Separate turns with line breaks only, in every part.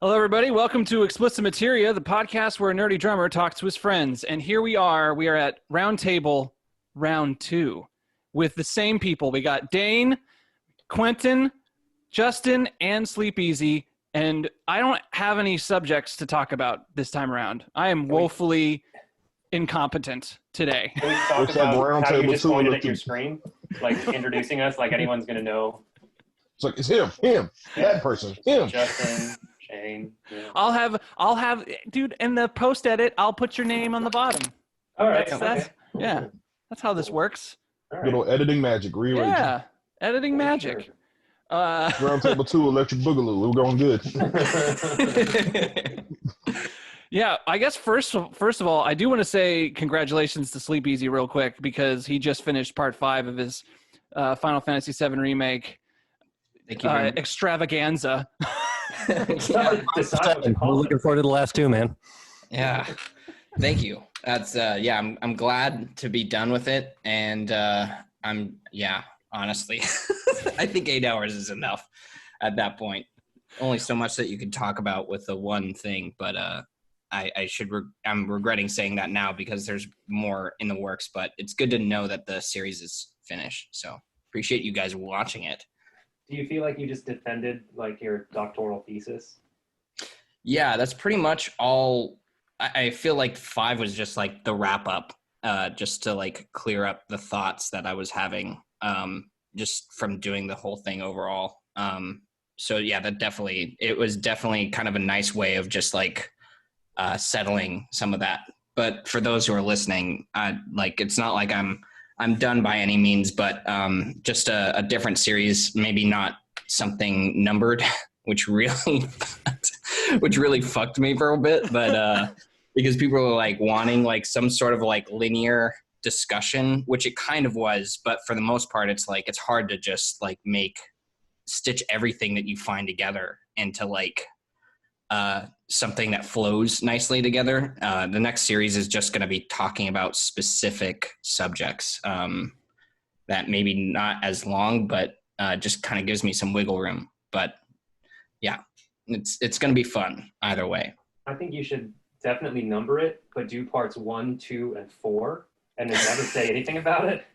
Hello, everybody. Welcome to XPlict Materia, the podcast where a nerdy drummer talks to his friends. And here we are. We are at Roundtable Round 2 with the same people. We got Dane, Quentin, Justin, and Sleepezi. And I don't have any subjects to talk about this time around. I am woefully incompetent today.
Can we talk about how you just pointed at your screen, like introducing us, like anyone's going to know?
It's like, it's him, that person, him.
Justin, Shane. Yeah.
I'll have, dude, in the post edit, I'll put your name on the bottom.
All right.
Yeah, that's how this works.
Right. Good old editing magic, rearranging.
Yeah, editing magic.
Sure.
Roundtable 2, Electric Boogaloo. We're going good.
Yeah, I guess first of all, I do want to say congratulations to Sleepezi real quick because he just finished part 5 of his Final Fantasy VII remake.
Thank you.
Extravaganza.
Yeah.
We're looking forward to the last 2, man.
Yeah. Thank you. That's I'm glad to be done with it, and honestly, I think 8 hours is enough at that point. Only so much that you can talk about with the one thing, but I'm regretting saying that now because there's more in the works, but it's good to know that the series is finished. So appreciate you guys watching it.
Do you feel like you just defended like your doctoral thesis?
Yeah, that's pretty much all. I feel like 5 was just like the wrap up, just to like clear up the thoughts that I was having, just from doing the whole thing overall. So yeah, it was definitely kind of a nice way of just like settling some of that. But for those who are listening, it's not like I'm done by any means, but just a different series, maybe not something numbered, which really fucked me for a bit, but because people were like wanting like some sort of like linear discussion, which it kind of was, but for the most part, it's like it's hard to just like stitch everything that you find together into like something that flows nicely together. The next series is just going to be talking about specific subjects that maybe not as long, but just kind of gives me some wiggle room. But yeah, it's going to be fun either way.
I think you should definitely number it, but do parts 1, 2, and 4, and then never say anything about it.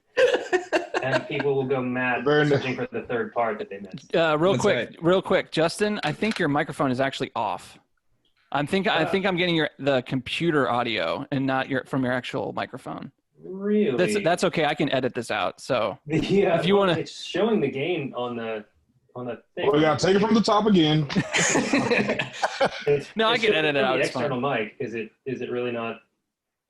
And people will go mad searching for the third part that they missed.
Real quick, Justin, I think your microphone is actually off. I think I'm getting the computer audio and not from your actual microphone.
Really?
That's okay. I can edit this out. So
yeah,
if you want to,
it's showing the gain on the thing.
We gotta take it from the top again.
No, I can edit it out.
The
It's
external
fine.
mic. Is it really not?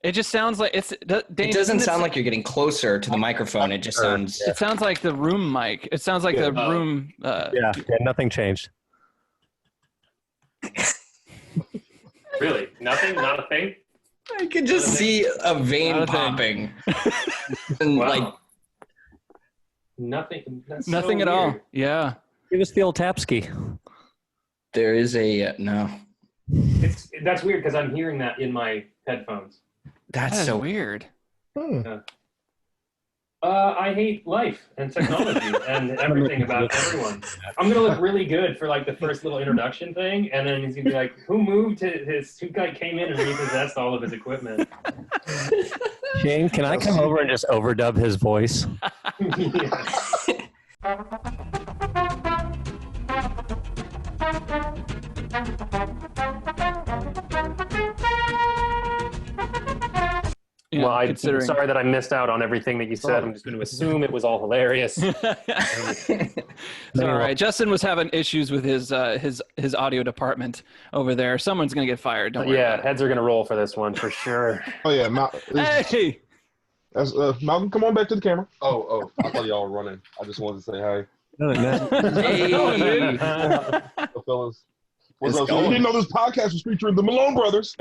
It just sounds like it's. Dane,
it doesn't sound like you're getting closer to the microphone. It just sounds.
It sounds like the room mic. It sounds like the room.
Yeah, nothing changed.
Really? Nothing? Not a thing?
I could just see a vein popping. And
wow.
like
nothing. That's
nothing
so
at all.
weird.
Yeah.
Give us the old Tapski.
there is a no.
That's weird because I'm hearing that in my headphones.
That's so
weird.
I hate life and technology and everything about everyone. I'm gonna look really good for like the first little introduction thing, and then he's gonna be like, "Who guy came in and repossessed all of his equipment?"
Shane, can I come over and just overdub his voice?
Yeah,
well, I'm sorry that I missed out on everything that you said. I'm just going to assume it was all hilarious.
It's all right. Justin was having issues with his audio department over there. Someone's going to get fired. Don't worry.
Yeah, heads are going to roll for this one for sure.
Oh yeah,
Hey,
Malcolm, come on back to the camera. Oh, I thought y'all were running. I just wanted to say hi.
Hey.
So, fellas. What's up? So you didn't know this podcast was featuring the Malone brothers.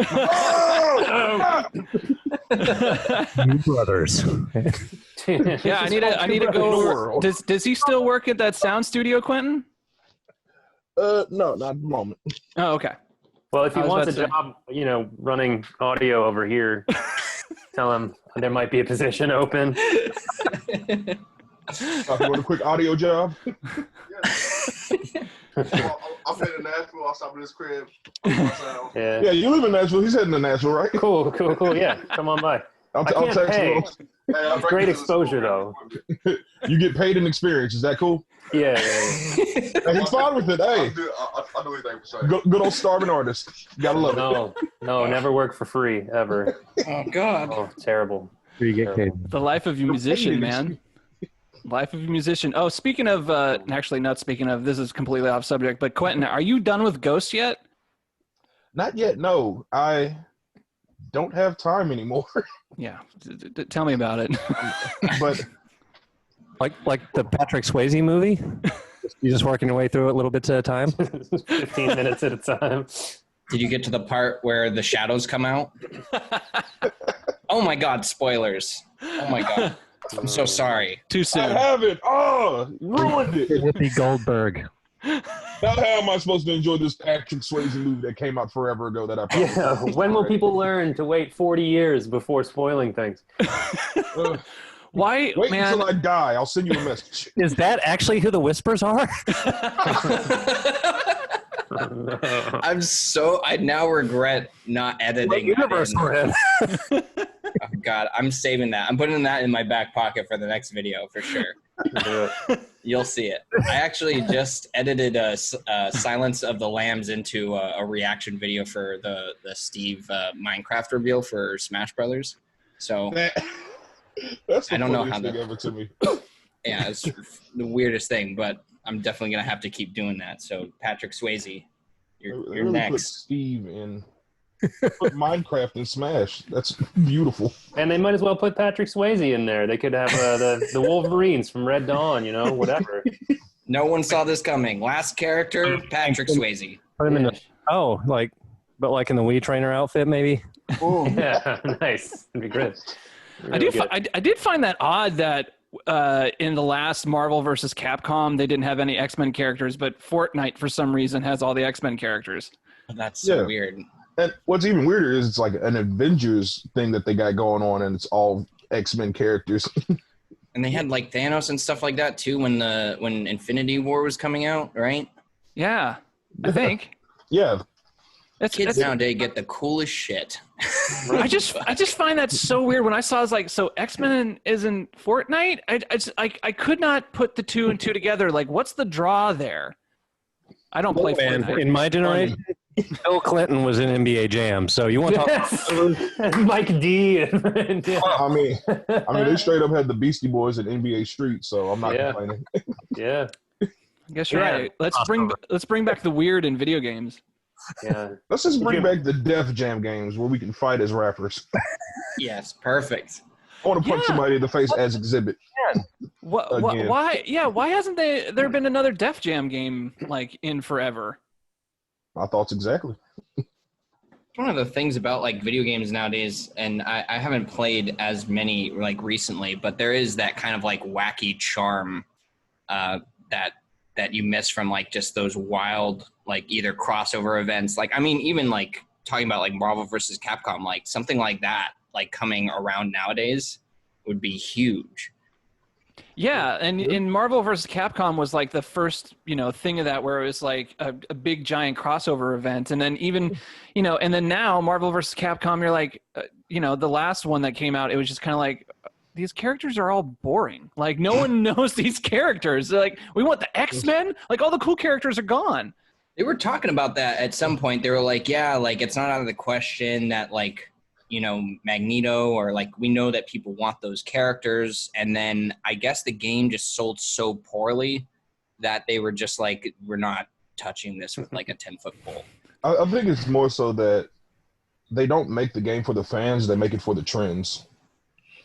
Brothers.
yeah, I need to go over. Does he still work at that sound studio, Quentin?
No, not at the moment.
Oh, okay.
Well, if he wants a
about to
job, running audio over here, tell him there might be a position open.
Want a quick audio job? I'm heading to Nashville. I'll stop at his crib.
Yeah,
you live in Nashville. He's heading to Nashville, right?
Cool. Yeah, come on by.
I'll
can't
text
pay.
him.
It's great exposure, though.
You get paid in experience. Is that cool?
Yeah.
Hey, he's fine with it. Hey,
I do anything for sure.
good old starving artist. Gotta love it.
No, never work for free ever.
Oh God.
Oh, terrible.
You get paid.
The life of a musician, man. Life of a musician. Oh, speaking of, actually not speaking of, this is completely off subject, but Quentin, are you done with Ghost yet?
Not yet. No, I don't have time anymore.
Yeah, tell me about it.
But
Like the Patrick Swayze movie? You just working your way through it little bits at a time?
15 minutes at a time.
Did you get to the part where the shadows come out? Oh my God, spoilers. Oh my God. I'm so sorry.
Too soon.
I haven't. Oh, ruined it.
Whoopi Goldberg.
Now how am I supposed to enjoy this Patrick Swayze movie that came out forever ago that I probably
Yeah, when will people learn to wait 40 years before spoiling things?
Why,
Wait
man?
until I die. I'll send you a message.
Is that actually who the Whispers are?
I now regret not editing.
What universe we're in?
Oh God, I'm saving that. I'm putting that in my back pocket for the next video for sure. You'll see it. I actually just edited Silence of the Lambs into a reaction video for the Steve Minecraft reveal for Smash Brothers. So
That's the
I don't know how
funniest thing
to-
ever to me.
yeah, it's the weirdest thing, but I'm definitely gonna have to keep doing that. So Patrick Swayze,
They
you're
really put
next.
Steve in. Put Minecraft in Smash. That's beautiful.
And they might as well put Patrick Swayze in there. They could have the Wolverines from Red Dawn, whatever.
No one saw this coming. Last character, Patrick Swayze.
Put him in the, but in the Wii Trainer outfit, maybe?
Yeah, nice. That'd be great.
I did find that odd that in the last Marvel vs. Capcom, they didn't have any X-Men characters, but Fortnite, for some reason, has all the X-Men characters.
That's so
Yeah.
weird.
And what's even weirder is it's like an Avengers thing that they got going on, and it's all X-Men characters.
And they had like Thanos and stuff like that too when Infinity War was coming out, right?
Yeah, I think.
Yeah.
Kids nowadays get the coolest shit.
I just find that so weird. When I saw, I was like, so X-Men is in Fortnite? I could not put the two and two together. Like, what's the draw there? I don't play Fortnite.
In my generation, Bill Clinton was in NBA Jam, so you want to talk
Mike D.
I mean, they straight up had the Beastie Boys at NBA Street, so I'm not complaining.
Yeah.
I guess you're right. Let's bring back the weird in video games.
Yeah.
Let's just bring back the Def Jam games where we can fight as rappers.
Yes, perfect.
I want to punch somebody in the face as Exhibit. Again.
Why? Yeah, why hasn't there been another Def Jam game like in forever?
My thoughts exactly.
One of the things about like video games nowadays, and I haven't played as many like recently, but there is that kind of like wacky charm that you miss from like just those wild like either crossover events. Like I mean, even like talking about like Marvel versus Capcom, like something like that, like coming around nowadays would be huge.
Yeah, and in Marvel vs. Capcom was like the first, thing of that where it was like a big giant crossover event. And then even, and then now Marvel vs. Capcom, you're like, the last one that came out, it was just kind of like, these characters are all boring. Like no one knows these characters. They're like, we want the X-Men? Like all the cool characters are gone.
They were talking about that at some point. They were like, yeah, like it's not out of the question that like, Magneto or like we know that people want those characters. And then I guess the game just sold so poorly that they were just like, we're not touching this with like a 10-foot pole.
I think it's more so that they don't make the game for the fans. They make it for the trends.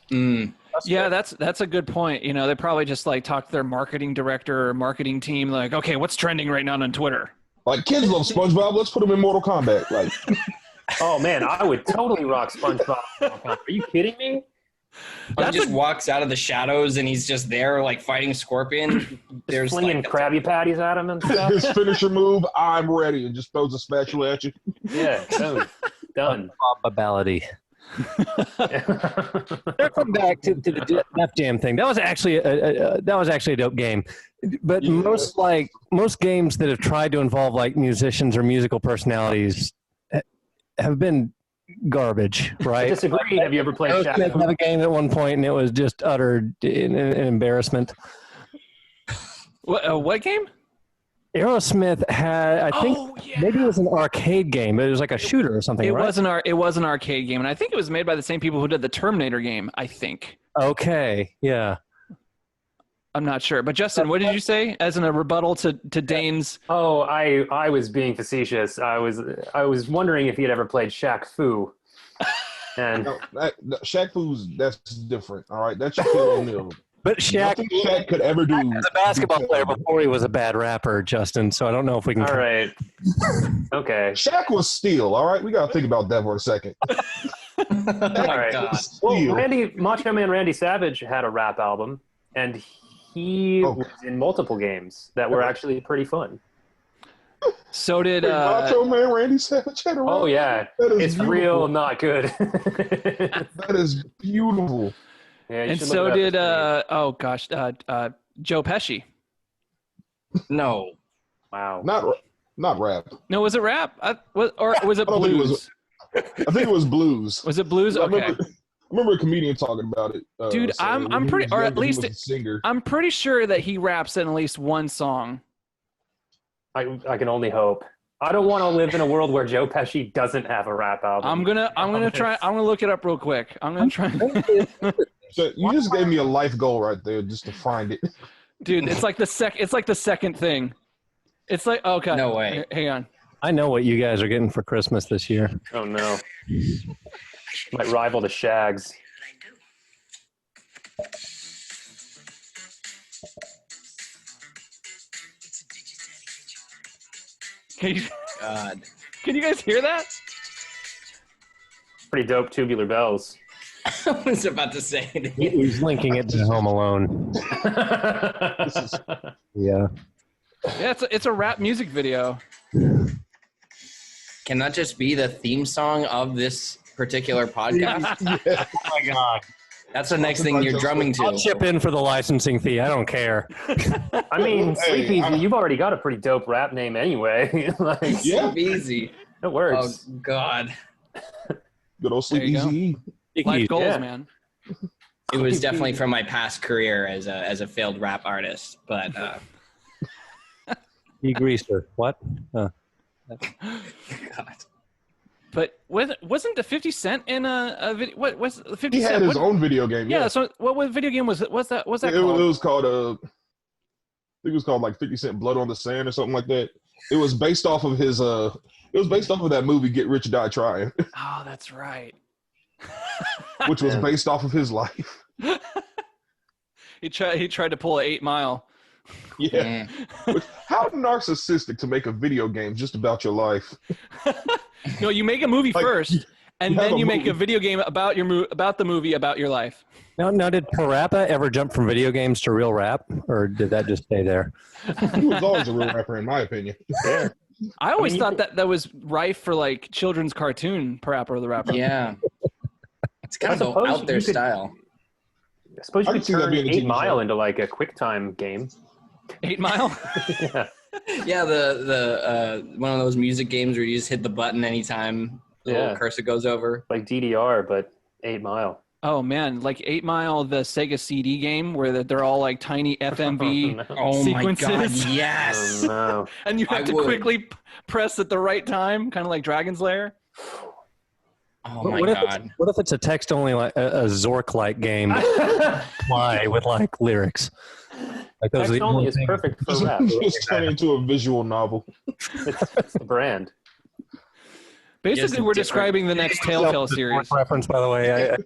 Yeah, that's a good point. They probably just like talk to their marketing director or marketing team like, okay, what's trending right now on Twitter?
Like kids love SpongeBob. Let's put them in Mortal Kombat. Like,
Oh man, I would totally rock SpongeBob. Are you kidding me?
He just walks out of the shadows and he's just there like fighting Scorpion. There's
Flinging
like
Krabby Patties at him and stuff.
his finisher move, I'm ready, and just throws a spatula at you.
Yeah, done.
probability. Circling back to the Def Jam thing, that was actually a dope game. But most games that have tried to involve like musicians or musical personalities have been garbage, right?
I disagree. Have you ever played Shaq?
Aerosmith had a game at one point, and it was just utter an embarrassment.
What game?
Aerosmith had, I think, maybe it was an arcade game, but it was like a shooter or something, right?
It was an arcade game, and I think it was made by the same people who did the Terminator game, I think.
Okay, yeah.
I'm not sure. But Justin, what did you say as in a rebuttal to Dane's?
Oh, I was being facetious. I was wondering if he had ever played Shaq Fu. And
No, Shaq Fu's, that's different. All right, that's Shaquille O'Neal.
But Shaq,
Nothing Shaq could ever do.
as a basketball player before he was a bad rapper, Justin, so I don't know if we can...
all right. Okay.
Shaq was steel. All right, we got to think about that for a second.
Oh my
right.
God.
Well, Macho Man Randy Savage had a rap album, and he was in multiple games that were actually pretty fun.
So did
Macho Man Randy Savage had a
Oh, yeah.
That is
It's
beautiful.
real not good.
That is beautiful.
Yeah, you
and
should
so
look it up.
did Joe Pesci.
No.
Wow.
Not rap.
No, was it rap? Or was it
I don't think it was-
blues?
I think it was blues.
Was it blues?
I
Okay.
remember a comedian talking about it.
Dude,
saying when
I'm
he
pretty,
was
or
younger,
at least
he was a singer.
I'm pretty sure that he raps in at least one song.
I can only hope. I don't want to live in a world where Joe Pesci doesn't have a rap album.
I'm gonna look it up real quick. I'm gonna try.
So you just gave me a life goal right there, just to find it.
Dude, it's like the second thing. It's like, okay.
No way.
Hang on.
I know what you guys are getting for Christmas this year.
Oh no. Might rival the Shags.
God.
Can you guys hear that?
Pretty dope Tubular Bells.
I was about to say it.
He's linking it to Home Alone. Yeah.
Yeah, it's a rap music video.
Can that just be the theme song of this particular podcast?
Yeah.
Oh my God.
That's the next thing you're drumming
I'll
to.
chip in for the licensing fee. I don't care.
I mean,
Hey,
Sleepezi, you've already got a pretty dope rap name anyway. Like,
Yeah.
Easy.
it
Oh,
works.
God.
Good old Sleep
There you go.
Easy.
Life goals,
Yeah.
man.
It was definitely from my past career as a failed rap artist, but
Greaser. What?
God.
But wasn't the 50 Cent in a video? What was 50
He
Cent?
had his
what,
own video game.
yeah.
Yeah.
So what video game was it? What's that
It
called?
was called I think it was called like 50 Cent Blood on the Sand or something like that. It was based off of his it was based off of that movie Get Rich or Die Trying,
Oh, that's right.
which was based off of his life.
He tried to pull an 8 Mile.
Yeah. Which, how narcissistic to make a video game just about your life.
No, you make a movie
Like,
first, and
you have
then
a
you make
movie.
a video game about about the movie about your life.
Now, did Parappa ever jump from video games to real rap, or did that just stay there?
He was always a real rapper, in my opinion.
Yeah.
I always
mean,
thought that was rife for like children's cartoon Parappa the Rapper.
Yeah. It's kind
I
of
suppose
out there
you could-
style.
I suppose
I
you
can
could
see that
turn
being a
8
TV
Mile
show.
into like a QuickTime game.
8 Mile.
Yeah.
Yeah, the one of those music games where you just hit the button anytime the little
Yeah.
cursor goes over.
Like DDR, but 8 Mile.
Oh man, like 8 Mile, the Sega CD game where they're all like tiny FMV,
No.
Oh
Sequences.
my God, yes.
Oh, no.
and you have
I
to
would.
quickly press at the right time, kind of like Dragon's Lair.
Oh my
what
God.
If it's a text only like a Zork-like game? Why with like lyrics? Like those are
Text
the
only
only
is
things-
perfect for
Just,
rap.
just turn into a visual novel.
It's the brand.
Basically,
Yes,
we're
different-
describing the next Telltale series.
Reference, by the way.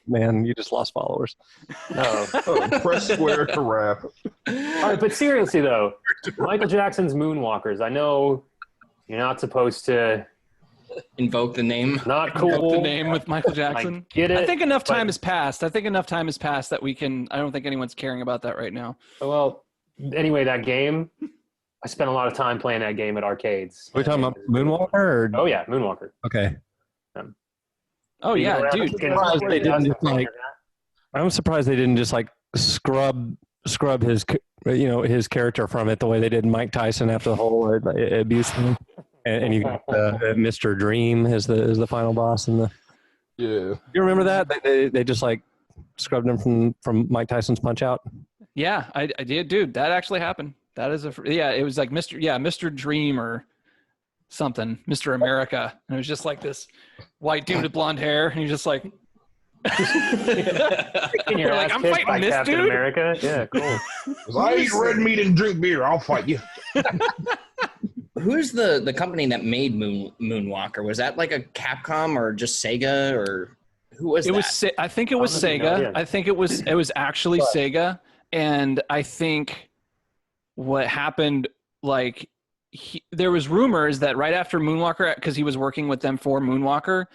Man, you just lost followers.
No.
Oh, press square to rap.
All right, but seriously though, Michael Jackson's Moonwalkers. I know you're not supposed to.
Invoke the name.
Not
Up
cool.
the name with Michael Jackson.
I get it.
I think enough time
but-
has passed. I think enough time has passed that we can. I don't think anyone's caring about that right now.
Well, anyway, that game. I spent a lot of time playing that game at arcades.
Are we talking about Moonwalker? Or?
Oh yeah, Moonwalker.
Okay.
Oh yeah, dude.
I'm surprised they didn't just like scrub his his character from it the way they did Mike Tyson after the whole abuse thing. And you got Mr. Dream as the final boss in the.
Yeah.
You remember that? They just like scrubbed him from Mike Tyson's Punch Out.
Yeah, I did, dude. That actually happened. That is it was like Mr. Dream or something, Mr. America, and it was just like this white dude with blonde hair, and he's just like.
You're
like, I'm fighting this
Captain
dude.
America. Yeah, cool.
If I eat red meat and drink beer, I'll fight you.
Who's the company that made Moonwalker? Was that like a Capcom or just Sega, or who was that?
I think it was Sega. I think it was actually Sega, and I think what happened, like there was rumors that right after Moonwalker, because he was working with them for Moonwalker.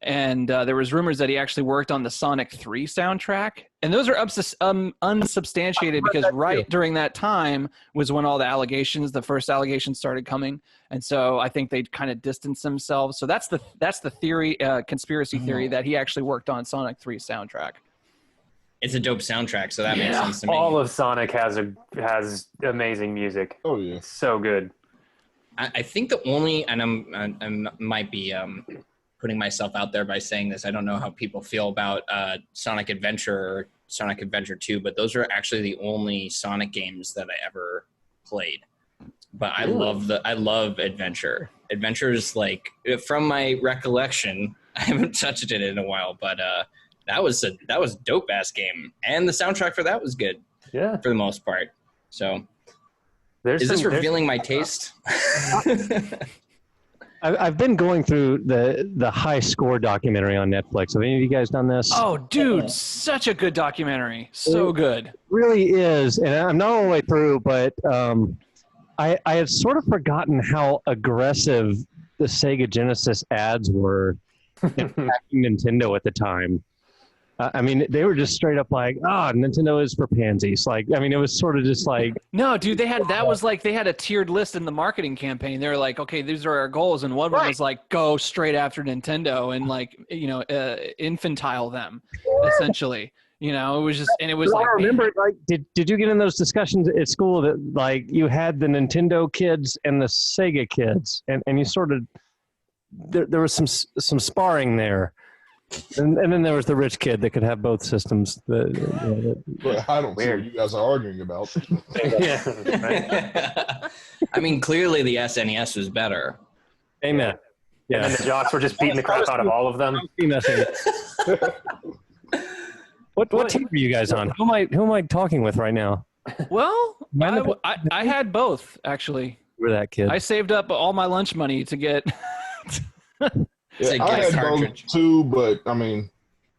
And there was rumors that he actually worked on the Sonic 3 soundtrack. And those are unsubstantiated because right during that time was when all the first allegations started coming. And so I think they kind of distanced themselves. So that's the theory, conspiracy theory, that he actually worked on Sonic 3 soundtrack.
It's a dope soundtrack, so that makes sense to me.
All of Sonic has amazing music.
Oh yeah,
it's so good.
I think the only, and I might be putting myself out there by saying this, I don't know how people feel about Sonic Adventure or Sonic Adventure 2, but those are actually the only Sonic games that I ever played. But I love Adventure. Adventure is like, from my recollection, I haven't touched it in a while, but that was a dope ass game, and the soundtrack for that was good.
Yeah,
for the most part. So, is this revealing my taste?
I've been going through the High Score documentary on Netflix. Have any of you guys done this?
Oh, dude, such a good documentary. So good.
It really is. And I'm not all the way through, but I had sort of forgotten how aggressive the Sega Genesis ads were impacting Nintendo at the time. I mean, they were just straight up like, Nintendo is for pansies. Like, I mean, it was sort of just like.
No, dude, they had a tiered list in the marketing campaigin. They were like, okay, these are our goals. And one of them was like, go straight after Nintendo and like, infantile them, essentially. It was just, and it was like.
I remember, like, did you get in those discussions at school that like you had the Nintendo kids and the Sega kids and you sort of, there was some sparring there. And then there was the rich kid that could have both systems.
But I don't see what you guys are arguing about.
Yeah, right?
I mean, clearly the SNES was better.
Amen.
Yeah. And the jocks were just beating the crap out of all of them.
What team are you guys on? Who am I talking with right now?
Well, I had both, actually.
You were that kid.
I saved up all my lunch money to get.
Yeah, I had both too, but I mean,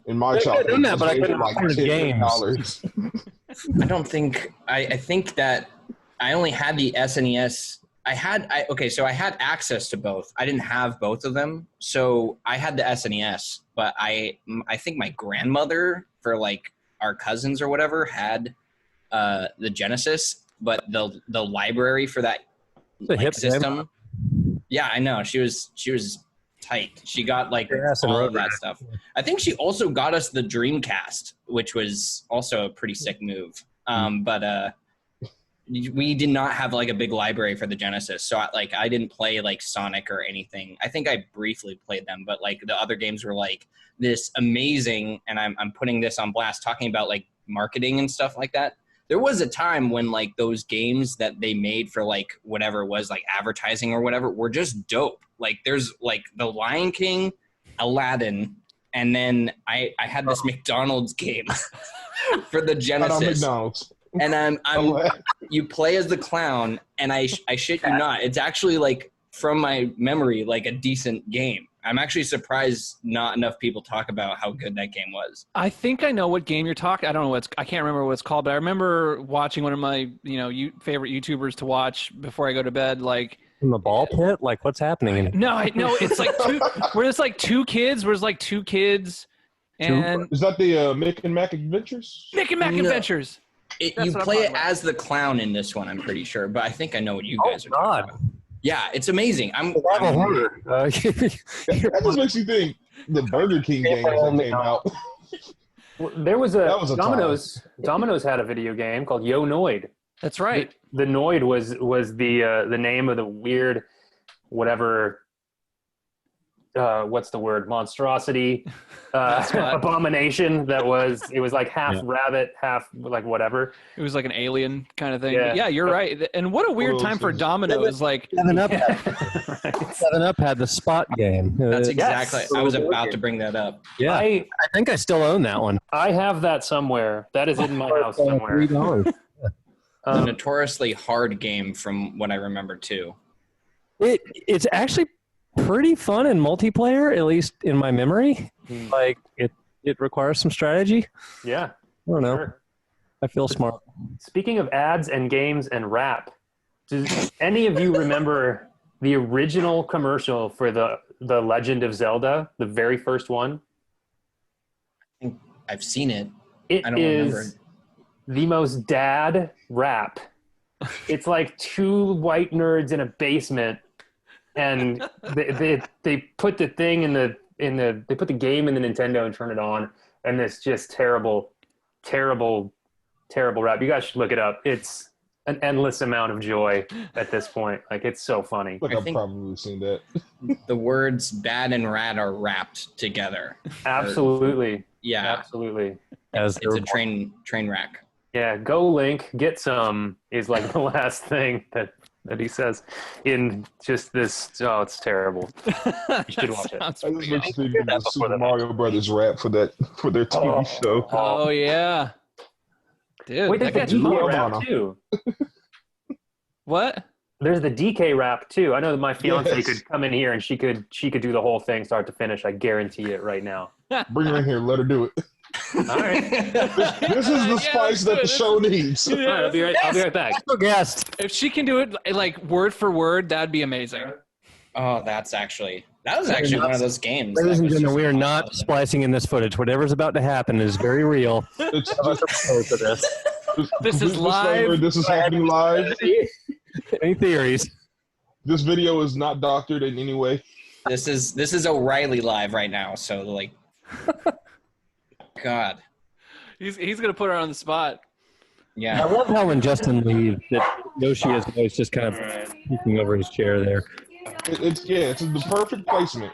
in my childhood,
I couldn't afford games.
I think that I only had the SNES. I had access to both. I didn't have both of them, so I had the SNES. But I think my grandmother, for like our cousins or whatever, had the Genesis. But the library for that system. Yeah, I know. She was tight. She got like all of that stuff. I think she also got us the Dreamcast, which was also a pretty sick move. But we did not have like a big library for the Genesis, so I didn't play like Sonic or anything. I think I briefly played them, but like the other games were like this amazing, and I'm putting this on blast, talking about like marketing and stuff like that. There was a time when like those games that they made for like whatever it was, like advertising or whatever, were just dope. Like there's like the Lion King, Aladdin, and then I had this McDonald's game for the Genesis. And you play as the clown, and I shit you not, it's actually like from my memory like a decent game. I'm actually surprised not enough people talk about how good that game was.
I think I know what game you're talking. I don't know I can't remember what it's called, but I remember watching one of my favorite YouTubers to watch before I go to bed. Like
in the ball pit, like what's happening?
No, it's like two kids. And
is that the Mick and Mac Adventures?
Mick and Mac Adventures.
You play it as the clown in this one, I'm pretty sure, but I think I know what you guys are talking about. Yeah, it's amazing.
That just makes you think. the Burger King games that came out.
There was
That was a
Domino's. Domino's had a video game called Yo Noid.
That's right.
The Noid was the name of the weird, whatever. What's the word? Monstrosity, abomination. It was like half rabbit, half like whatever.
It was like an alien kind of thing.
Yeah.
Yeah, you're right. And what a weird time for Domino's. Like
7-Up, 7-Up had the spot game.
That's exactly.
Yes.
I was about to bring that up.
Yeah, I think I still own that one.
I have that somewhere. That is in my house somewhere.
$3.
A notoriously hard game from what I remember too.
It's actually pretty fun in multiplayer, at least in my memory. Like it requires some strategy.
Yeah.
I don't know.
Sure.
I feel smart.
Speaking of ads and games and rap, does any of you remember the original commercial for the Legend of Zelda, the very first one?
I think I've seen it.
It
I don't remember
is
it.
the most dad rap. It's like two white nerds in a basement, and they put the thing they put the game in the Nintendo and turn it on, and it's just terrible rap. You guys should look it up. It's an endless amount of joy at this point. Like, it's so funny.
Like
I
I've
think-
probably seen that.
The words "bad" and "rat" are wrapped together.
Absolutely.
Yeah,
Absolutely.
As
it's a train wreck.
Yeah, go Link, get some is like the last thing that he says in just this. Oh, it's terrible. You should watch it.
I just remember thinking of Super Mario Brothers rap for their TV show.
Oh yeah, dude.
Wait,
that
there's
guy's
the DK
fun.
rap too.
What?
There's the DK rap too. I know that my fiance
Yes.
could come in here and she could do the whole thing start to finish. I guarantee it right now.
Bring her in here, let her do it.
All right.
This is the spice that the show needs.
All right, I'll be right back.
special guest.
If she can do it like word for word, that'd be amazing.
Oh, that was actually one of those games.
Ladies
that
and
was
gentlemen,
just
we are not
awesome.
splicing in this footage. Whatever's about to happen is very real.
It's just
This is
disclaimer,
live.
This is happening live.
Any theories?
This video is not doctored in any way.
This is O'Reilly live right now. So like, God,
He's gonna put her on the spot.
I
yeah.
love how when Justin leaves, that Yoshi's voice just kind of peeking over his chair there.
It's the perfect placement.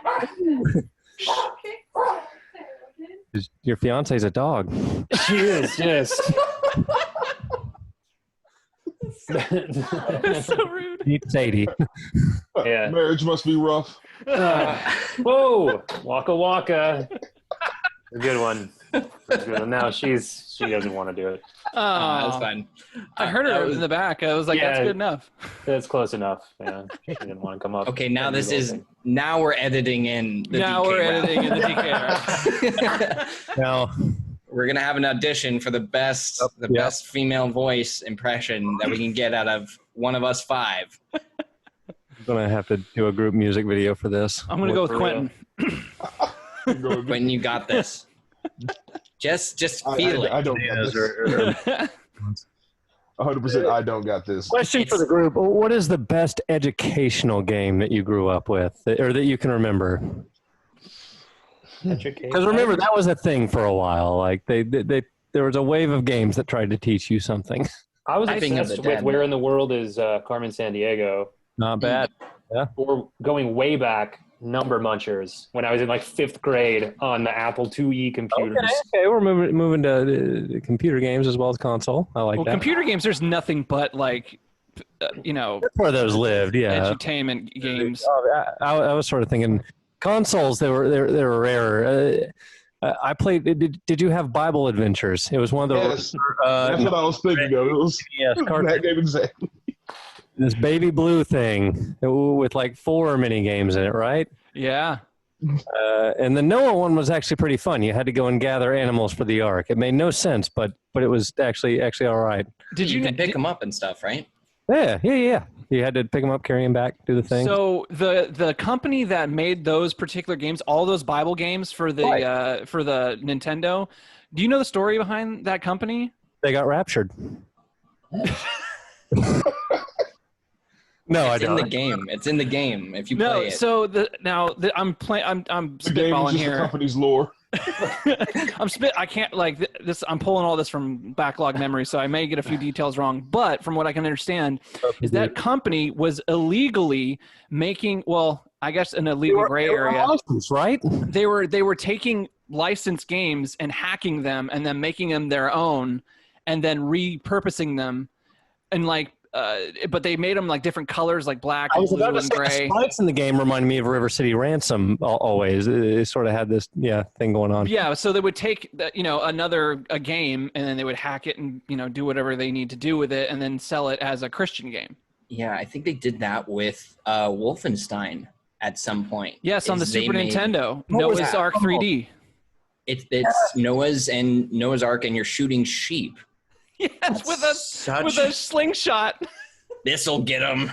Your fiance's a dog.
She is, yes.
That's so rude.
Meet Sadie.
Yeah.
Marriage must be rough.
Whoa, waka waka. A good one. Now she doesn't want to do it.
That's
Oh,
fine.
I heard her in the back. I was like,
Yeah.
that's good enough.
That's close enough. Yeah, she didn't want to come up.
Okay, now
and do
this
the whole
is
thing.
now we're editing in. The
Now
DK
we're
rap.
editing in the DK rap.
Now,
We're gonna have an audition for the best best female voice impression that we can get out of one of us five.
I'm going to have to do a group music video for this.
I'm gonna go with
For
Quentin.
When you got this, just feel it.
I don't got this. 100%. I don't got this.
Question for the group. What is the best educational game that you grew up with or that you can remember? Because remember, that was a thing for a while. Like there was a wave of games that tried to teach you something.
I was
Typing of
obsessed
the
with
Dead.
Where in the World is Carmen Sandiego.
Not bad.
Or going way back, Number Munchers, when I was in like 5th grade on the Apple IIe computers.
Okay, we're moving to computer games as well as console. I like
Well,
that.
computer games, there's nothing but like,
That's where those lived. Yeah.
edutainment games.
I was sort of thinking consoles. They were rarer. I played. Did you have Bible Adventures? It was one of the.
Yes. That's what I was thinking of. It was
Yes,
that game exactly.
this baby blue thing with like 4 mini games in it, right?
Yeah.
And the Noah one was actually pretty fun. You had to go and gather animals for the ark. It made no sense, but it was actually all right.
Did
You
you
can pick them up and stuff, right?
Yeah. You had to pick them up, carry them back, do the thing.
So the company that made those particular games, all those Bible games for the Nintendo, do you know the story behind that company?
They got raptured. No, I
It's in
don't.
the game. It's in the game if you
No,
play it.
so I'm playing. I'm
The game is
spitballing
just the
here.
company's lore.
I can't like this. I'm pulling all this from backlog memory, so I may get a few details wrong. But from what I can understand, is that company was illegally making. Well, I guess an illegal gray area.
License, right?
They were taking licensed games and hacking them, and then making them their own, and then repurposing them, and like. But they made them like different colors, like black,
I was
blue,
about to
and
say, the
gray.
sprites in the game reminded me of River City Ransom always. It sort of had this thing going on.
Yeah, so they would take a game, and then they would hack it and do whatever they need to do with it, and then sell it as a Christian game.
Yeah, I think they did that with Wolfenstein at some point.
Yes, on the Super Nintendo,
What was
Noah's
that?
Ark 3D.
It's Noah's Ark, and you're shooting sheep.
Yes, with a slingshot.
This'll get them.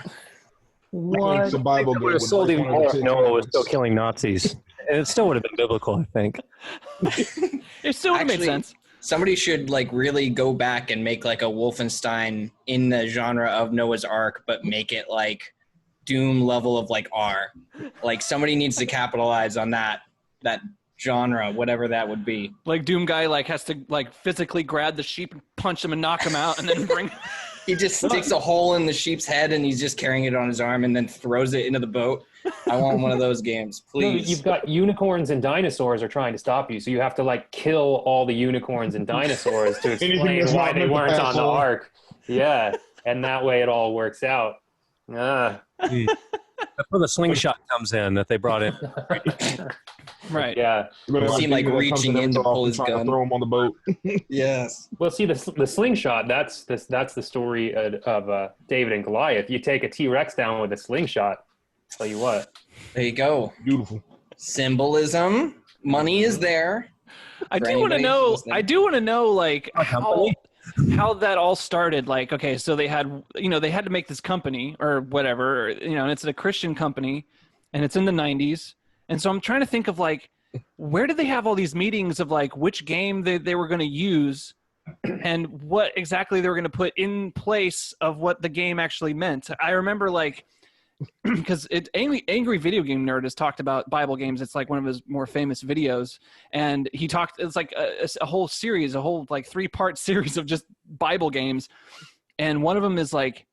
It's a Bible
It
game.
would have
with
sold even more if
110
Noah was still
commandments.
killing Nazis. And it still would have been biblical, I think.
It still would have made
Actually,
sense.
Somebody should like really go back and make like a Wolfenstein in the genre of Noah's Ark, but make it like Doom level of like R. Like somebody needs to capitalize on that genre, whatever that would be.
Like Doom guy like has to like physically grab the sheep and punch them and knock them out, and then bring.
He just sticks a hole in the sheep's head and he's just carrying it on his arm and then throws it into the boat. I want one of those games,
No,
please.
you've got unicorns and dinosaurs are trying to stop you, so you have to like kill all the unicorns and dinosaurs to
Anything
explain
that's
why
not
they
meant to
weren't
pass
on the
on.
ark. Yeah, and that way it all works out. Ah,
That's where the slingshot comes in that they brought in.
Right.
yeah.
You're gonna have
Seem like
David that comes
reaching in to
every so
pull
often
his
trying to
gun.
Throw him on the boat.
Yes.
Well, see, the slingshot, that's the story of David and Goliath. You take a T-Rex down with a slingshot. Tell you what.
There you go.
Beautiful.
Symbolism. Money is there.
I
For
do want to
anybody
know.
listening.
I do want to know, like
company?
how that all started. Like, okay, so they had, they had to make this company or whatever, and it's a Christian company, and it's in the '90s, and so I'm trying to think of like, where did they have all these meetings of like which game they were going to use, and what exactly they were going to put in place of what the game actually meant. I remember like. Because Angry Video Game Nerd has talked about Bible games. It's like one of his more famous videos, and he talked. It's like a whole series, a whole like 3-part series of just Bible games, and one of them is like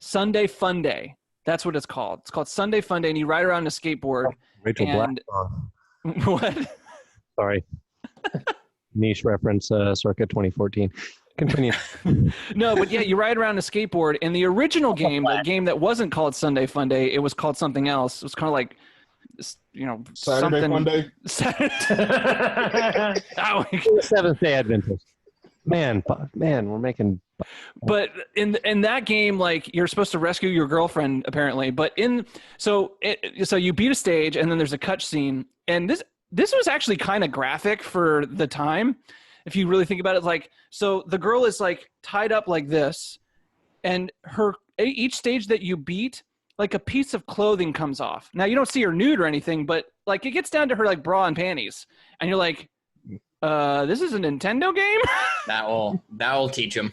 Sunday Fun Day. That's what it's called. It's called Sunday Fun Day, and you ride around on a skateboard.
Rachel
And-
Black.
What?
Sorry. Niche reference, circa 2014. Continue.
No, but yeah, you ride around a skateboard. In the original game, the game that wasn't called Sunday Fun Day, it was called something else. It was kind of like,
Saturday
something.
Fun Day.
Ow.
Seventh-day Adventist. Man, we're making.
But in that game, like you're supposed to rescue your girlfriend apparently. But so you beat a stage, and then there's a cut scene, and this was actually kind of graphic for the time. If you really think about it, like, so the girl is like tied up like this, and each stage that you beat, like a piece of clothing comes off. Now you don't see her nude or anything, but like it gets down to her like bra and panties, and you're like, this is a Nintendo game?
That will teach him.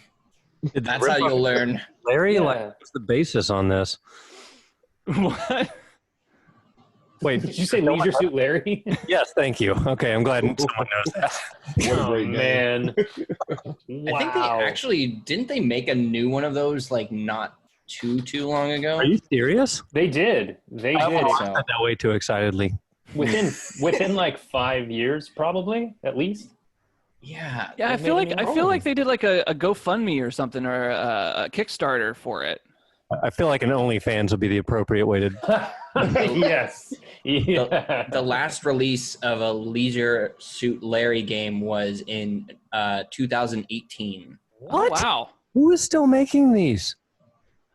Did
That's how you'll learn.
Larry,
Yeah.
like, what's the basis on this?
What?
Wait,
Did you say Leisure Suit Larry?
yes, thank you. Okay, I'm glad someone knows that.
What a
Oh,
great game.
man.
I think they actually didn't they make a new one of those like not too long ago?
Are you serious?
They did. They
I
did.
watched that way too excitedly.
Within like 5 years, probably at least.
Yeah.
Yeah, I
they
feel
made a
like
new one.
they did like a GoFundMe or something, or a Kickstarter for it.
I feel like an OnlyFans would be the appropriate way to.
Yes. Yeah.
The last release of a Leisure Suit Larry game was in 2018.
What?
Oh, wow.
Who is still making these?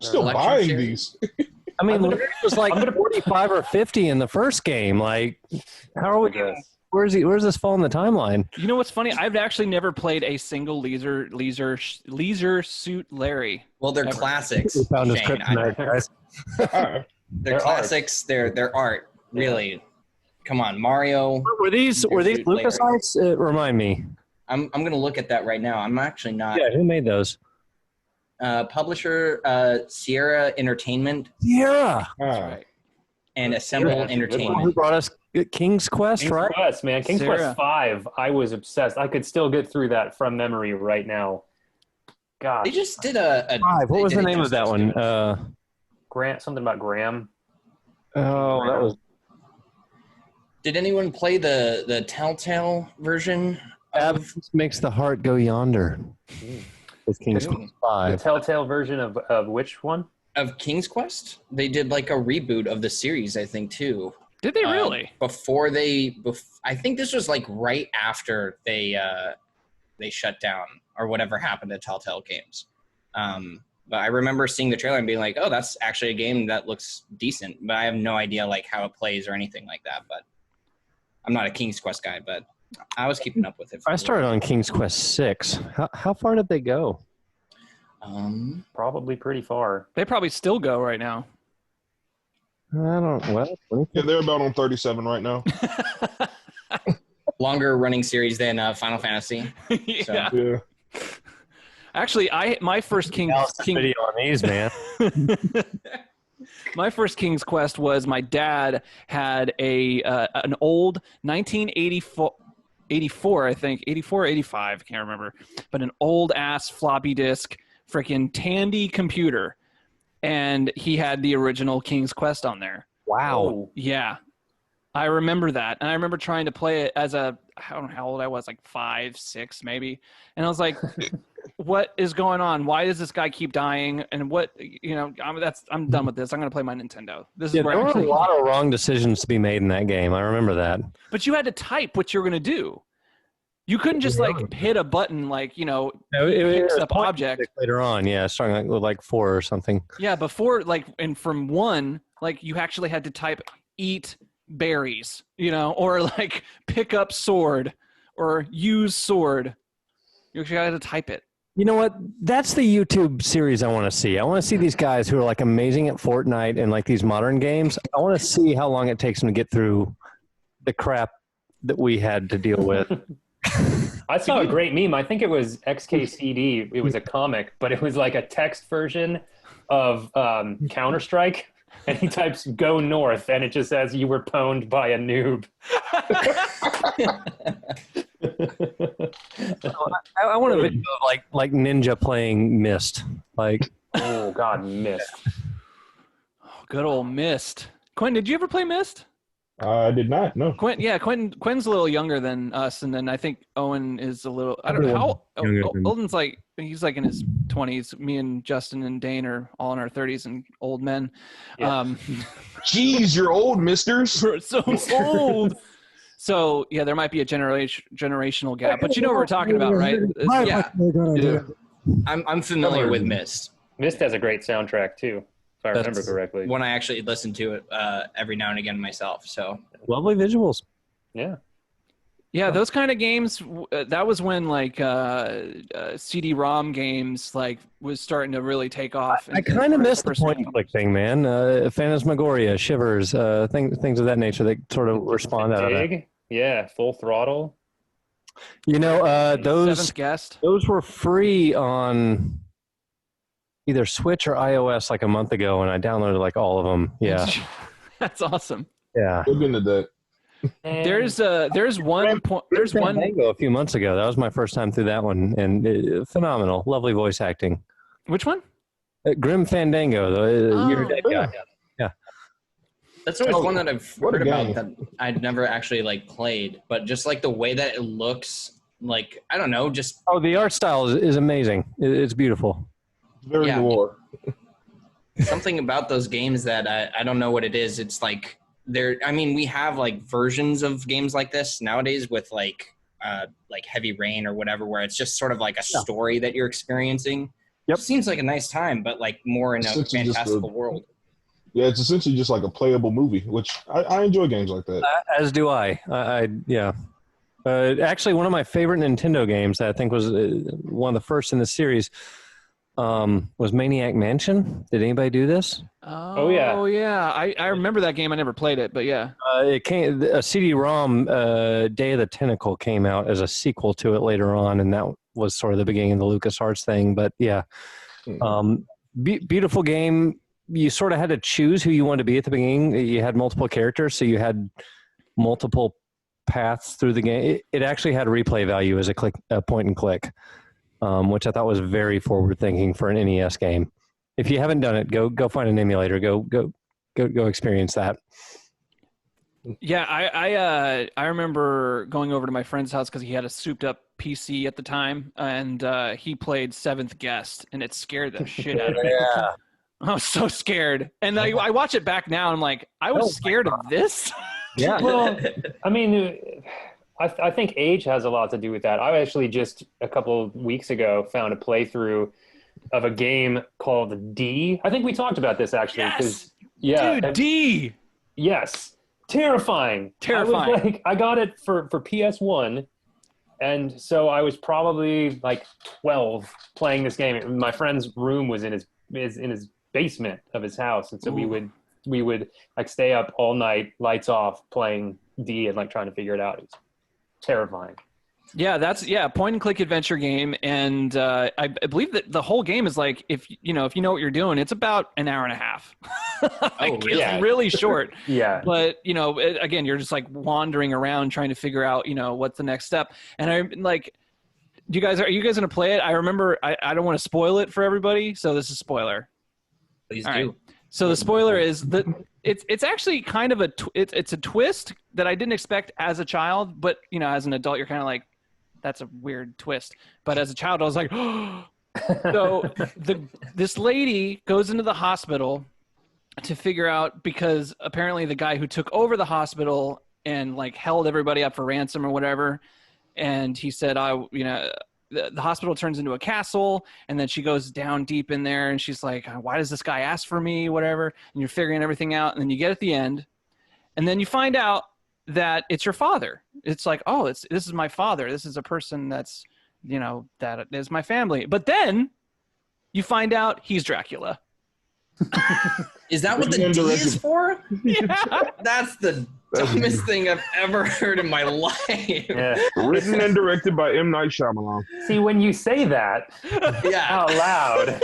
Still
Election
buying
series?
these.
I mean,
I'm gonna-
Larry was like 45 or 50 in the first game. Like, how are we? Where's this fall in the timeline?
You know what's funny? I've actually never played a single Leisure Suit Larry.
Well, they're
Ever.
classics.
We found his
Shane.
kryptonite, guys.
They're
They're
classics. They're art. Really. Come on, Mario.
Were these
Shoot, Larry.
LucasArts? Remind me.
I'm gonna look at that right now. I'm actually not.
Yeah, who made those?
Publisher Sierra Entertainment
Sierra.
Ah,
Right.
and Assemble
Sierra, that's a good
Entertainment.
Who brought us King's Quest,
King's
right?
Quest, man. King's
Sarah.
Quest 5. I was obsessed. I could still get through that from memory right now. God.
They just did a
Five. What
they
was
did
the
a
name of that
justice
one?
to it.
Grant, something about Graham.
Oh, that was
Did anyone play the Telltale version of
Absence Makes the Heart Go Yonder. With King's Quest
The
5.
Telltale version of which one?
King's Quest? They did like a reboot of the series, I think, too.
Did they really?
I think this was like right after they shut down or whatever happened to Telltale Games. But I remember seeing the trailer and being like, "Oh, that's actually a game that looks decent." But I have no idea like how it plays or anything like that. But I'm not a King's Quest guy, but I was keeping up with it.
I started on King's Quest 6. How far did they go?
Probably pretty far.
They probably still go right now.
I don't. Well,
yeah, they're about on 37 right now.
Longer running series than Final Fantasy.
Yeah.
Yeah.
Actually, my first King
video on these, man.
my first King's Quest was my dad had an old 1984, I think, 84 or 85, can't remember, but an old ass floppy disk freaking Tandy computer, and he had the original King's Quest on there.
Wow.
Yeah. I remember that. And I remember trying to play it as I don't know how old I was, like 5, 6 maybe. And I was like, what is going on? Why does this guy keep dying? And what, I'm done with this. I'm going to play my Nintendo. This is where
there were a lot of wrong decisions to be made in that game. I remember that.
But you had to type what you were going to do. You couldn't just like hit a button like, picks up object.
Later on, yeah, starting with like 4 or something.
Yeah, before and from 1, like you actually had to type eat berries, or like pick up sword or use sword. You actually had to type it.
You know what? That's the YouTube series I want to see. I want to see these guys who are like amazing at Fortnite and like these modern games. I want to see how long it takes them to get through the crap that we had to deal with.
I saw a great meme. I think it was XKCD. It was a comic, but it was like a text version of Counter-Strike. And he types "Go North," and it just says "You were pwned by a noob."
I want a video of like Ninja playing Myst. Like,
oh God, Myst.
Oh, good old Myst. Quentin, did you ever play Myst?
I did not. No.
Quentin's a little younger than us, and then I think Owen is a little. I don't know how. Olden's he's like in his 20s. Me and Justin and Dane are all in our 30s and old men.
Yeah.
Jeez, you're old, misters.
We're so old. So yeah, there might be a generational gap, but you know what we're talking about, right?
Yeah. I'm familiar with Myst.
Myst has a great soundtrack too, if I remember correctly.
When I actually listen to it every now and again myself. So
lovely visuals.
Yeah.
Yeah, those kind of games. That was when like CD-ROM games like was starting to really take off.
I kind of miss the point-and-click thing, man. Phantasmagoria, Shivers, things of that nature that sort of respond out of that.
Yeah, Full Throttle.
Those
Seventh Guest.
Those were free on either Switch or iOS like a month ago, and I downloaded like all of them. Yeah,
that's awesome.
Yeah,
look into that.
There's one
Fandango a few months ago. That was my first time through that one, and phenomenal, lovely voice acting.
Which one?
Grim Fandango, You're Dead guy. Yeah,
that's always one that I've heard about that I'd never actually like played, but just like the way that it looks, like I don't know, just
the art style is amazing. It's beautiful.
Very noir.
Something about those games that I don't know what it is. It's like. We have like versions of games like this nowadays with like Heavy Rain or whatever, where it's just sort of like a story that you're experiencing.
Yep.
It seems like a nice time, but like more in a fantastical world.
Yeah, it's essentially just like a playable movie, which I enjoy games like that.
As do I. Actually, one of my favorite Nintendo games that I think was one of the first in the series was Maniac Mansion. Did anybody do this?
Oh yeah. I remember that game. I never played it, but yeah.
It came a CD-ROM. Day of the Tentacle came out as a sequel to it later on, and that was sort of the beginning of the LucasArts thing. But yeah, Beautiful game. You sort of had to choose who you wanted to be at the beginning. You had multiple characters, so you had multiple paths through the game. It actually had a replay value as a point and click, which I thought was very forward thinking for an NES game. If you haven't done it, go find an emulator. Go experience that.
Yeah, I remember going over to my friend's house because he had a souped up PC at the time, and he played Seventh Guest, and it scared the shit out of me.
Yeah.
I was so scared, and I watch it back now, and I'm like, I was scared of this.
Yeah.
Well, I mean, I think age has a lot to do with that. I actually just a couple of weeks ago found a playthrough of a game called D. I think we talked about this actually.
Yes.
Yeah.
Dude, D.
Yes. Terrifying. I got it for PS1, and so I was probably like 12 playing this game. My friend's room was in his basement of his house, and so we would like stay up all night, lights off, playing D and like trying to figure it out. It was terrifying.
Yeah, that's point and click adventure game, and I believe that the whole game is like if you know what you're doing, it's about an hour and a half. It's really short.
Yeah,
but again, you're just like wandering around trying to figure out what's the next step. And I'm like, are you guys gonna play it? I remember I don't want to spoil it for everybody, so this is spoiler.
Please
All
do.
right. So the spoiler is that it's actually kind of it's a twist that I didn't expect as a child, but as an adult you're kind of like, that's a weird twist. But as a child I was like, oh. So this lady goes into the hospital to figure out, because apparently the guy who took over the hospital and like held everybody up for ransom or whatever, and he said, the hospital turns into a castle, and then she goes down deep in there and she's like, why does this guy ask for me, whatever, and you're figuring everything out, and then you get at the end, and then you find out that it's your father. It's like, oh, this is my father. This is a person that's, that is my family. But then you find out he's Dracula.
Is that what the D is for?
Yeah.
That's the dumbest thing I've ever heard in my life.
yeah.
Written and directed by M. Night Shyamalan.
See, when you say that
Yeah.
out loud,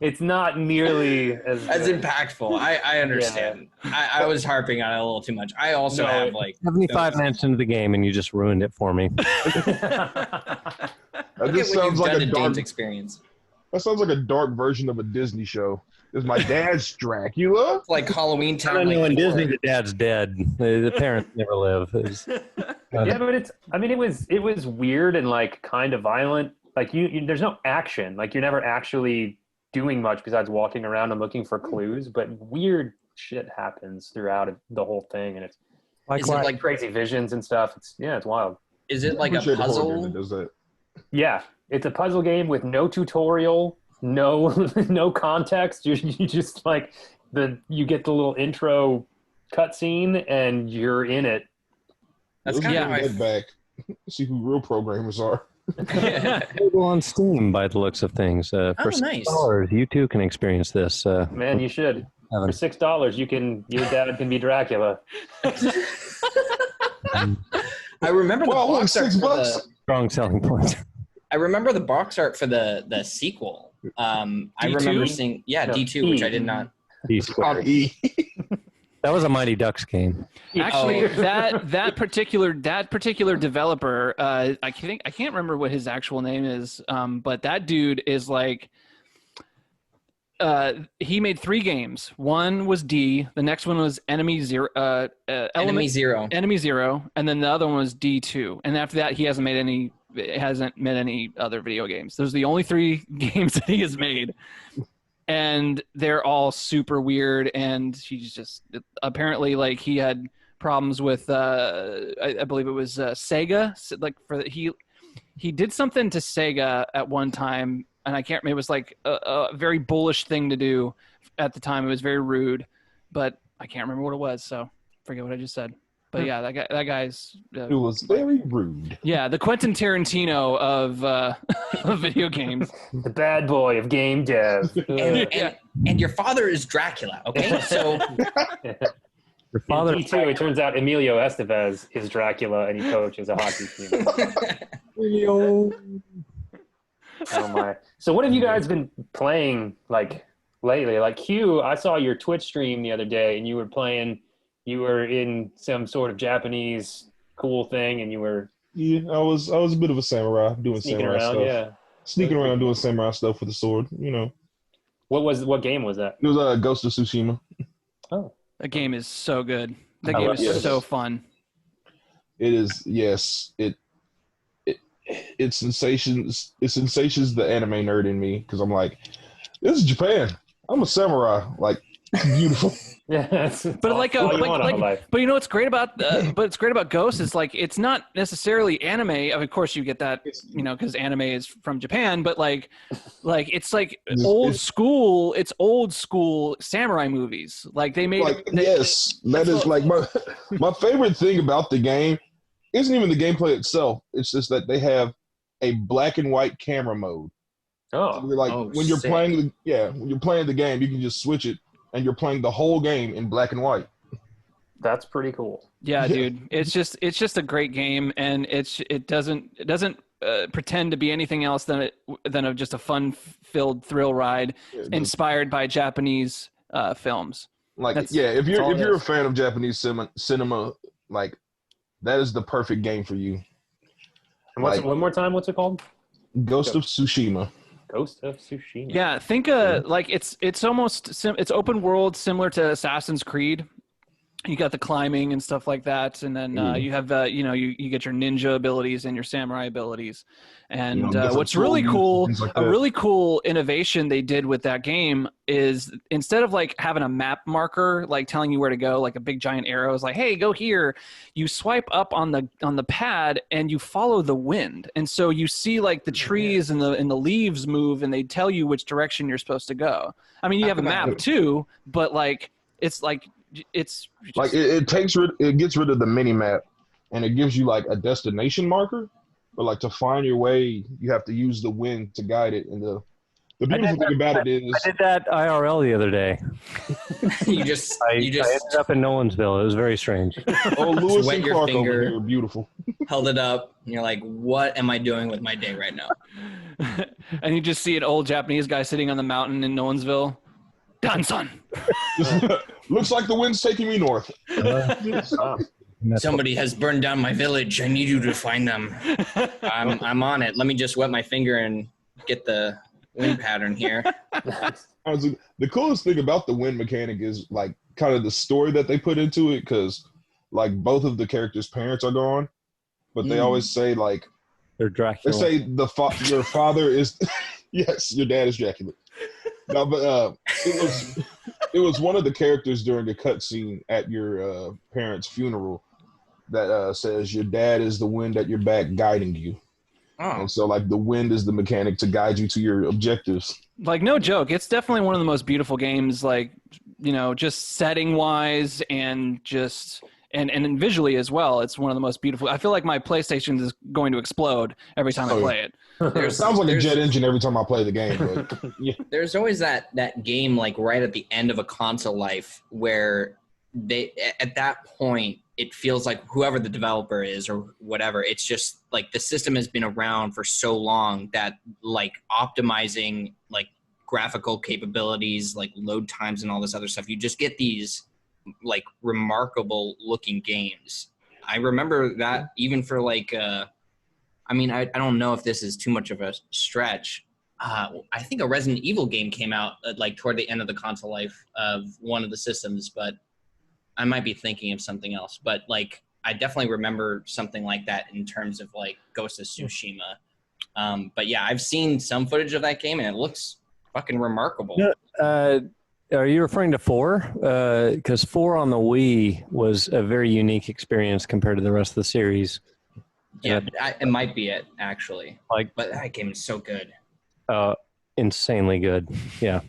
it's not nearly as
impactful. I understand. Yeah. I was harping on it a little too much. I also have like
75 minutes into the game and you just ruined it for me.
That just
sounds like a
dark
experience.
That sounds like a dark version of a Disney show. Is my dad's Dracula?
It's like Halloween Town.
I know in Disney the dad's dead. The parents never live.
Yeah, but it was weird and like kind of violent. Like you there's no action. Like you're never actually doing much besides walking around and looking for clues. But weird shit happens throughout the whole thing, and it's like crazy visions and stuff. It's wild.
Is it like a puzzle?
Does that?
Yeah, it's a puzzle game with no tutorial, no context. You just like you get the little intro cutscene and you're in it.
That's kind of
get back. See who real programmers are.
Available on Steam by the looks of things. For $6, you too can experience this.
Man, you should. For $6, your dad can be Dracula.
I remember the box art for the
strong selling point.
I remember the box art for the sequel. I remember seeing D2, which I did not.
That was a Mighty Ducks game.
Actually, that particular developer, I can't remember what his actual name is, but that dude is like, he made 3 games. One was D, the next one was Enemy Zero,
Enemy Zero,
and then the other one was D2. And after that, he hasn't made any other video games. Those are the only 3 games that he has made. And they're all super weird, and he's just apparently like he had problems with I believe it was Sega. Like he did something to Sega at one time, and I can't remember. It was like a very bullish thing to do at the time. It was very rude, but I can't remember what it was. So forget what I just said. But yeah, that guy's.
It was very rude.
Yeah, the Quentin Tarantino of video games.
The bad boy of game dev.
And your father is Dracula. Okay, so
your father.
In D2, it turns out Emilio Estevez is Dracula, and he coaches a hockey team. Oh my! So what have you guys been playing like lately? Like Hugh, I saw your Twitch stream the other day, and you were playing. You were in some sort of Japanese cool thing, and you were
Yeah, I was a bit of a samurai doing
sneaking
samurai
around.
stuff.
Yeah.
Sneaking around doing samurai stuff with the sword, you know.
What game was that?
It was Ghost of Tsushima.
Oh,
That game is so good. That
I
game
love
is
it.
so fun.
It is, yes. It sensations the anime nerd in me because I'm like, this is Japan. I'm a samurai. Like, beautiful.
yeah.
But like,
all you want out of life.
but you know what's great about Ghost is like it's not necessarily anime. Of course, you get that, you know, because anime is from Japan. But like it's like old school. It's old school samurai movies. Like they made.
Like, yes, that is like my favorite thing about the game isn't even the gameplay itself. It's just that they have a black and white camera mode. So
Oh,
you're like when you're
sick.
playing when you're playing the game, you can just switch it and you're playing the whole game in black and white.
that's pretty cool.
Yeah,
Yeah.
dude. It's just a great game, and it doesn't pretend to be anything else than just a fun-filled thrill ride inspired by Japanese films.
Like,
That's
if
all it
you're a
is.
fan of Japanese cinema, like that is the perfect game for you.
And
Like-
one more time? What's it called?
Ghost of Tsushima.
Ghost of Tsushima.
Yeah, think like it's almost it's open world similar to Assassin's Creed. You got the climbing and stuff like that, and then you have you get your ninja abilities and your samurai abilities. And
different
what's really
tools,
cool,
things like
a
that.
really cool innovation they did with that game is instead of like having a map marker like telling you where to go, like a big giant arrow is like, hey, go here. You swipe up on the pad and you follow the wind, and so you see like the trees and the leaves move, and they tell you which direction you're supposed to go. I mean, you have a map too, but like it's just,
Like it gets rid of the mini map, and it gives you like a destination marker. But like to find your way, you have to use the wind to guide it. And the beautiful thing about it is,
I did that IRL the other day. I ended up in Nolensville. It was very strange.
oh, Lewis
wet
and
your
Clark over
finger.
here, beautiful.
Held it up, and you're like, what am I doing with my day right now?
and you just see an old Japanese guy sitting on the mountain in Nolensville. Danson.
Looks like the wind's taking me north.
Somebody has burned down my village. I need you to find them. I'm on it. Let me just wet my finger and get the wind pattern here.
Honestly, the coolest thing about the wind mechanic is like kind of the story that they put into it, because like both of the characters' parents are gone, but they always say like
They're
they
Dracula.
say your father is yes, your dad is Dracula. No, but it was one of the characters during a cutscene at your parents' funeral that says your dad is the wind at your back guiding you.
Oh,
And so like the wind is the mechanic to guide you to your objectives.
Like no joke, it's definitely one of the most beautiful games. Like just setting wise and just and visually as well. It's one of the most beautiful. I feel like my PlayStation is going to explode every time I play it.
It sounds like a jet engine every time I play the game, but yeah.
there's always that game like right at the end of a console life where they at that point it feels like whoever the developer is or whatever, it's just like the system has been around for so long that like optimizing like graphical capabilities, like load times and all this other stuff, you just get these like remarkable looking games. I remember that even for like I don't know if this is too much of a stretch. I think a Resident Evil game came out like toward the end of the console life of one of the systems, but I might be thinking of something else. But like I definitely remember something like that in terms of like Ghost of Tsushima. But yeah, I've seen some footage of that game and it looks fucking remarkable.
Are you referring to 4? Because 4 on the Wii was a very unique experience compared to the rest of the series.
Yeah, it might be it actually.
Like,
But that game is so good.
insanely good. Yeah.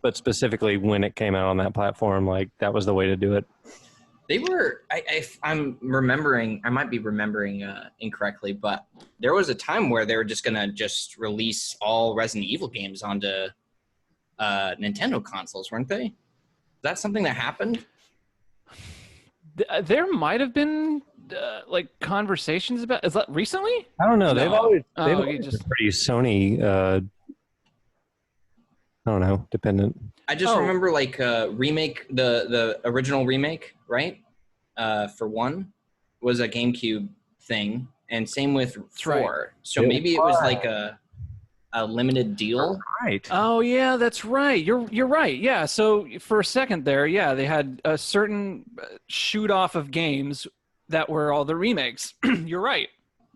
But specifically when it came out on that platform, like that was the way to do it.
They were, I'm remembering, I might be remembering incorrectly, but there was a time where they were just going to just release all Resident Evil games onto Nintendo consoles, weren't they? Is that something that happened?
There might have been like conversations about? Is that recently?
I don't know. They've
No.
always
Oh,
they've
you
always
just-
been pretty Sony. I don't know, dependent.
I just
Oh.
remember like remake the original remake, right? For 1 was a GameCube thing, and same with 4.
right.
So
Yeah.
maybe it was like a limited deal.
Right.
Oh yeah, that's right. You're right. Yeah. So for a second there, yeah, they had a certain shoot off of games that were all the remakes. You're right.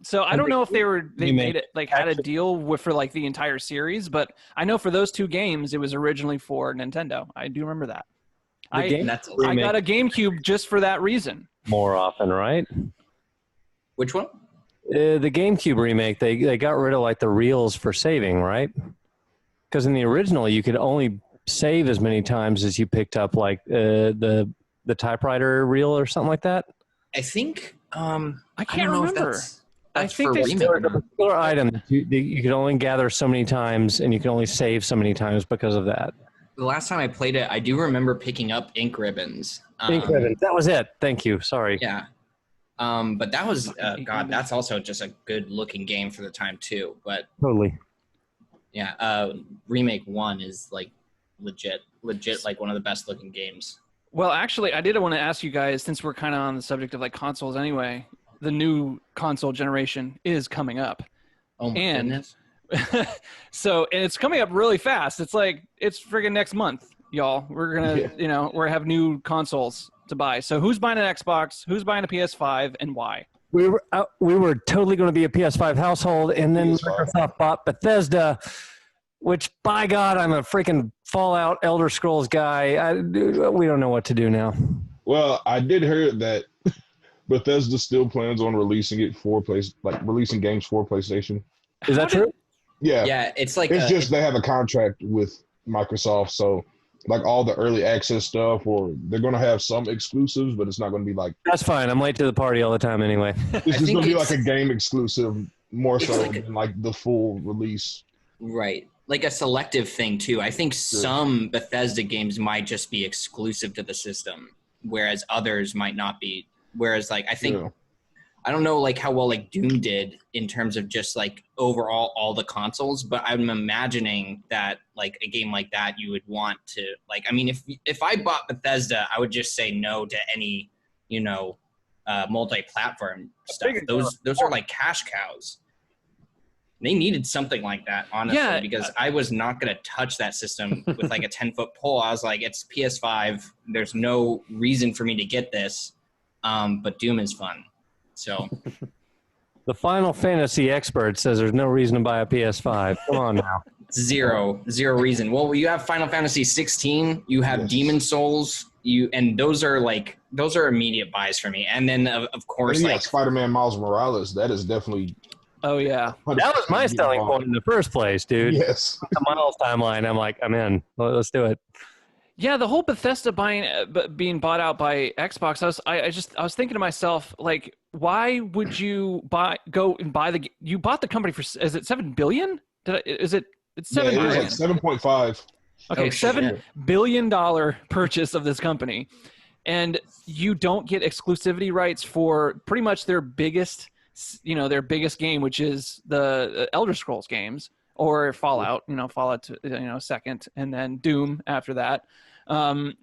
So I don't know if they
Remake
made it like had a
actually-
deal with for like the entire series, but I know for those 2 games it was originally for Nintendo. I do remember that.
The game
And that's
I got a GameCube just for that reason.
more often, right?
which one?
The GameCube remake, they got rid of like the reels for saving, right? Because in the original, you could only save as many times as you picked up like the typewriter reel or something like that.
I think
I can't
don't know if
remember.
that's
I think
for
they
remake
still-
or not.
Particular item that you could only gather so many times, and you can only save so many times because of that.
The last time I played it, I do remember picking up ink ribbons.
That was it. Thank you. Sorry.
Yeah. But that was
Ink
God.
ribbons.
That's also just a good looking game for the time too. But
Totally.
yeah, remake 1 is like legit like one of the best looking games.
Well, actually, I did want to ask you guys, since we're kind of on the subject of like consoles anyway, the new console generation is coming up.
Oh my
And-
goodness.
So, and it's coming up really fast. It's like, it's friggin' next month, y'all. We're going to, we're have new consoles to buy. So who's buying an Xbox? Who's buying a PS5 and why?
We were totally going to be a PS5 household, and then
PS5.
Microsoft bought Bethesda, which, by God, I'm a freaking Fallout Elder Scrolls guy. We don't know what to do now.
Well, I did hear that Bethesda still plans on releasing it releasing games for PlayStation.
Is that true?
Yeah,
Yeah, it's like
it's just they have a contract with Microsoft, so like all the early access stuff, or they're going to have some exclusives, but it's not going to be like
That's fine. I'm late to the party all the time anyway.
it's just
think
going to be
it's-
like a game exclusive more
It's
so
like
than like the full release.
right, like a selective thing too. I think some Bethesda games might just be exclusive to the system, whereas others might not be. Whereas like I think
Yeah.
I don't know like how well like Doom did in terms of just like overall all the consoles, but I'm imagining that like a game like that you would want to like. I mean, if I bought Bethesda, I would just say no to any multi-platform stuff. Those are like cash cows. They needed something like that, honestly,
Yeah.
because I was not going to touch that system with like a 10-foot pole. I was like, it's PS5. There's no reason for me to get this, but Doom is fun. So
The Final Fantasy expert says there's no reason to buy a PS5. Come on now.
zero reason. Well, you have Final Fantasy 16. You have
Yes.
Demon Souls. And those are immediate buys for me. And then of course,
And yeah,
like
Spider-Man Miles Morales, that is definitely
Oh, yeah.
That was my selling point in the first place, dude.
Yes.
The Miles timeline. I'm like, I'm in. Let's do it.
Yeah, the whole Bethesda being bought out by Xbox. I was thinking to myself, like, why would you go and buy you bought the company for, is it $7 billion? It's
Yeah,
$7
it was
billion.
like 7.5.
Okay,
Oh, shit.
$7 billion purchase of this company, and you don't get exclusivity rights for pretty much their biggest game, which is the Elder Scrolls games or Fallout. Fallout, second, and then Doom after that. And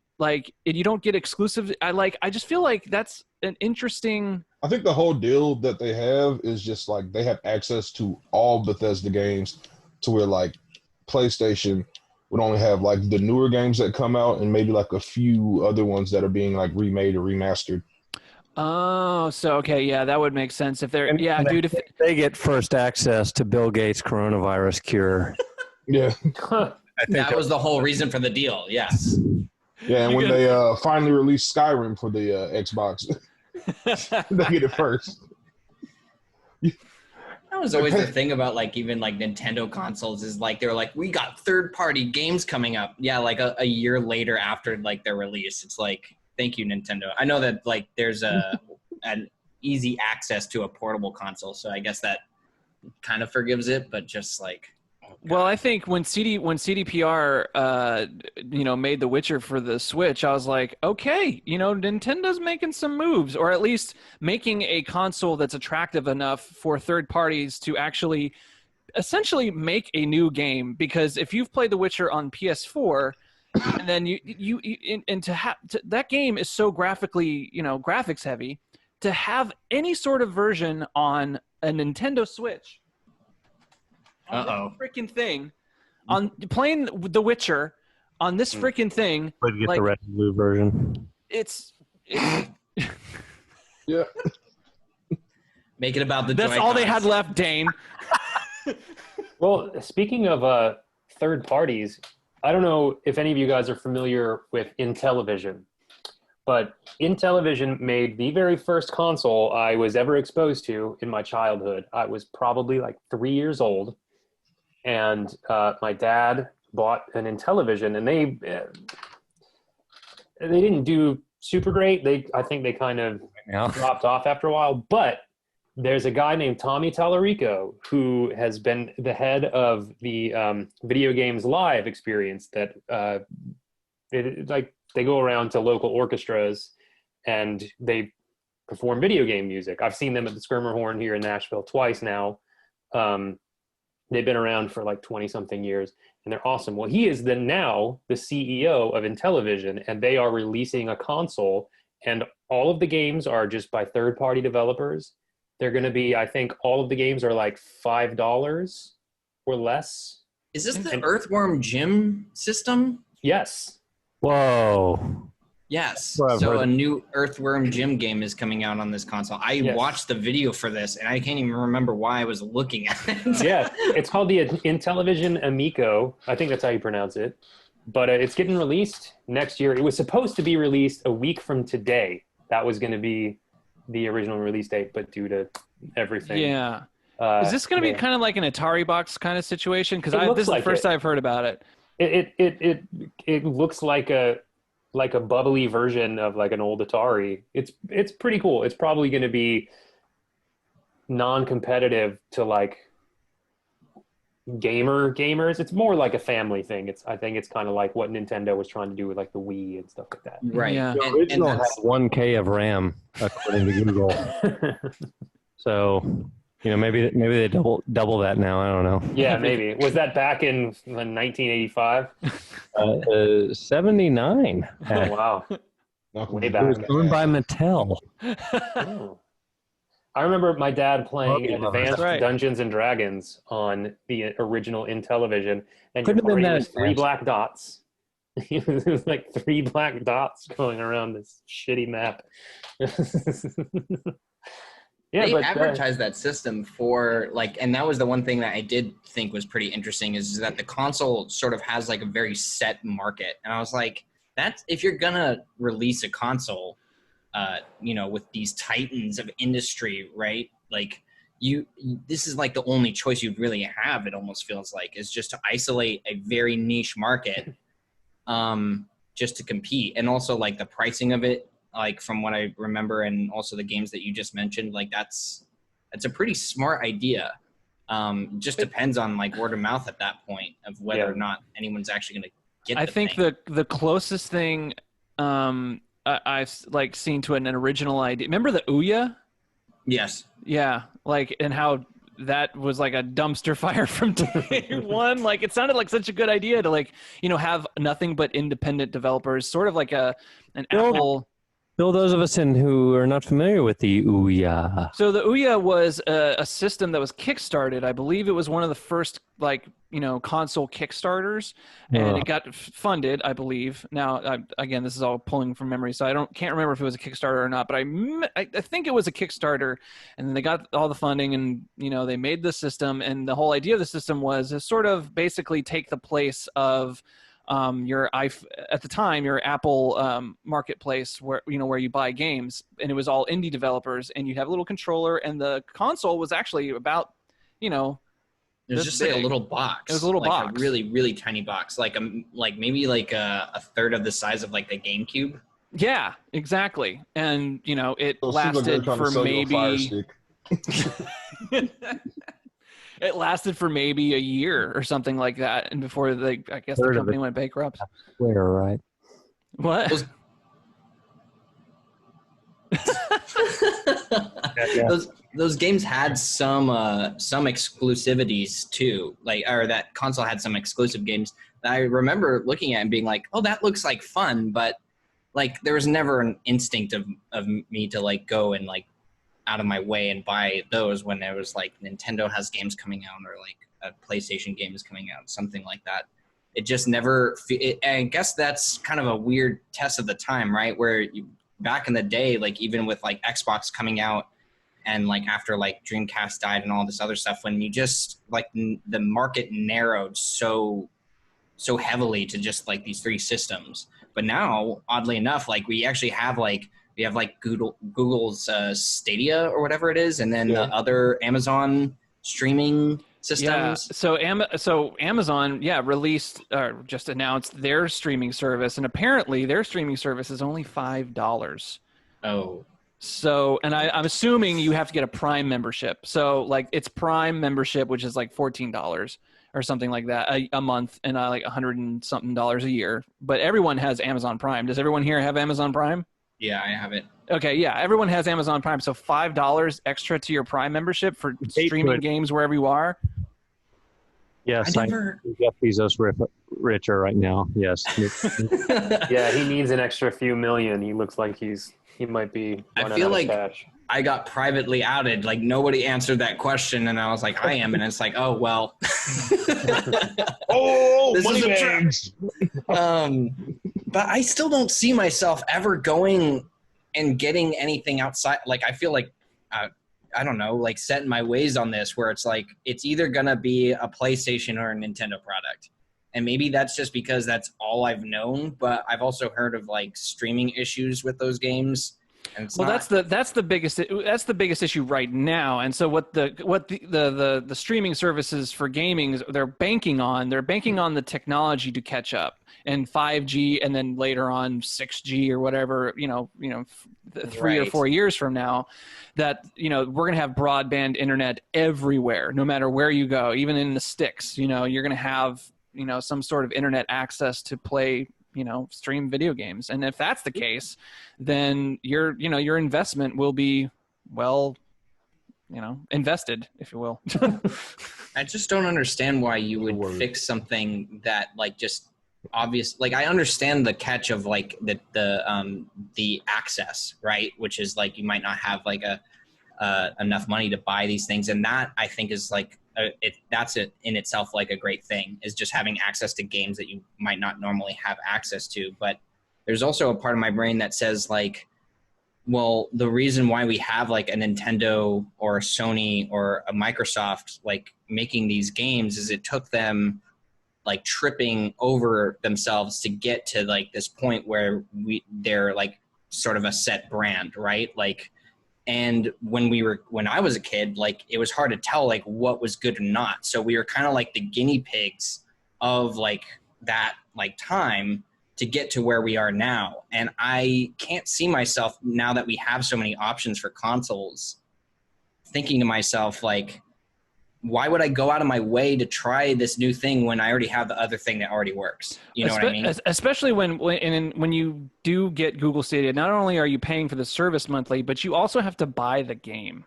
you don't get exclusive. I just feel like that's an interesting.
I think the whole deal that they have is just like they have access to all Bethesda games to where like PlayStation would only have like the newer games that come out and maybe like a few other ones that are being like remade or remastered.
Oh, so okay, yeah, that would make sense if they're
And
dude. If
They get first access to Bill Gates' coronavirus cure.
Yeah.
I think
that was the whole reason for the deal. Yes.
Yeah, and when they finally released Skyrim for the Xbox, they get it first.
That was always the thing about like even like Nintendo consoles is like they were like, we got third-party games coming up. Yeah, like a year later after like their release, it's like, thank you, Nintendo. I know that like there's an easy access to a portable console, so I guess that kind of forgives it. But just like,
Well, I think when CDPR, made The Witcher for the Switch, I was like, okay, Nintendo's making some moves, or at least making a console that's attractive enough for third parties to actually, essentially, make a new game. Because if you've played The Witcher on PS4, and then that game is so graphics heavy, to have any sort of version on a Nintendo Switch. Freaking thing, on playing The Witcher on this freaking thing.
But get the red and blue version.
It's
Yeah.
Make it about the.
That's all they had left, Dane.
Well, speaking of third parties, I don't know if any of you guys are familiar with Intellivision, but Intellivision made the very first console I was ever exposed to in my childhood. I was probably like 3 years old. And my dad bought an Intellivision, and they didn't do super great. I think they kind of dropped off after a while. But there's a guy named Tommy Tallarico who has been the head of the Video Games Live experience. That they go around to local orchestras and they perform video game music. I've seen them at the Skirmerhorn here in Nashville twice now. They've been around for like 20-something years, and they're awesome. Well, he is now the CEO of Intellivision, and they are releasing a console, and all of the games are just by third-party developers. They're going to be, I think, all of the games are like $5 or less.
Is this the Earthworm Jim system?
Yes.
Whoa.
Yes.
Well,
so a new Earthworm Jim game is coming out on this console. I watched the video for this, and I can't even remember why I was looking at it.
Yeah, it's called the Intellivision Amico. I think that's how you pronounce it. But it's getting released next year. It was supposed to be released a week from today. That was going to be the original release date, but due to everything.
Yeah. Is this going to be kind of like an Atari box kind of situation? Because this is the first I've heard about it.
It looks like a bubbly version of like an old Atari. It's pretty cool. It's probably going to be non-competitive to like gamers. It's more like a family thing. I think it's kind of like what Nintendo was trying to do with like the Wii and stuff like that.
Right.
Yeah.
The original had 1K of RAM according to Google. So, maybe they double that now. I don't know.
Yeah, maybe. Was that back in 1985?
79.
Oh, wow. Way back.
It was owned by Mattel.
Oh. I remember my dad playing Advanced Dungeons and Dragons on the original Intellivision, and your party was 3 black dots. It was like 3 black dots going around this shitty map.
They advertised that system for and that was the one thing that I did think was pretty interesting is that the console sort of has like a very set market. And I was like, that's if you're gonna release a console, with these titans of industry, right? Like this is like the only choice you'd really have. It almost feels like is just to isolate a very niche market, just to compete. And also like the pricing of it, like from what I remember, and also the games that you just mentioned, like that's a pretty smart idea. Just depends on like word of mouth at that point of whether or not anyone's actually going to get.
I think the closest thing I've seen to an original idea. Remember the Ouya?
Yes.
Yeah, and how that was like a dumpster fire from day one. Like it sounded like such a good idea to have nothing but independent developers, sort of like an Apple.
Fill those of us in who are not familiar with the Ouya.
So the Ouya was a system that was kickstarted. I believe it was one of the first console Kickstarters, and it got funded, I believe. Now, again, this is all pulling from memory, so can't remember if it was a Kickstarter or not. But I think it was a Kickstarter, and then they got all the funding, and they made the system. And the whole idea of the system was to sort of basically take the place of your Apple marketplace where you buy games, and it was all indie developers, and you'd have a little controller, and the console was actually about
it was just big. Like a little box.
It was a little box,
a really really tiny box, maybe a third of the size of like the GameCube.
Yeah, exactly. And it lasted for maybe It lasted for maybe a year or something like that, and before I guess the
Third of
company
it.
went bankrupt.
Where, right?
What?
Those games had some exclusivities too, or that console had some exclusive games that I remember looking at and being like, oh, that looks like fun, but like there was never an instinct of me to like go and like out of my way and buy those when there was like Nintendo has games coming out or like a PlayStation game is coming out, something like that. It just never. I guess that's kind of a weird test of the time, right? Where back in the day, like even with like Xbox coming out and like after like Dreamcast died and all this other stuff, when you just like the market narrowed so heavily to just like these three systems. But now, oddly enough, like we actually have like Google's Stadia or whatever it is, and then the other Amazon streaming systems.
Yeah. So Amazon, released or just announced their streaming service, and apparently their streaming service is only $5.
Oh.
So, and I'm assuming you have to get a Prime membership. So, like, it's Prime membership, which is like $14 or something like that a month, and like $100 and something a year. But everyone has Amazon Prime. Does everyone here have Amazon Prime?
Yeah, I have it.
Okay, yeah, everyone has Amazon Prime. So $5 extra to your Prime membership for streaming games wherever you are.
Yes, Jeff Bezos richer right now. Yes.
Yeah, he needs an extra few million. He looks like he might be running
I feel
out
like
of cash.
I got privately outed. Like nobody answered that question, and I was like, I am, and it's like, oh well.
Oh,
This
money
is a
bags.
But I still don't see myself ever going and getting anything outside. Like I feel like I don't know, like set in my ways on this, where it's like it's either gonna be a PlayStation or a Nintendo product. And maybe that's just because that's all I've known, but I've also heard of like streaming issues with those games. And
that's the biggest issue right now. And so what the streaming services for gaming they're banking on the technology to catch up, and 5G, and then later on 6G or whatever, 3 or 4 years from now, that we're going to have broadband internet everywhere, no matter where you go, even in the sticks. You're going to have some sort of internet access to play stream video games. And if that's the case, then your investment will be invested, if you will.
I just don't understand why you would fix something that like just obvious. Like I understand the catch of like the access, right? Which is like you might not have like enough money to buy these things, and that I think is like that's it in itself like a great thing, is just having access to games that you might not normally have access to. But there's also a part of my brain that says like, well, the reason why we have like a Nintendo or a Sony or a Microsoft like making these games is it took them like tripping over themselves to get to like this point where they're like sort of a set brand, right? Like, and when I was a kid, like it was hard to tell like what was good or not. So we were kind of like the guinea pigs of like that like time to get to where we are now. And I can't see myself, now that we have so many options for consoles, thinking to myself like, why would I go out of my way to try this new thing when I already have the other thing that already works? You know what I mean?
Especially when you do get Google Stadia, not only are you paying for the service monthly, but you also have to buy the game.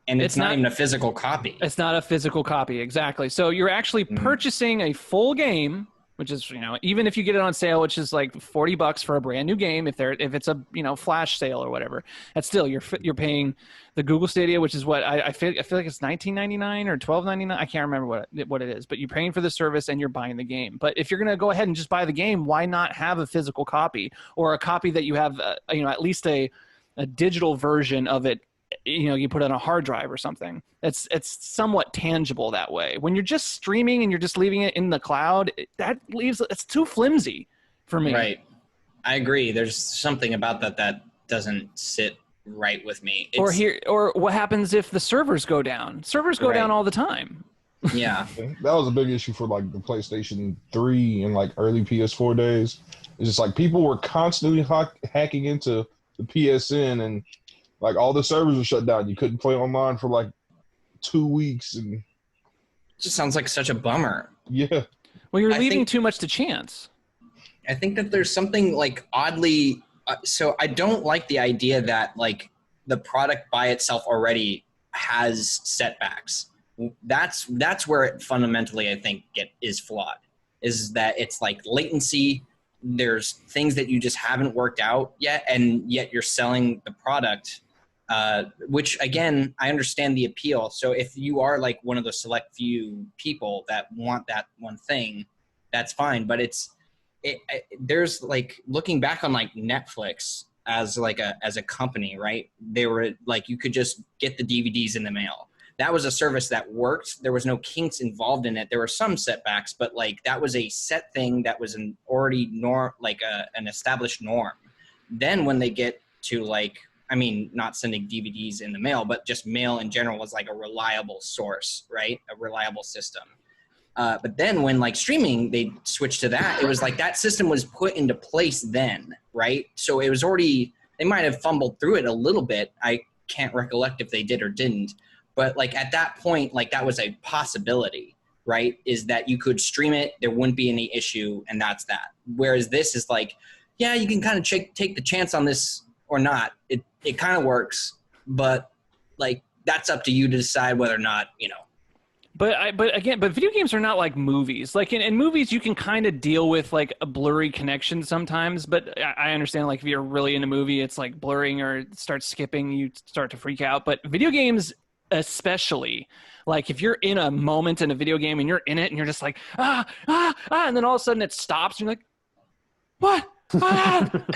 And it's not even a physical copy.
It's not a physical copy, exactly. So you're actually purchasing a full game, which is, even if you get it on sale, which is like $40 for a brand new game, if it's a flash sale or whatever, that's still you're paying the Google Stadia, which is what I feel like it's $19.99 or $12.99. I can't remember what it is, but you're paying for the service and you're buying the game. But if you're gonna go ahead and just buy the game, why not have a physical copy, or a copy that you have at least a digital version of it? You put it on a hard drive or something. It's somewhat tangible that way. When you're just streaming and you're just leaving it in the cloud, it's too flimsy for me.
Right. I agree. There's something about that doesn't sit right with me.
Or what happens if the servers go down? Servers go down all the time.
Yeah.
That was a big issue for like the PlayStation 3 and like early PS4 days. It's just like people were constantly hacking into the PSN, and like all the servers were shut down. You couldn't play online for like 2 weeks, and
Just sounds like such a bummer.
yeah.
Well, you're
I
leaving
think-
too much to chance.
I think that there's something like oddly. So I don't like the idea that like the product by itself already has setbacks. That's where it fundamentally I think is flawed. Is that it's like latency. There's things that you just haven't worked out yet, and yet you're selling the product. Which again, I understand the appeal. So if you are like one of the select few people that want that one thing, that's fine. But there's like looking back on like Netflix as a company, right? They were like, you could just get the DVDs in the mail. That was a service that worked. There was no kinks involved in it. There were some setbacks, but like that was a set thing that was an already an established norm. Then when they get to like, I mean, not sending DVDs in the mail, but just mail in general was like a reliable source, right? A reliable system. But then when like streaming, they switched to that. It was like that system was put into place then, right? So it was already, they might have fumbled through it a little bit. I can't recollect if they did or didn't. But like at that point, like that was a possibility, right? Is that you could stream it, there wouldn't be any issue, and that's that. Whereas this is like, yeah, you can kind of take the chance on this or not. It kind of works, but like that's up to you to decide whether or not, you know.
But video games are not like movies. Like in movies, you can kind of deal with like a blurry connection sometimes. But I understand like if you're really in a movie, it's like blurring or it starts skipping, you start to freak out. But video games, especially, like if you're in a moment in a video game and you're in it and you're just like and then all of a sudden it stops and you're like, what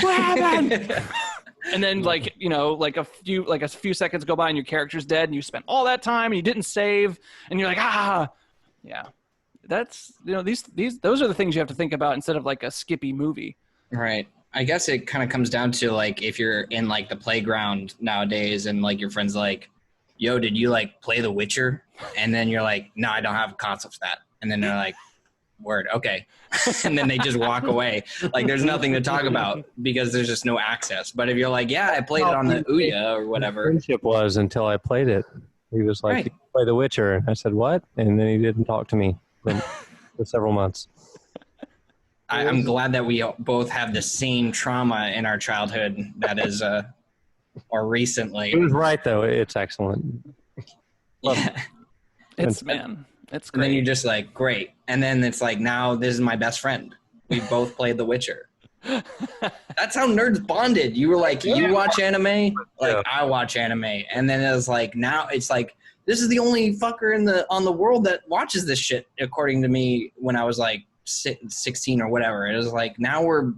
happened? And then like, you know, like a few seconds go by and your character's dead and you spent all that time and you didn't save and you're like, yeah. That's, you know, those are the things you have to think about instead of like a skippy movie.
Right. I guess it kind of comes down to like if you're in like the playground nowadays and like your friend's like, yo, did you like play The Witcher? And then you're like, no, I don't have a console for that. And then they're like, word, okay. And then they just walk away. Like there's nothing to talk about because there's just no access. But if you're like, yeah, I played it on the Ouya or whatever.
Friendship was until I played it. He was like,
Right.
"You play The Witcher." And I said, "What?" And then he didn't talk to me for several months.
I'm glad that we both have the same trauma in our childhood that is, or recently.
He was right, though. It's excellent.
Yeah.
It's
And
great.
And then you're just like, great. And then it's like, now this is my best friend. We both played The Witcher. That's how nerds bonded. You were like, you watch anime? Like, I watch anime. And then it was like, now it's like, this is the only fucker on the world that watches this shit, according to me, when I was like 16 or whatever. It was like, now we're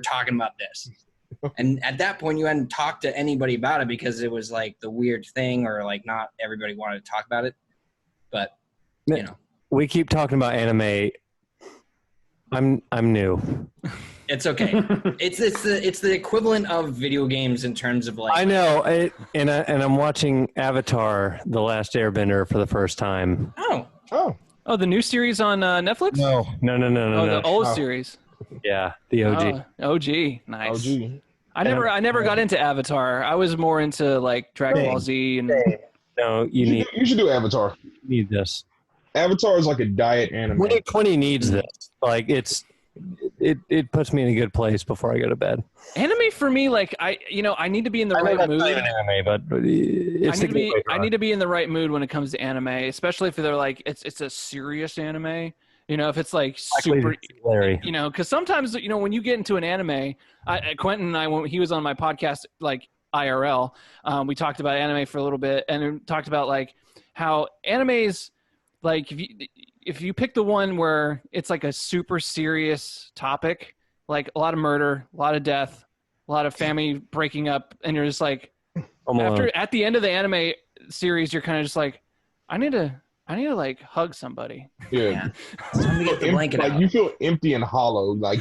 talking about this. And at that point, you hadn't talked to anybody about it because it was like the weird thing or like not everybody wanted to talk about it. But, you know.
We keep talking about anime. I'm new.
It's okay. It's the equivalent of video games in terms of like.
I know, and I'm watching Avatar: The Last Airbender for the first time.
Oh,
the new series on Netflix?
No.
The old series.
Yeah, the OG.
OG, nice.
OG.
I never got into Avatar. I was more into like Dragon Ball Z and.
No, you
should do Avatar.
need this.
Avatar is like a diet anime.
2020 needs this. Like it puts me in a good place before I go to bed.
Anime for me, like I need to be in the right mood.
Not even anime, but
I need to be in the right mood when it comes to anime, especially if they're like it's a serious anime. You know, if it's like super,
Larry.
you know, because sometimes when you get into an anime, Quentin and I, when he was on my podcast, like IRL, we talked about anime for a little bit and talked about like how animes, like if you pick the one where it's like a super serious topic, like a lot of murder, a lot of death, a lot of family breaking up, and you're just like, at the end of the anime series, you're kind of just like, I need to like hug somebody.
Yeah.
Somebody get the blanket
like
out.
you feel empty and hollow. Like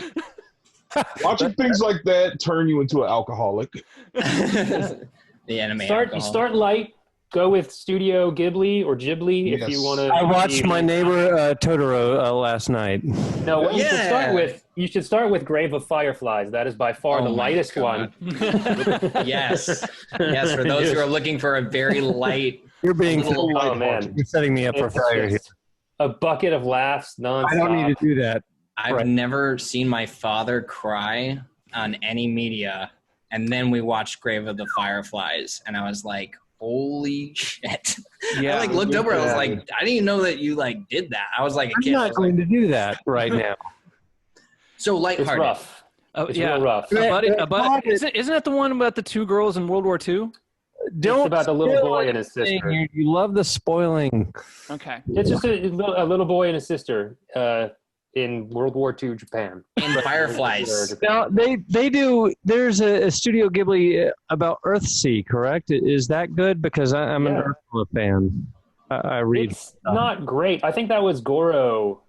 watching things like that turn you into an alcoholic.
The anime.
Start light. Go with Studio Ghibli or Ghibli if you want to.
I watched My Neighbor Totoro last night.
No, what you should start with Grave of Fireflies. That is by far the lightest one.
Yes. For those who are looking for a very light
You're being
little-
Oh man,
You're setting me up for
it's
failure here.
just a bucket of laughs nonstop.
I don't need to do that.
I've
Right.
never seen my father cry on any media, and then we watched Grave of the Fireflies, and I was like, "Holy shit!"
Yeah.
I like looked over. I was
Yeah.
like, "I didn't even know that you like did that." I was like a
I'm
kid. I
not
was
going
like,
to do that right now.
so
It's
lighthearted.
rough.
Oh,
It's
yeah.
real rough.
Isn't that the one about the two girls in World War II?
Don't
It's about the little
spoil
boy and his
anything.
sister.
You love the spoiling.
Okay.
It's just a little boy and a sister in World War II Japan.
In Fireflies.
Now they do. There's a Studio Ghibli about Earthsea, correct? Is that good? Because I'm an
Yeah.
Earthsea fan. I read.
It's not great. I think that was Goro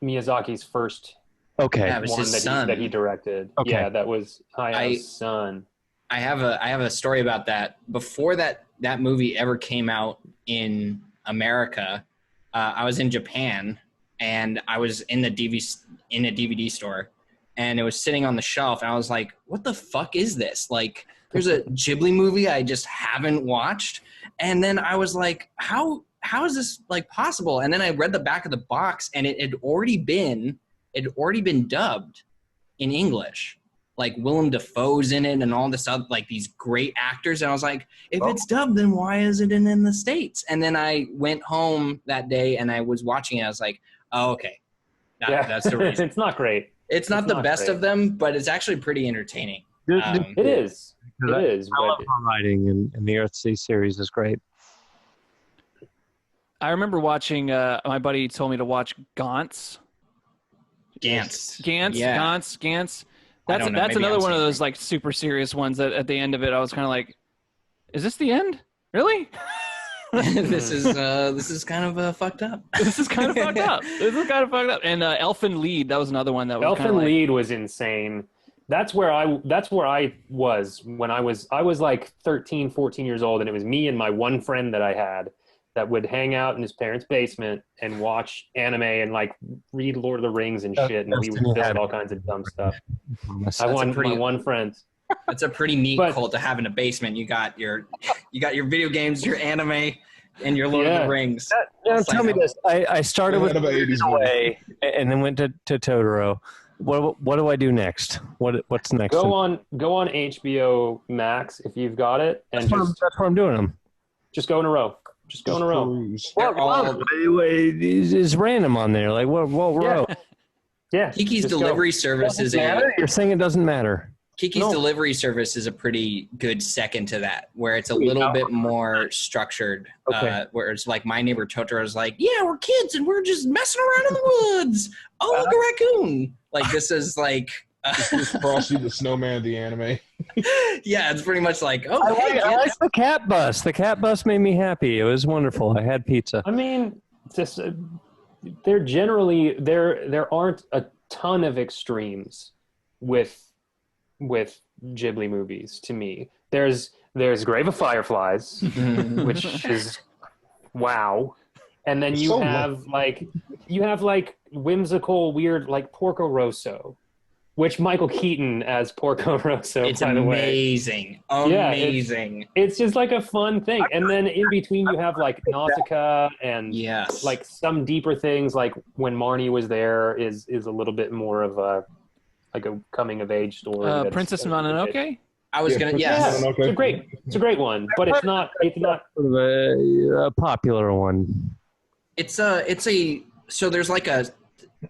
Miyazaki's first
Okay.
Yeah, it was
one
his
that
son.
he directed.
Okay.
Yeah, that was Hayao's son.
I have a story about that. Before that movie ever came out in America, I was in Japan and I was in a DVD store, and it was sitting on the shelf, and I was like, "What the fuck is this?" Like, there's a Ghibli movie I just haven't watched, and then I was like, "How is this like possible?" And then I read the back of the box, and it had already been dubbed in English. Like Willem Dafoe's in it and all this other, like these great actors. And I was like, if it's dubbed, then why is it in the States? And then I went home that day and I was watching it. I was like, oh, okay. That's the reason.
It's not great.
It's not the best
great.
of them, but it's actually pretty entertaining.
It is.
I
It is.
love
But
her writing, and the Earthsea series is great.
I remember watching. My buddy told me to watch Gantz.
Gantz.
Gantz.
Yeah.
Gantz.
I don't know.
That's
Maybe
another
I'm
one of
saying
those like super serious ones that at the end of it I was kind of like, is this the end? Really?
This is kind of fucked up.
This is kind of fucked up. This is kind of fucked up. And Elfin Lied, that was another one that was kind of
Elfin
like,
Lied was insane. That's where I was when I was like 13, 14 years old, and it was me and my one friend that I had that would hang out in his parents' basement and watch anime and like read Lord of the Rings and shit, and we would build all kinds of dumb stuff. I won my one friend.
That's a pretty neat
But-
cult to have in a basement. You got your video games, your anime, and your Lord of
Yeah.
the Rings.
Now,
It's
tell
like-
me this. I started with
Kind of an 80s movie.
Away, and then went to Totoro. What do I do next? What's next?
Go on HBO Max if you've got it, and
That's what I'm doing them.
just go in a row. Just go in a row.
Cruise.
They're all
Is random on there? Like what row?
Yeah.
Kiki's
just go.
delivery service is
You're saying it doesn't matter.
Kiki's
No.
delivery service is a pretty good second to that, where it's a little bit more structured.
Okay.
Where it's like My Neighbor Totoro is like, yeah, we're kids and we're just messing around in the woods. Oh, look, a raccoon! Like this is like,
Frosty the Snowman, the anime.
yeah, it's pretty much like, oh,
I
hey,
like
kids.
the cat bus. The cat bus made me happy. It was wonderful. I had pizza.
I mean, just there aren't a ton of extremes with Ghibli movies to me. There's Grave of Fireflies, which is wow, and then you
So
have like whimsical, weird like Porco Rosso, which Michael Keaton as Porco Rosso.
It's
by the way,
amazing,
Yeah,
amazing.
it's just like a fun thing. And then in between you have like Nausicaa and
Yes,
like some deeper things, like When Marnie Was There is a little bit more of a coming of age story. that's-
Princess
that's-
Mononoke.
I was gonna. Yes,
Mononoke.
It's a great one, but it's not
Sort of a popular one.
it's a. So there's like a.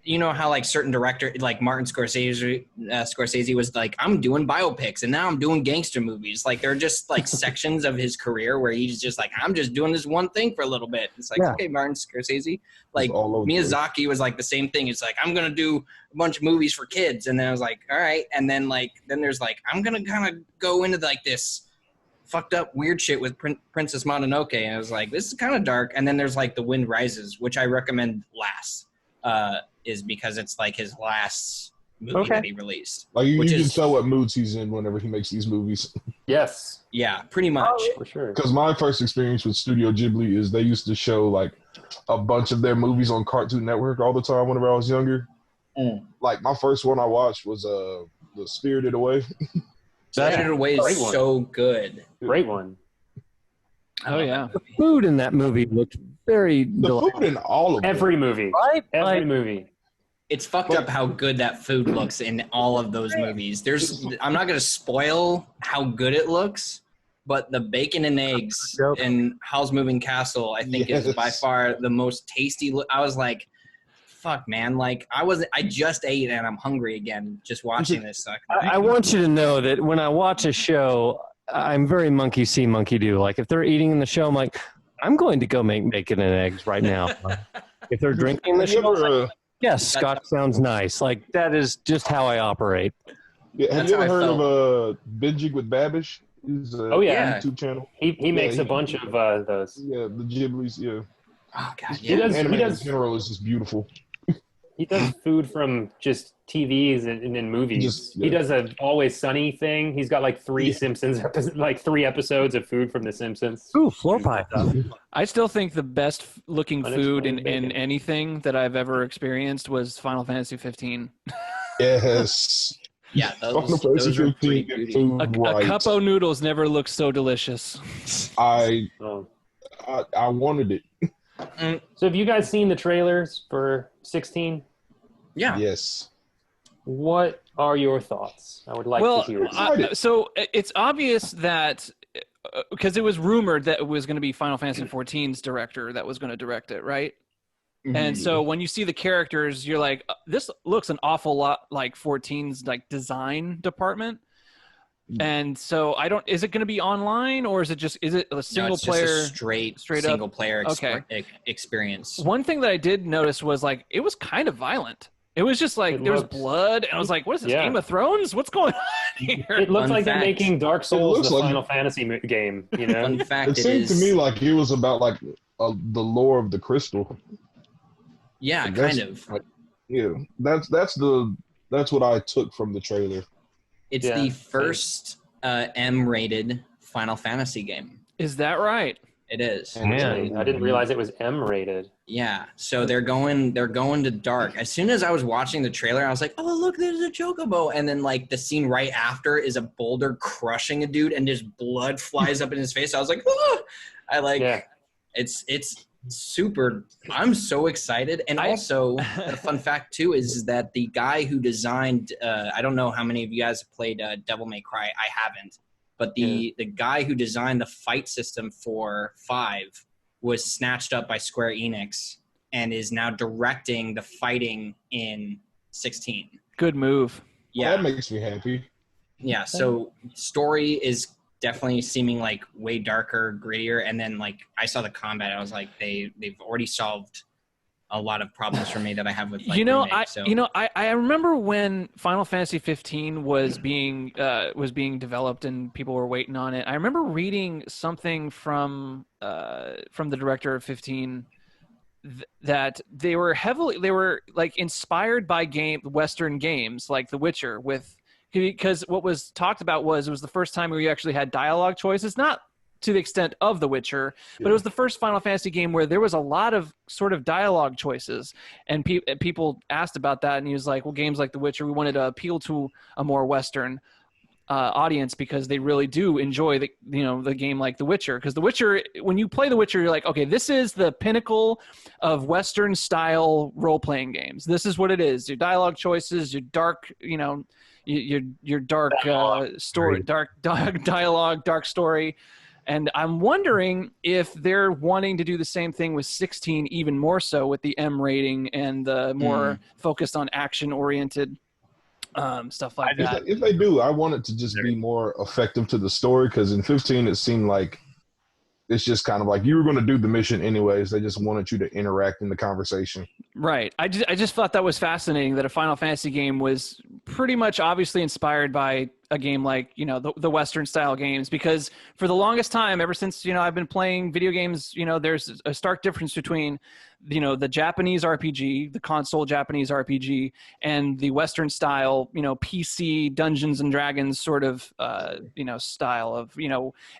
You know how like certain director like Martin Scorsese was like, I'm doing biopics and now I'm doing gangster movies. Like they're just like sections of his career where he's just like, I'm just doing this one thing for a little bit. It's like,
Yeah.
okay, Martin Scorsese. Like
all over the place.
Miyazaki was like the same thing. It's like, I'm going to do a bunch of movies for kids. And then I was like, all right. And then there's like, I'm going to kind of go into like this fucked up weird shit with Princess Mononoke. And I was like, this is kind of dark. And then there's like The Wind Rises, which I recommend last. Is because it's like his last movie that he released.
Like you
Which
can
is-
tell what moods he's in whenever he makes these movies.
yes,
Yeah, pretty much.
for sure.
Because my first experience with Studio Ghibli is they used to show like a bunch of their movies on Cartoon Network all the time whenever I was younger. Like my first one I watched was The Spirited Away.
Spirited Away is
Great one.
so good.
Great one.
Oh yeah.
The food in that movie looked very
The
delicious.
food in all of them.
Every movie.
Right?
Every
Like,
movie.
It's fucked up how good that food looks in all of those movies. I'm not going to spoil how good it looks, but the bacon and eggs in Howl's Moving Castle, I think, is by far the most tasty. I was like, fuck, man. Like, I just ate and I'm hungry again just watching this.
I want you to know that when I watch a show, I'm very monkey see, monkey do. Like, if they're eating in the show, I'm like, I'm going to go make bacon and eggs right now. If they're drinking the show, I'm like, yes, Scotch sounds nice. Like, that is just how I operate.
Yeah, have
That's
you ever
how I
heard
felt.
of Binging with Babish? His YouTube channel.
He makes a bunch of those.
Yeah, the Ghibli's. Yeah,
Oh, God,
He does-
anime
he does-
in general is just beautiful.
He does food from just TVs and movies.
Just, yeah.
He does a Always Sunny thing. He's got like three Simpsons, like 3 episodes of food from The Simpsons.
Ooh, floor pie.
I still think the best looking food in
Unexplained bacon.
anything that I've ever experienced was Final Fantasy 15.
Yes.
Yeah,
Final
those
Fantasy
are pretty
15
booty.
food
A
right.
cup of noodles never looked so delicious.
I
Oh.
wanted it.
So have you guys seen the trailers for 16?
Yeah.
Yes.
What are your thoughts? I would like
Well,
to hear.
so it's obvious that because it was rumored that it was going to be Final Fantasy 14's director that was going to direct it, right? And so when you see the characters, you're like, this looks an awful lot like 14's like design department. And so is it going to be online or is it a single
it's
player?
just a straight
up?
single player
Okay.
experience.
One thing that I did notice was like, it was kind of violent. It was just like, there was blood. And I was like, what is this,
Yeah.
Game of Thrones? What's going on here?
It looks
Fun
like they're
fact.
making Dark Souls
looks
the
like-
Final Fantasy game, you know?
Fun fact,
It seemed to me like it was about like the lore of the crystal.
yeah,
That's-
kind of.
like, yeah, that's what I took from the trailer.
It's
Yeah,
the
same.
first M-rated Final Fantasy game.
Is that right?
It is.
I didn't realize it was M-rated.
Yeah, so they're going to dark. As soon as I was watching the trailer, I was like, "Oh, look, there's a chocobo!" And then like the scene right after is a boulder crushing a dude, and just blood flies up in his face. I was like, "Oh!" It's super. I'm so excited, and also the fun fact too is that the guy who designed. I don't know how many of you guys have played Devil May Cry. I haven't, but the guy who designed the fight system for 5 was snatched up by Square Enix and is now directing the fighting in 16.
Good move.
Yeah,
That makes me happy.
yeah. So story is definitely seeming like way darker, grittier, and then like I saw the combat, I was like, they've already solved a lot of problems for me that I have with like, remakes, so.
I remember when Final Fantasy 15 was being developed and people were waiting on it. I remember reading something from the director of 15 that they were like inspired by Western games like The Witcher, because what was talked about was it was the first time where you actually had dialogue choices, not to the extent of The Witcher, but it was the first Final Fantasy game where there was a lot of sort of dialogue choices, and people asked about that, and he was like, well, games like The Witcher, we wanted to appeal to a more Western audience because they really do enjoy the game like The Witcher, because The Witcher, when you play The Witcher, you're like, okay, this is the pinnacle of Western style role-playing games. This is what it is. Your dialogue choices, your dark, your dark story, dark dialogue, dark story. And I'm wondering if they're wanting to do the same thing with 16, even more so with the M rating and the more focused on action-oriented stuff like that.
If they do, I want it to just be more effective to the story, because in 15 it seemed like it's just kind of like you were going to do the mission anyways. They just wanted you to interact in the conversation.
Right. I just thought that was fascinating that a Final Fantasy game was pretty much obviously inspired by a game like, the Western style games, because for the longest time, ever since, I've been playing video games, there's a stark difference between, the Japanese RPG, the console Japanese RPG, and the Western style, PC Dungeons and Dragons sort of, style of,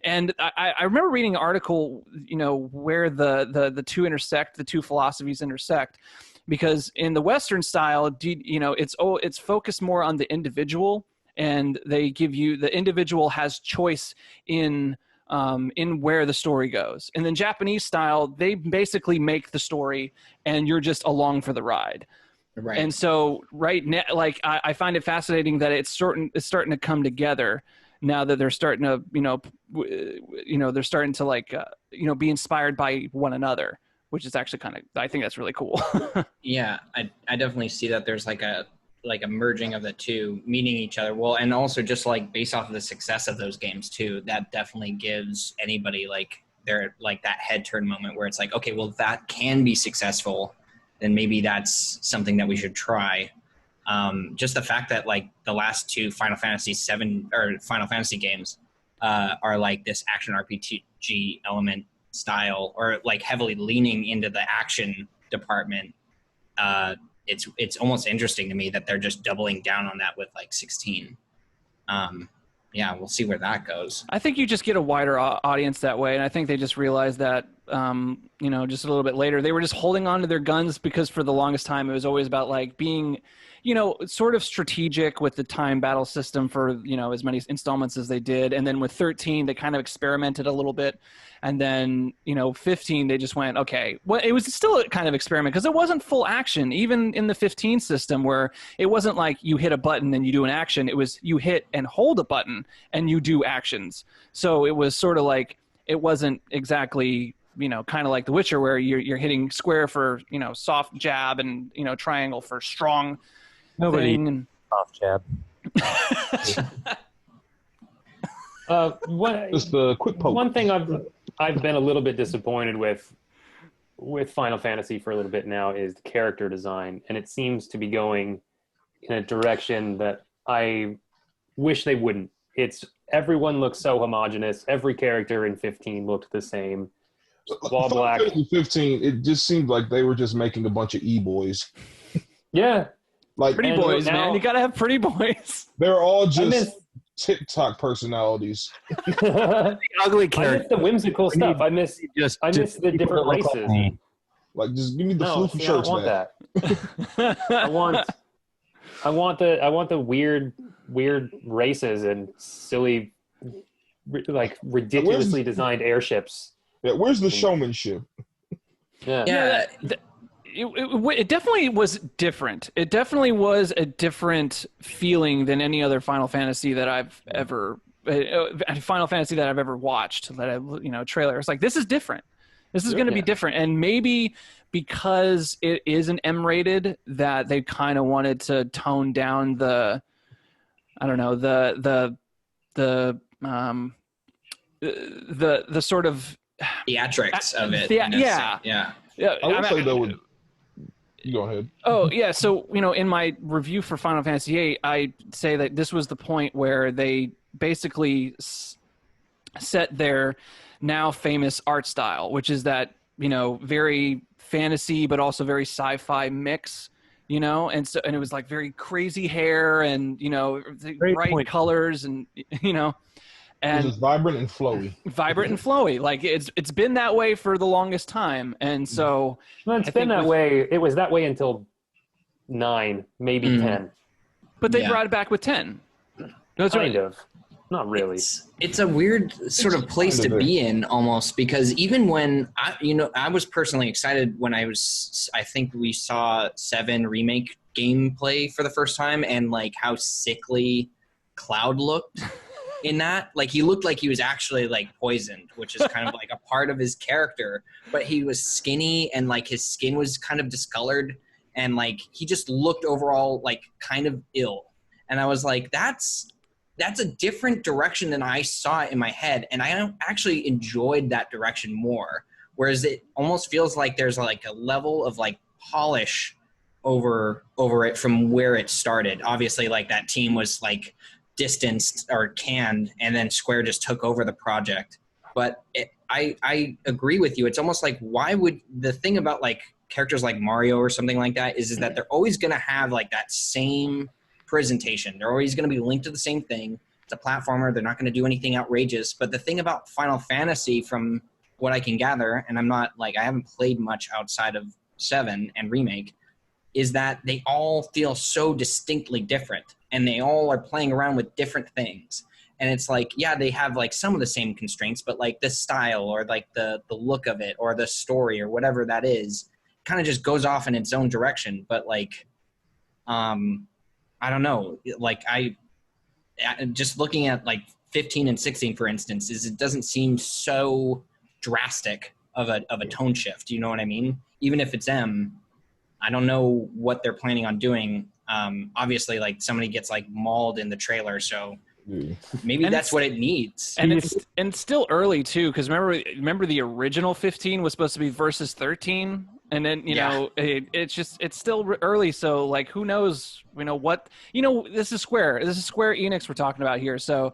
and I remember reading an article, where the two intersect, the two philosophies intersect, because in the Western style, it's focused more on the individual, and they give you the individual has choice in in where the story goes. And then Japanese style, they basically make the story and you're just along for the ride.
Right.
And so right now, like I find it fascinating that it's starting to come together now that they're starting to, they're starting to like, be inspired by one another, which is actually I think that's really cool.
Yeah, I definitely see that there's like a merging of the two, meeting each other. Well, and also just like based off of the success of those games too, that definitely gives anybody like their like that head turn moment where it's like, okay, well that can be successful, then maybe that's something that we should try. Just the fact that like the last two Final Fantasy games are like this action RPG element style, or like heavily leaning into the action department. It's almost interesting to me that they're just doubling down on that with like 16. Yeah, we'll see where that goes.
I think you just get a wider audience that way, and I think they just realized that, just a little bit later, they were just holding on to their guns because for the longest time it was always about like being, sort of strategic with the time battle system for, as many installments as they did. And then with 13, they kind of experimented a little bit. And then, 15, they just went, okay, well, it was still a kind of experiment because it wasn't full action, even in the 15 system where it wasn't like you hit a button and you do an action. It was you hit and hold a button and you do actions. So it was sort of like, it wasn't exactly, kind of like The Witcher where you're hitting square for, soft jab and, triangle for strong.
Nobody soft jab.
Just a quick poke.
One thing I've been a little bit disappointed with Final Fantasy for a little bit now is the character design, and it seems to be going in a direction that I wish they wouldn't. Everyone looks so homogenous. Every character in 15 looked the same. All black.
In 15, it just seemed like they were just making a bunch of e-boys.
Yeah.
Like
pretty boys, man. You gotta have pretty boys.
They're all just TikTok personalities.
Ugly
I
character.
miss the whimsical stuff. I miss the different races.
Like, just give me the flu from shirts back.
I want the weird races and silly, like ridiculously designed airships.
Yeah, where's the showmanship?
Yeah.
It definitely was different. It definitely was a different feeling than any other Final Fantasy that I've ever watched. Trailer. It's like, this is different. This is going to be different, and maybe because it is an M-rated, that they kind of wanted to tone down the sort of
theatrics of it.
Yeah.
I would say that would. Go ahead.
Oh, yeah. So, in my review for Final Fantasy VIII, I say that this was the point where they basically set their now famous art style, which is that, very fantasy, but also very sci-fi mix, and it was like very crazy hair and, bright colors and, and
it's vibrant and flowy.
Like it's been that way for the longest time. And so
it's been that way. It was that way until 9, maybe 10.
But they brought it back with 10.
Kind of. Not really.
It's a weird sort of place to be in almost, because even when I was personally excited when I think we saw 7 remake gameplay for the first time, and like how sickly Cloud looked in that. Like, he looked like he was actually like poisoned, which is kind of like a part of his character, but he was skinny and like his skin was kind of discolored, and like he just looked overall like kind of ill. And I was like, that's a different direction than I saw it in my head, and I actually enjoyed that direction more. Whereas it almost feels like there's like a level of like polish over it from where it started. Obviously, like that team was like distanced or canned, and then Square just took over the project. But I agree with you. It's almost like, why would the thing about like characters like Mario or something like that is that they're always going to have like that same presentation. They're always going to be linked to the same thing. It's a platformer. They're not going to do anything outrageous. But the thing about Final Fantasy, from what I can gather, and I haven't played much outside of 7 and Remake, is that they all feel so distinctly different, and they all are playing around with different things. And it's like, yeah, they have like some of the same constraints, but like the style or like the look of it or the story or whatever that is kind of just goes off in its own direction. But like, I don't know, like I just looking at like 15 and 16, for instance, it doesn't seem so drastic of a tone shift. You know what I mean? Even if it's M, I don't know what they're planning on doing. Obviously, like somebody gets like mauled in the trailer, so maybe that's what it needs.
And it's still early too, because remember the original 15 was supposed to be versus 13, and then you know it's still early. So like, who knows? This is Square Enix we're talking about here. So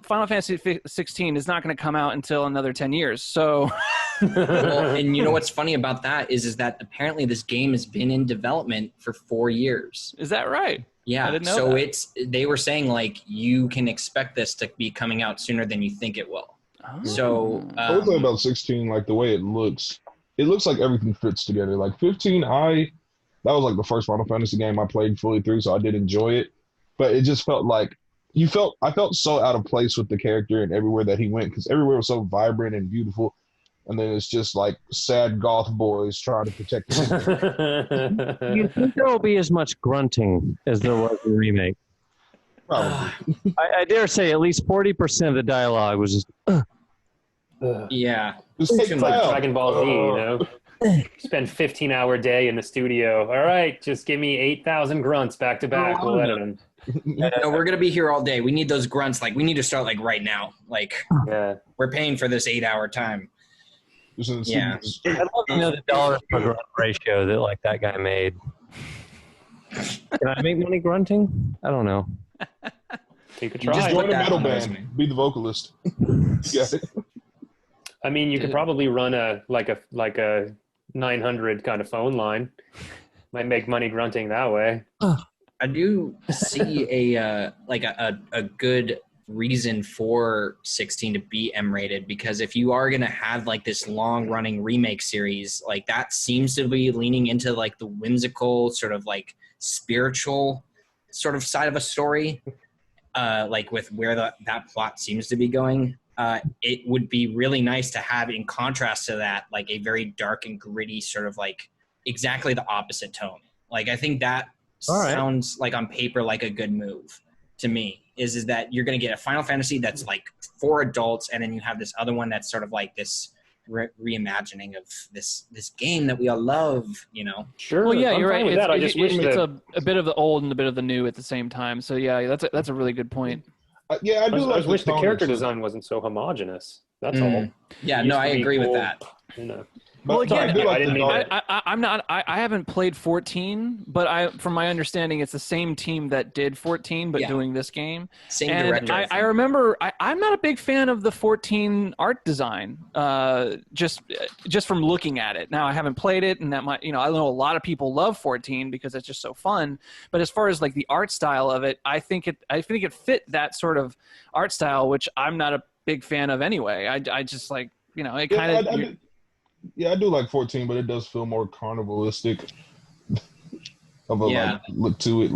Final Fantasy 16 is not going to come out until another 10 years. So.
Well, and you know what's funny about that is that apparently this game has been in development for 4 years.
Is that right?
Yeah.
I didn't know that.
They were saying like you can expect this to be coming out sooner than you think it will.
Oh.
So
I was thinking about 16, like the way it looks like everything fits together. Like 15, that was like the first Final Fantasy game I played fully through, so I did enjoy it. But it just felt like I felt so out of place with the character and everywhere that he went, because everywhere was so vibrant and beautiful. And then it's just like sad goth boys trying to protect them.
You think there will be as much grunting as there was in the remake?
Probably.
I dare say at least 40% of the dialogue was just.
yeah.
Just
It's like Dragon Ball Z, Spend 15-hour day in the studio. All right, just give me 8,000 grunts back to back. We'll edit them.
No, we're gonna be here all day. We need those grunts. Like we need to start like right now. Like we're paying for this 8-hour time. Yeah.
I'd love to know the dollars per grunt ratio that that guy made. Can I make money grunting? I don't know.
You could
You
try.
just
Join
put
a
that
metal
on the
band.
resume.
Be the vocalist. Yeah.
I mean, you could probably run a 900 kind of phone line. Might make money grunting that way.
I do see a good reason for 16 to be M-rated, because if you are going to have like this long running remake series, like that seems to be leaning into like the whimsical sort of like spiritual sort of side of a story, like with where that plot seems to be going. It would be really nice to have, in contrast to that, like a very dark and gritty sort of like exactly the opposite tone. Like I think that sounds like on paper like a good move to me, is that you're going to get a Final Fantasy that's like for adults, and then you have this other one that's sort of like this reimagining of this game that we all love,
Sure.
Well, yeah,
I'm
you're
fine
right.
with that. I just wish
It's
that
a bit of the old and a bit of the new at the same time. So yeah, that's a really good point.
I do.
I
like
just wish the
tone
character
of-
design wasn't so homogenous. That's all.
Yeah,
Used
no,
to
I
be
agree with
cool,
that.
Well,
But
again,
I do like
I didn't
the
mean
dark-
I haven't played 14, but from my understanding, it's the same team that did 14, but
Yeah.
doing this game.
Same
And
director.
I remember I'm not a big fan of the 14 art design, just from looking at it. Now I haven't played it, and that might, I know a lot of people love 14 because it's just so fun. But as far as like the art style of it, I think it fit that sort of art style, which I'm not a big fan of anyway. I just like, it kind of.
Yeah, I do like 14, but it does feel more carnivalistic of a like look to it.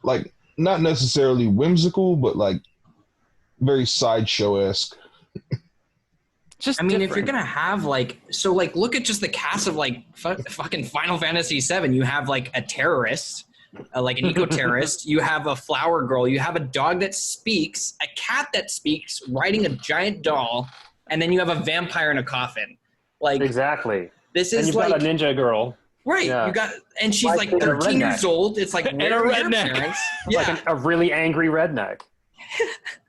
Like not necessarily whimsical, but like very sideshow-esque.
Just
I mean,
different.
if you're gonna have look at just the cast of like fucking Final Fantasy VII. You have like a terrorist, like an eco-terrorist. You have a flower girl. You have a dog that speaks, a cat that speaks, riding a giant doll, and then you have a vampire in a coffin. Like
Exactly.
this
And
is
you've
like
got a ninja girl.
right.
Yeah.
You got, and she's like
And a
13
redneck.
years old. It's like,
And a
where are your
redneck.
parents? Yeah.
Like a really angry redneck.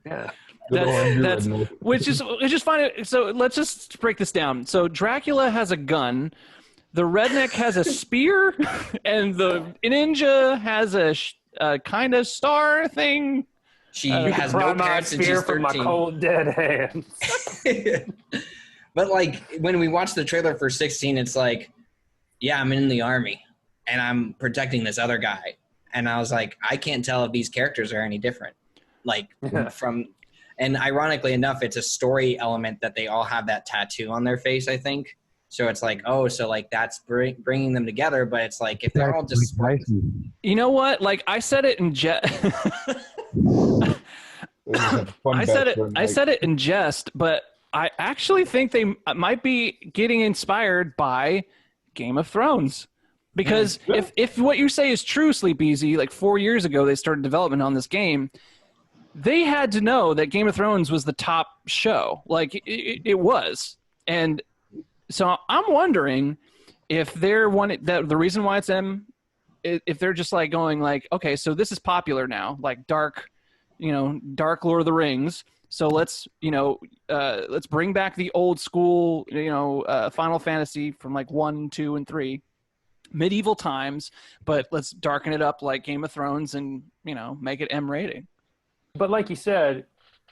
Yeah.
That's which is fine. So let's just break this down. So Dracula has a gun, the redneck has a spear, and the ninja has a kind of star thing.
She has no
Pry my
parents and
spear
she's
from my
13.
cold dead hands.
But like when we watch the trailer for 16, it's like, yeah, I'm in the army and I'm protecting this other guy. And I was like, I can't tell if these characters are any different. Like and ironically enough, it's a story element that they all have that tattoo on their face, I think. So it's like, oh, so like that's bringing them together. But it's like, if they're all just,
you know what? Like I said it in
They just have a fun
I said it.
bachelor
I
night.
said it in jest, but I actually think they might be getting inspired by Game of Thrones. Because if what you say is true, Sleepezi, like 4 years ago they started development on this game, they had to know that Game of Thrones was the top show. Like it was. And so I'm wondering if they're the reason why it's if they're just like going like, okay, so this is popular now, like dark Lord of the Rings. So let's bring back the old school, Final Fantasy from like 1, 2, and 3, medieval times, but let's darken it up like Game of Thrones and, make it M rating.
But like you said,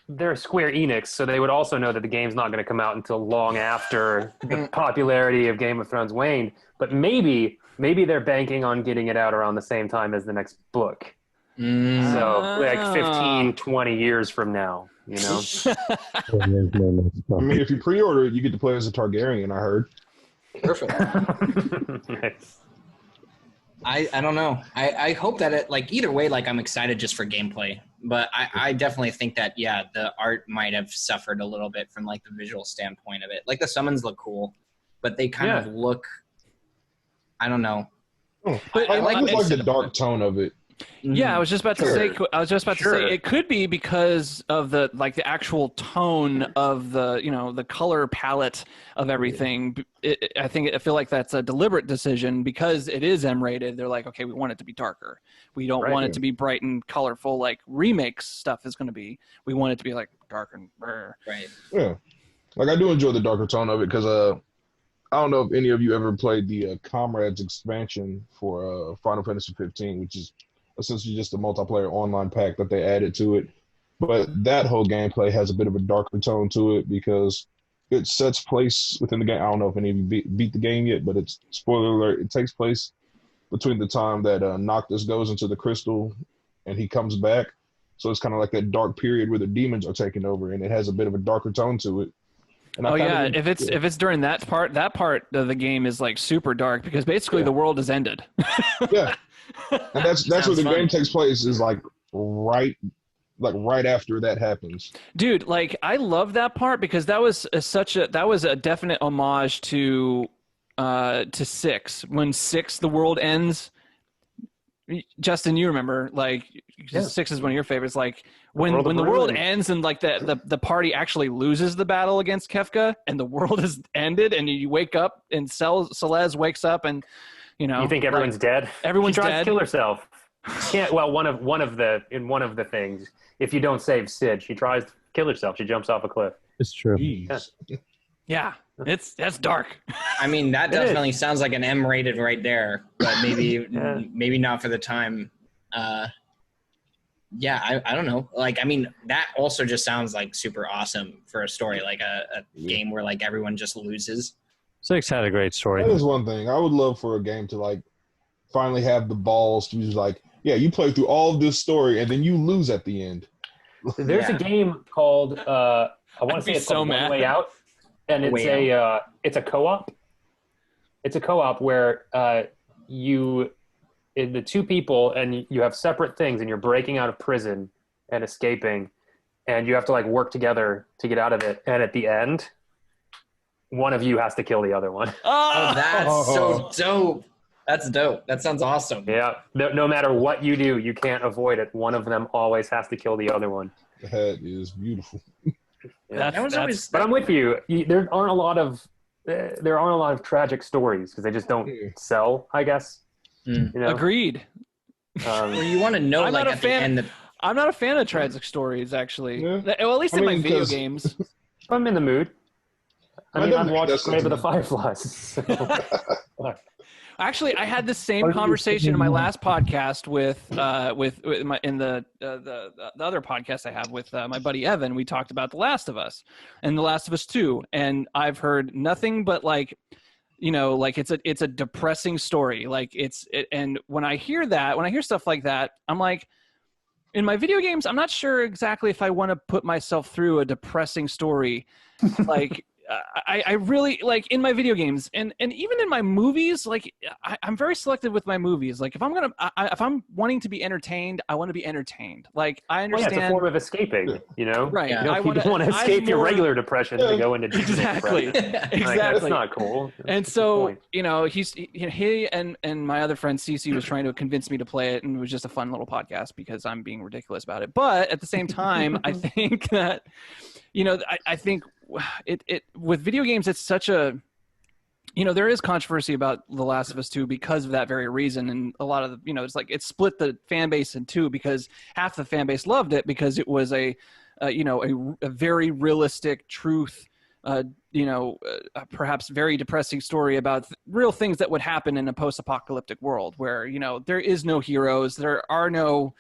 they're Square Enix, so they would also know that the game's not going to come out until long after the popularity of Game of Thrones waned. But maybe they're banking on getting it out around the same time as the next book. So like 15, 20 years from now,
I mean, if you pre-order it, you get to play as a Targaryen, I heard.
Perfect.
Nice.
I don't know. I hope that it, like, either way, like, I'm excited just for gameplay. But I definitely think that, yeah, the art might have suffered a little bit from, like, the visual standpoint of it. Like, the summons look cool, but they kind of look, I don't know.
But I like the dark tone of it.
Yeah, I was just about to say. It could be because of the actual tone of the color palette of everything. I feel like that's a deliberate decision because it is M-rated. They're like, okay, we want it to be darker. We don't want it to be bright and colorful like remakes stuff is going to be. We want it to be like dark and
right.
Yeah, like I do enjoy the darker tone of it because I don't know if any of you ever played the Comrades expansion for Final Fantasy 15, which is essentially just a multiplayer online pack that they added to it. But that whole gameplay has a bit of a darker tone to it because it sets place within the game. I don't know if any of you beat the game yet, but it's spoiler alert. It takes place between the time that Noctis goes into the crystal and he comes back. So it's kind of like that dark period where the demons are taking over, and it has a bit of a darker tone to it. And
if it's during that part of the game is like super dark because basically the world has ended.
Yeah. And that's where the game takes place is like right after that happens.
Dude, like I love that part because that was a definite homage to 6. When 6 the world ends. Justin, you remember, like 6 is one of your favorites. Like when the world ends and like the party actually loses the battle against Kefka and the world has ended and you wake up and Celeste wakes up and you
think everyone's dead.
Everyone's
she tries
dead.
To kill herself. Can't. Well, one of the things, if you don't save Sid, she tries to kill herself. She jumps off a cliff.
It's true.
Yeah, that's dark.
I mean, that definitely sounds like an M-rated right there, but maybe maybe not for the time. I don't know. Like, I mean, that also just sounds like super awesome for a story, like a game where like everyone just loses.
6 had a great story.
That is one thing. I would love for a game to like finally have the balls to just like, yeah, you play through all of this story and then you lose at the end.
There's a game called I want to say it's called One Way Out, and it's a co-op. It's a co-op where the two people and you have separate things and you're breaking out of prison and escaping, and you have to like work together to get out of it. And at the end, one of you has to kill the other one.
Oh, that's so dope. That's dope. That sounds awesome.
Yeah. No matter what you do, you can't avoid it. One of them always has to kill the other one.
That is beautiful.
Yeah.
But
I'm with you. There aren't a lot of tragic stories because they just don't sell, I guess.
Agreed.
Well, you want to know,
I'm
like
not a
at
fan.
the end.
I'm not a fan of tragic stories, actually.
Yeah.
Well, at least in my video games.
If I'm in the mood. I've watched Grave of the
fine.
Fireflies. So.
Actually, I had the same conversation in my last podcast with the other podcast I have with my buddy Evan. We talked about The Last of Us and The Last of Us 2, and I've heard nothing but like it's a depressing story. Like and when I hear stuff like that, I'm like, in my video games, I'm not sure exactly if I want to put myself through a depressing story. Like I really like in my video games and even in my movies. Like I'm very selective with my movies. Like if I'm wanting to be entertained, I want to be entertained. Like I understand.
Well, yeah, it's a form of escaping, you know.
Right.
Yeah.
You don't want to escape your regular depression to go into
exactly.
depression.
Exactly.
Like, that's not cool. That's
And
the
so
point.
he and my other friend Cece was trying to convince me to play it, and it was just a fun little podcast because I'm being ridiculous about it. But at the same time, I think that I think it with video games, it's such a there is controversy about The Last of Us 2 because of that very reason, and a lot of the it's like it split the fan base in two because half the fan base loved it because it was a very realistic truth. Perhaps very depressing story about real things that would happen in a post-apocalyptic world where, there is no heroes. There are no,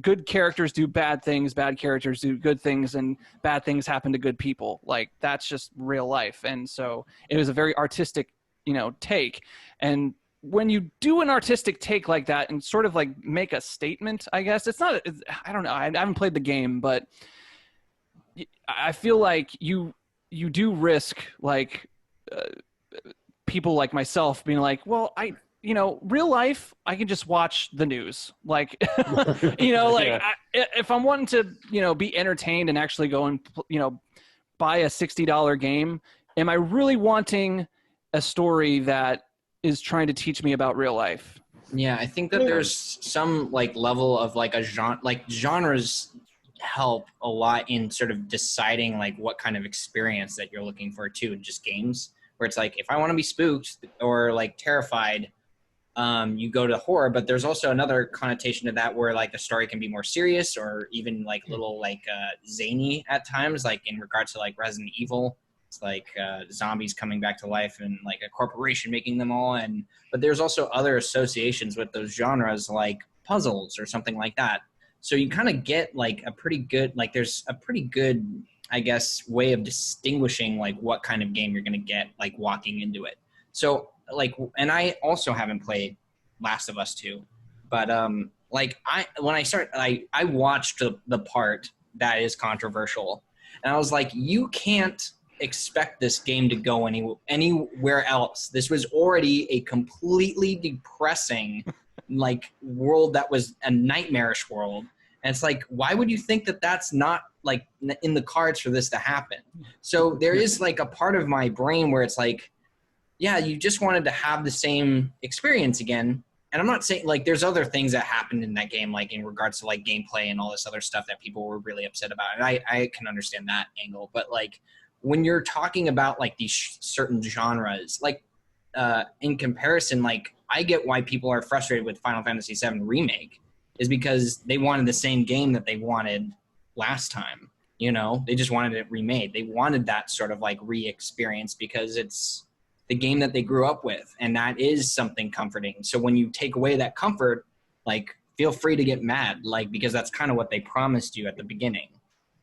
good characters do bad things, bad characters do good things, and bad things happen to good people. Like, that's just real life. And so it was a very artistic, take. And when you do an artistic take like that and sort of like make a statement, I guess, I don't know. I haven't played the game, but I feel like you do risk like people like myself being like, well, real life, I can just watch the news. Like, if I'm wanting to, be entertained and actually go and, buy a $60 game, am I really wanting a story that is trying to teach me about real life?
Yeah, I think that there's some like level of like a genre, like genres help a lot in sort of deciding like what kind of experience that you're looking for too in just games, where it's like if I want to be spooked or like terrified, you go to horror, but there's also another connotation to that where like the story can be more serious or even like little like zany at times, like in regard to like Resident Evil. It's like zombies coming back to life and like a corporation making them all. But there's also other associations with those genres like puzzles or something like that. So you kind of get like a pretty good, like there's a pretty good, I guess, way of distinguishing like what kind of game you're going to get like walking into it. So like, and I also haven't played Last of Us 2, but like I watched the part that is controversial and I was like, you can't expect this game to go anywhere else. This was already a completely depressing like world that was a nightmarish world, and it's like, why would you think that that's not like in the cards for this to happen? So there is like a part of my brain where it's like, yeah, you just wanted to have the same experience again. And I'm not saying like there's other things that happened in that game, like in regards to like gameplay and all this other stuff that people were really upset about, and I can understand that angle. But like when you're talking about like these certain genres, like in comparison, like I get why people are frustrated with Final Fantasy VII Remake is because they wanted the same game that they wanted last time. They just wanted it remade. They wanted that sort of like re-experience because it's the game that they grew up with, and that is something comforting. So when you take away that comfort, like feel free to get mad, like because that's kind of what they promised you at the beginning.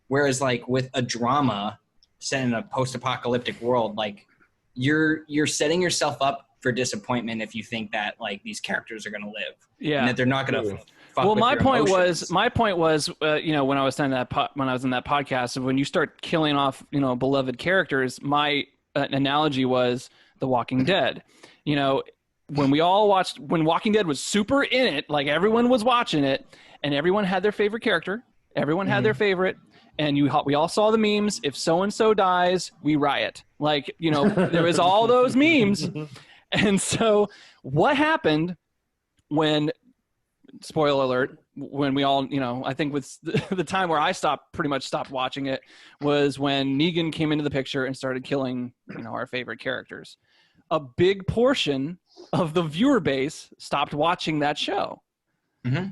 Whereas like with a drama set in a post-apocalyptic world, like you're setting yourself up for disappointment if you think that like these characters are going to live, and that they're not going to fuck
well
with
my
your
point
emotions.
was when I was in that podcast, when you start killing off beloved characters, my analogy was The Walking Dead. When we all watched, when Walking Dead was super in it, like everyone was watching it and everyone had their favorite character, everyone had their favorite, and we all saw the memes. If so-and-so dies, we riot. Like, there was all those memes. And so what happened when, spoiler alert, when we all, I think with the time where I pretty much stopped watching it was when Negan came into the picture and started killing, our favorite characters. A big portion of the viewer base stopped watching that show.
Mm-hmm.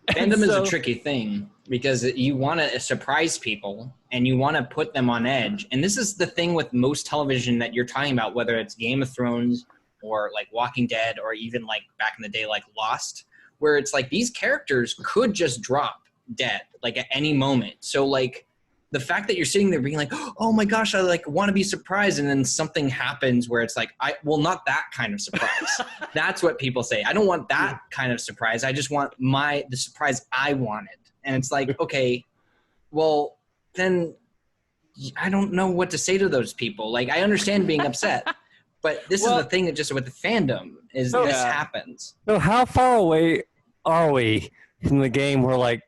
Fandom is a tricky thing because you want to surprise people and you want to put them on edge. And this is the thing with most television that you're talking about, whether it's Game of Thrones or like Walking Dead or even like back in the day, like Lost, where it's like these characters could just drop dead like at any moment. So like the fact that you're sitting there being like, oh my gosh, I like want to be surprised. And then something happens where it's like, not that kind of surprise. That's what people say. I don't want that kind of surprise. I just want the surprise I wanted. And it's like, okay, well then I don't know what to say to those people. Like, I understand being upset, but this is the thing that just with the fandom is this happens.
So how far away are we from the game where like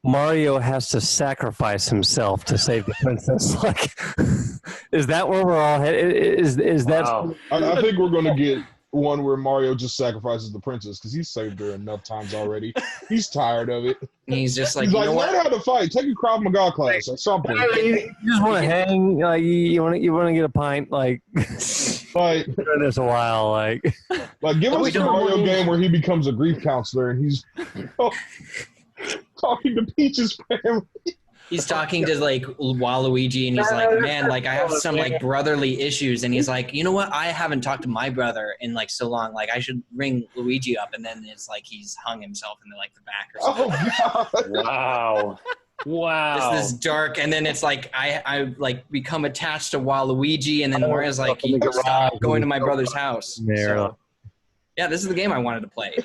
Mario has to sacrifice himself to save the princess? Like, is that where we're all headed? Is that?
Wow.
I think we're gonna get one where Mario just sacrifices the princess because he's saved her enough times already. He's tired of it.
And he's just like,
He's
you
like,
know
learn
what?
how to fight. Take a Krav Maga class at some point.
You just want to hang? Like, you want to get a pint? Like,
Like,
been doing this a while. Like,
give us a Mario game where he becomes a grief counselor and he's talking to Peach's family.
He's talking to like Waluigi, and he's like, man, like I have some like brotherly issues, and he's like, you know what? I haven't talked to my brother in like so long. Like I should ring Luigi up, and then it's like he's hung himself in the, like the back or something.
Oh God!
Wow.
This dark, and then it's like I like become attached to Waluigi, and then Mario's like, stop going to my brother's house. So, yeah, this is the game I wanted to play.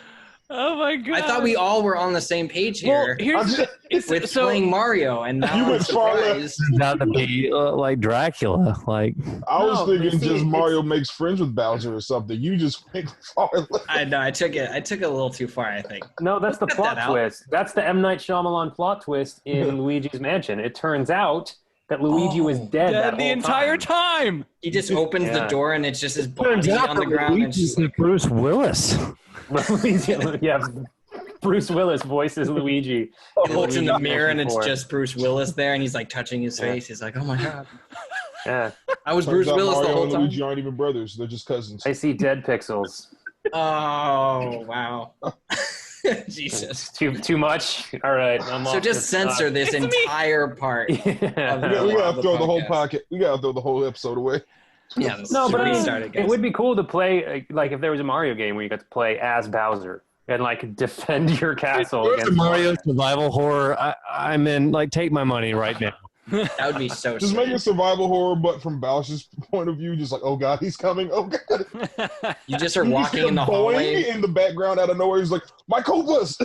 Oh my god!
I thought we all were on the same page here with playing Mario, and now I'm surprised.
Turns out to be like Dracula. Like,
I was thinking just Mario makes friends with Bowser or something. You just went far left.
I know I took it a little too far, I think.
No, that's the plot twist. That's the M. Night Shyamalan plot twist in Luigi's Mansion. It turns out that Luigi was dead that
the entire time.
He just opens the door, and it's just his body on the ground. And just like,
Bruce Willis.
Yeah, Bruce Willis voices Luigi.
He looks in the mirror, and it's just Bruce Willis there, and he's like touching his face. He's like, "Oh my god!"
Yeah,
I was
Turns
Bruce
out
Willis
Mario
the whole
and
time.
Luigi aren't even brothers; they're just cousins.
I see dead pixels.
Oh wow! Jesus,
Too much. All right, I'm
so
off
just
this,
censor this entire part.
Yeah.
We gotta throw the whole podcast. We gotta throw the whole episode away.
Yeah,
No, but I mean,
restart it, guys.
it would be cool to play, like if there was a Mario game where you got to play as Bowser and like defend your castle
It's a
against
Mario survival horror. I'm in. Like, take my money right now.
That would be so.
Just
sweet.
make a survival horror, but from Bowser's point of view, just like, oh god, he's coming, oh god.
You just are
You
walking
hear
in the
Boing
hallway.
in the background out of nowhere. He's like, my Copas.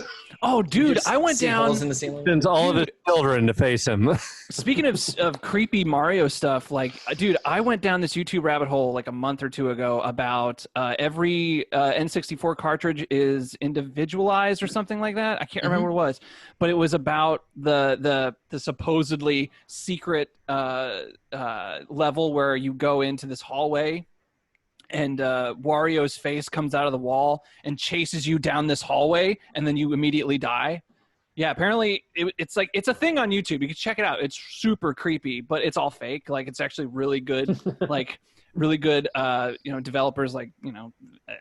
Oh, dude,
Just
I went
see
down.
holes in the ceiling.
Sends all of his children to face him.
Speaking of creepy Mario stuff, like, dude, I went down this YouTube rabbit hole like a month or two ago about every N64 cartridge is individualized or something like that. I can't remember what it was, but it was about the supposedly secret level where you go into this hallway and Wario's face comes out of the wall and chases you down this hallway, and then you immediately die. Yeah, apparently it's like it's a thing on YouTube. You can check it out. It's super creepy, but it's all fake. Like it's actually really good, like really good. Developers like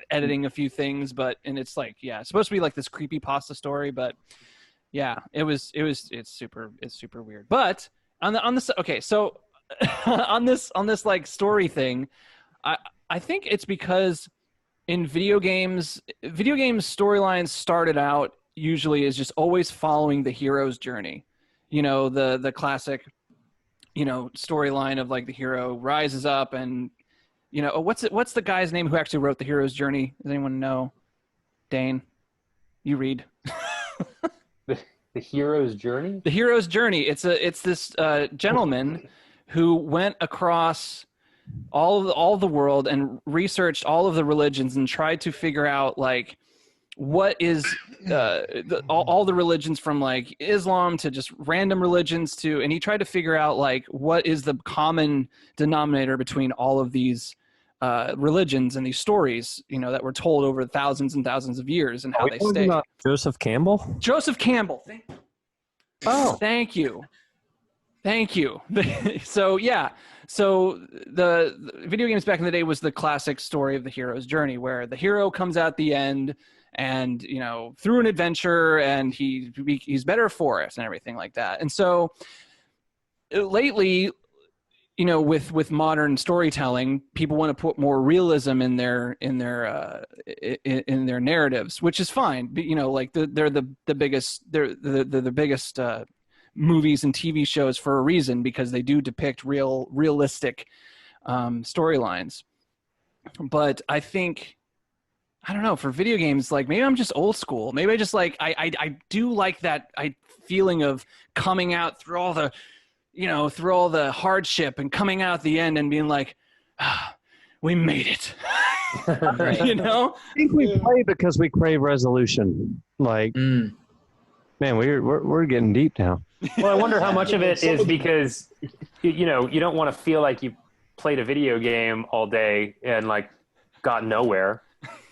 editing a few things, and it's like it's supposed to be like this creepypasta story, but yeah, it's super weird. But on this okay, so on this like story thing, I think it's because in video games storylines started out usually is just always following the hero's journey. The classic, storyline of like the hero rises up and, what's the guy's name who actually wrote the hero's journey? Does anyone know? Dane, you read.
the hero's journey.
The hero's journey. It's this gentleman who went across all of the world and researched all of the religions and tried to figure out like what is all the religions from like Islam to just random religions and he tried to figure out like what is the common denominator between all of these religions and these stories that were told over thousands and thousands of years and how they stay.
Joseph Campbell.
Thank you. So yeah. So the video games back in the day was the classic story of the hero's journey where the hero comes out the end and, through an adventure and he's better for it and everything like that. And so lately, with modern storytelling, people want to put more realism in their narratives, which is fine. But, like they're the biggest movies and TV shows for a reason because they do depict realistic storylines. But I think, I don't know, for video games, like maybe I'm just old school. Maybe I just like, I do like that feeling of coming out through all the through all the hardship and coming out at the end and being like, we made it.
Right.
I think we play because we crave resolution. Like, man, we're getting deep now.
Well, I wonder how much of it is because you don't want to feel like you played a video game all day and like got nowhere.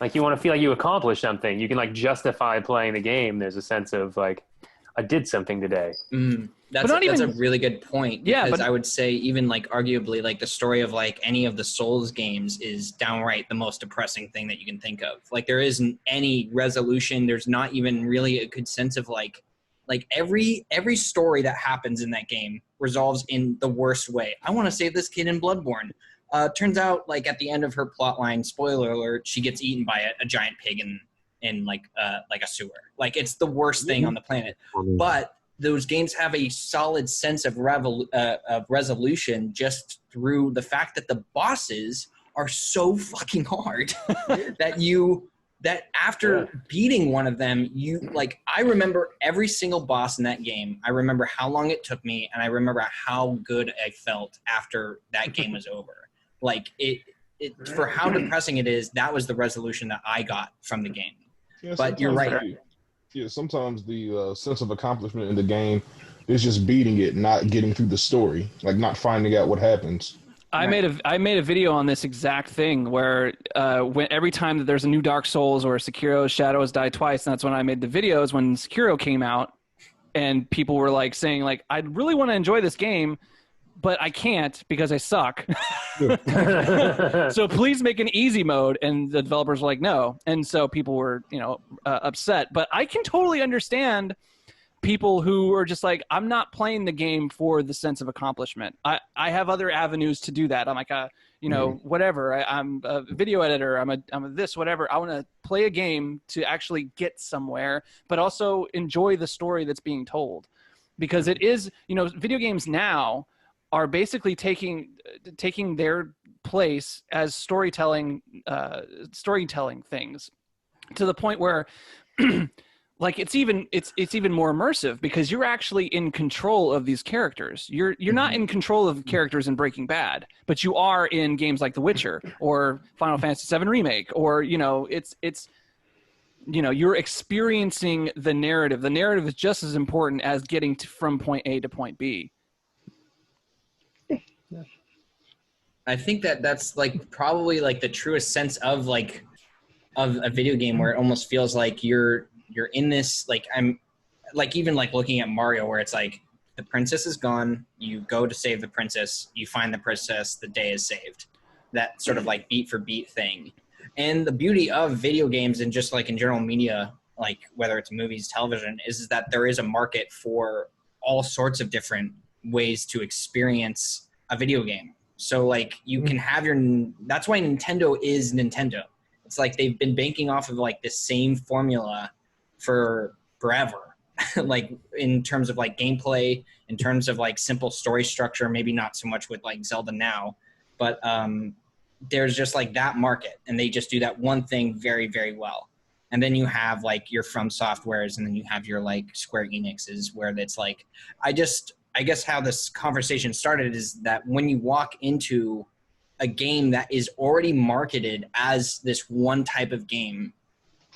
Like you want to feel like you accomplished something. You can like justify playing the game. There's a sense of like, I did something today.
That's a really good point.
Yeah,
because
but
I would say even like arguably like the story of like any of the Souls games is downright the most depressing thing that you can think of. Like there isn't any resolution. There's not even really a good sense of like every story that happens in that game resolves in the worst way. I want to save this kid in Bloodborne. Turns out like at the end of her plotline, spoiler alert, she gets eaten by a giant pig in like a sewer. Like it's the worst thing on the planet. But those games have a solid sense of resolution just through the fact that the bosses are so fucking hard that after beating one of them, I remember every single boss in that game. I remember how long it took me, and I remember how good I felt after that game was over. Like it for how depressing it is, that was the resolution that I got from the game.
Yeah,
but you're right.
Yeah, sometimes the sense of accomplishment in the game is just beating it, not getting through the story, like not finding out what happens.
I made a video on this exact thing where every time that there's a new Dark Souls or Sekiro, Shadows Die Twice, and that's when I made the videos when Sekiro came out, and people were like saying like, I really want to enjoy this game, but I can't because I suck. So please make an easy mode. And the developers were like, no. And so people were, upset. But I can totally understand people who are just like, I'm not playing the game for the sense of accomplishment. I have other avenues to do that. I'm like, whatever. I'm a video editor. I'm a this, whatever. I want to play a game to actually get somewhere, but also enjoy the story that's being told. Because it is, video games now are basically taking their place as storytelling things to the point where like it's even more immersive because you're actually in control of these characters. You're not in control of characters in Breaking Bad, but you are in games like The Witcher or Final Fantasy VII Remake, or you're experiencing the narrative. The narrative is just as important as getting from point A to point B.
I think that's like probably like the truest sense of like of a video game where it almost feels like you're in this, like I'm like even like looking at Mario where it's like the princess is gone, you go to save the princess, you find the princess, the day is saved. That sort of like beat for beat thing. And the beauty of video games and just like in general media, like whether it's movies, television, is that there is a market for all sorts of different ways to experience a video game. So like you can have that's why Nintendo is Nintendo. It's like they've been banking off of like the same formula for forever. Like in terms of like gameplay, in terms of like simple story structure, maybe not so much with like Zelda now, but there's just like that market and they just do that one thing very, very well. And then you have like your From Softwares and then you have your like Square Enixes where it's like, I guess how this conversation started is that when you walk into a game that is already marketed as this one type of game,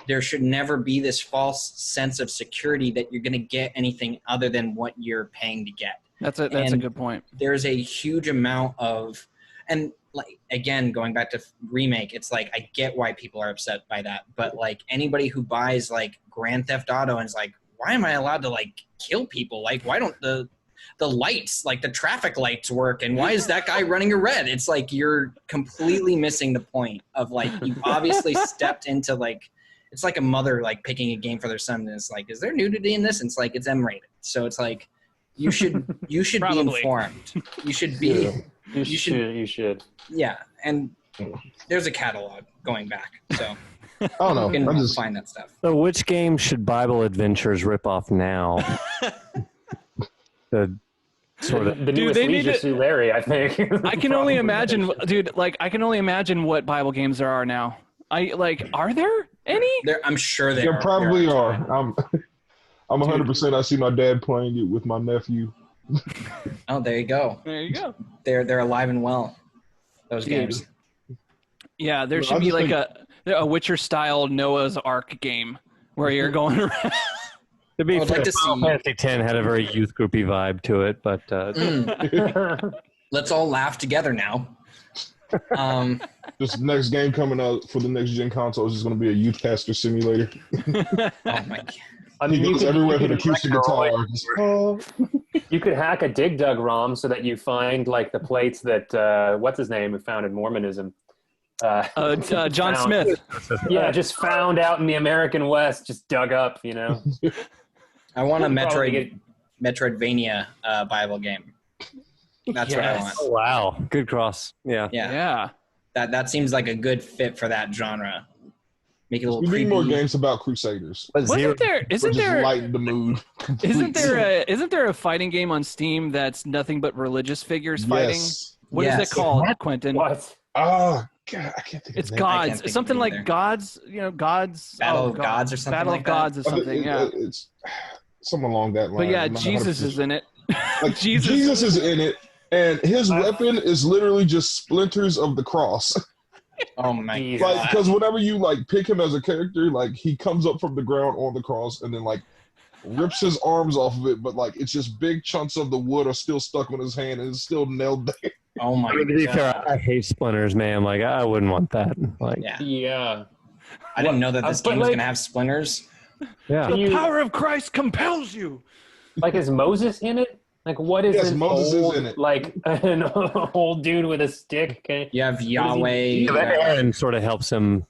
there should never be this false sense of security that you're going to get anything other than what you're paying to get.
That's a good point.
There's a huge amount of, and like, again, going back to Remake, it's like, I get why people are upset by that. But like anybody who buys like Grand Theft Auto and is like, why am I allowed to like kill people? Like, why don't the lights, like the traffic lights work? And why is that guy running a red? It's like, you're completely missing the point of like, you've obviously stepped into like, it's like a mother like picking a game for their son and it's like, is there nudity in this? And it's like, it's M-rated. So it's like, you should be informed. You should be,
you should.
Yeah. And there's a catalog going back. So
Oh no,
you can find that stuff.
So which game should Bible Adventures rip off now? The sort of
the newest
they need
Leisure
to-
Suit Larry, I think.
I can only imagine, dude. Like, I can only imagine what Bible games there are now. Are there any?
I'm sure
There probably are. I'm 100%. I see my dad playing it with my nephew.
Oh, there you go.
There you go.
They're alive and well. Those
Dude.
games.
Yeah, there
Well,
should
I
be
just
like a Witcher-style Noah's Ark game where you're going around.
To be
I would
fair,
like to
Final
see-
Fantasy X had a very youth groupy vibe to it, but
Let's all laugh together now.
This next game coming out for the next gen console is just going to be a youth pastor simulator.
Oh my God.
I
He
mean,
goes everywhere with an acoustic guitar.
you could hack a Dig Dug ROM so that you find like the plates that what's his name who founded Mormonism.
John
Found-
Smith.
Yeah, just found out in the American West, just dug up, you know.
I want a
Probably
Metroidvania Bible game. That's what I want.
oh wow, good cross. Yeah.
Yeah. That seems like a good fit for that genre. Make it a little
We need
creepy.
more games about Crusaders.
But
Wasn't there?
Or
Isn't
just
there?
lighten the mood.
Isn't there a fighting game on Steam that's nothing but religious figures fighting?
Yes.
What is
Yes.
it called, Quentin?
What?
Oh, God, I can't think
It's
of the name.
I can't
gods.
think of
Something
it
like
either.
gods. Gods.
Battle of Gods or something
Battle
like
of
that?
Gods or
I think
something. Yeah.
It's something along that line.
But yeah,
I'm not
Jesus
100%
is in it.
Like,
Jesus.
Jesus is in it, and his weapon is literally just splinters of the cross.
Oh my
Jesus.
Like,
God.
because whenever you like pick him as a character, like he comes up from the ground on the cross and then like rips his arms off of it, but like it's just big chunks of the wood are still stuck on his hand and it's still nailed there.
Oh my
I mean, to be
God.
fair, I hate splinters, man. Like, I wouldn't want that. Like,
Yeah.
Yeah.
I didn't know that this
But,
game was
like-
going to have splinters.
yeah.
Can you-
Power of Christ compels you.
Like, is Moses in it? Like, what is
Yes,
an
Moses is
old,
in it.
like an old dude with a stick? Okay.
You have Yahweh.
Yeah, but Aaron sort of helps him.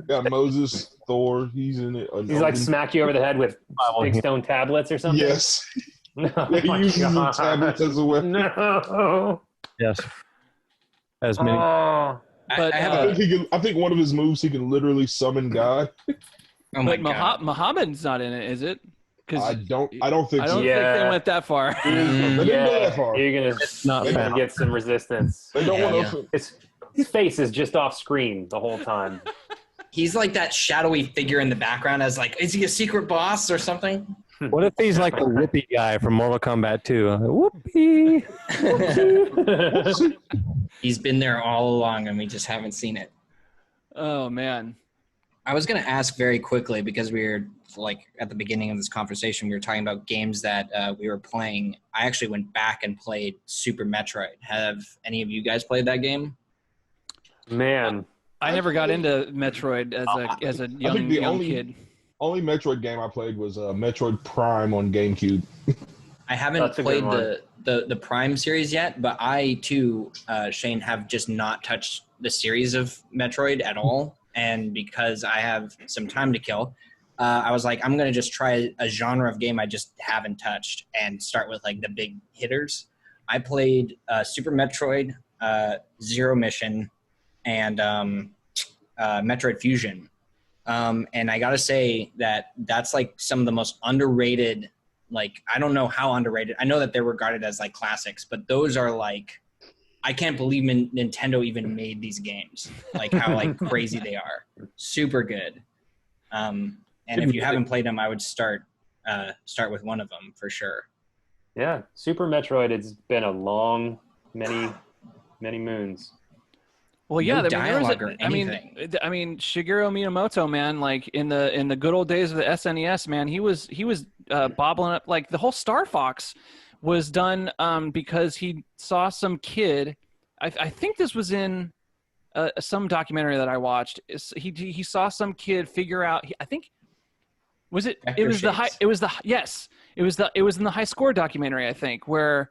Got Moses, Thor, he's in it.
He's like smack you over the head with big stone tablets or something.
Yes.
No,
Yeah, he
my
uses the
God.
tablets as a weapon.
No.
Yes. As many.
Oh.
But,
I have
I think one of his moves he can literally summon God.
oh my
But
God.
Muhammad's not in it, is it?
I don't think
I don't
so.
think
Yeah.
they went that far.
They didn't go
Yeah,
that far.
you're gonna
not
you're gonna
found.
get some resistance.
They don't
Yeah,
want
yeah.
to.
His face is just off screen the whole time.
He's like that shadowy figure in the background as like, is he a secret boss or something?
What if he's like the Whoopi guy from Mortal Kombat 2? Whoopi.
He's been there all along and we just haven't seen it.
Oh man.
I was going to ask very quickly because we were like at the beginning of this conversation, we were talking about games that we were playing. I actually went back and played Super Metroid. Have any of you guys played that game?
Man,
I never got into Metroid as a young kid.
Only Metroid game I played was Metroid Prime on GameCube.
I haven't
That's a
played
good
the Prime series yet, but I too, Shane, have just not touched the series of Metroid at all. And because I have some time to kill, I was like, I'm going to just try a genre of game I just haven't touched and start with like the big hitters. I played Super Metroid, Zero Mission, and Metroid Fusion. And I got to say that that's like some of the most underrated, like, I don't know how underrated. I know that they're regarded as like classics, but those are like, I can't believe Nintendo even made these games. Like how like crazy they are. Super good. And if you haven't played them, I would start with one of them for sure.
yeah, Super Metroid. It's been a long, many moons.
Well, yeah,
No
there was
dialogue or anything.
I mean, Shigeru Miyamoto, man, like in the good old days of the SNES, man, he was bobbling up. Like the whole Star Fox was done because he saw some kid. I think this was in some documentary that I watched. He saw some kid figure out. I think was it.
Vector
It was the high.
shapes.
It was the yes. It was in the High Score documentary. I think where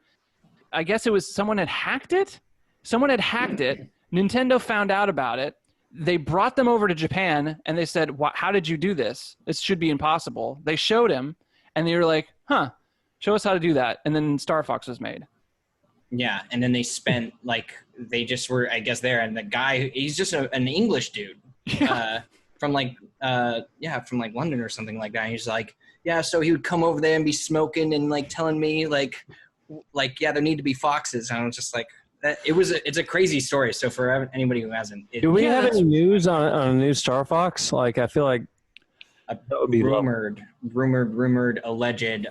I guess it was someone had hacked it. Someone had hacked it. Nintendo found out about it. They brought them over to Japan and they said, how did you do this? This should be impossible. They showed him and they were like, show us how to do that. And then Star Fox was made.
Yeah, and then they spent like they just were, I guess, there, and the guy, he's just an English dude from like London or something like that. And he's like, yeah, so he would come over there and be smoking and like telling me like yeah, there need to be foxes, and I was just like, it's a crazy story. So for anybody who hasn't,
Do we have any news on a new Star Fox? Like, I feel like would be
rumored, alleged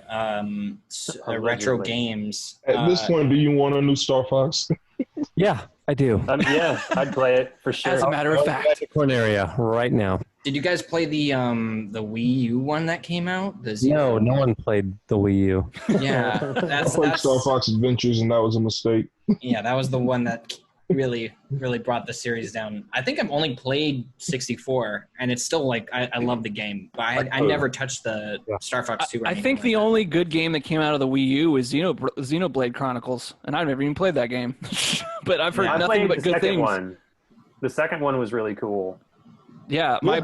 retro games.
At this point, do you want a new Star Fox?
Yeah, I do.
Yeah, I'd play it for sure.
As a matter of fact.
Corneria right now.
Did you guys play the Wii U one that came out?
No one played the Wii U.
Yeah,
I
that's
played Star Fox Adventures, and that was a mistake.
yeah, that was the one that really brought the series down. I think I've only played 64, and it's still like I love the game, but I never touched the Star Fox 2.
I think the only good game that came out of the Wii U is Xenoblade Chronicles, and I've never even played that game, but I've heard nothing but good things.
The second one was really cool.
Yeah,
My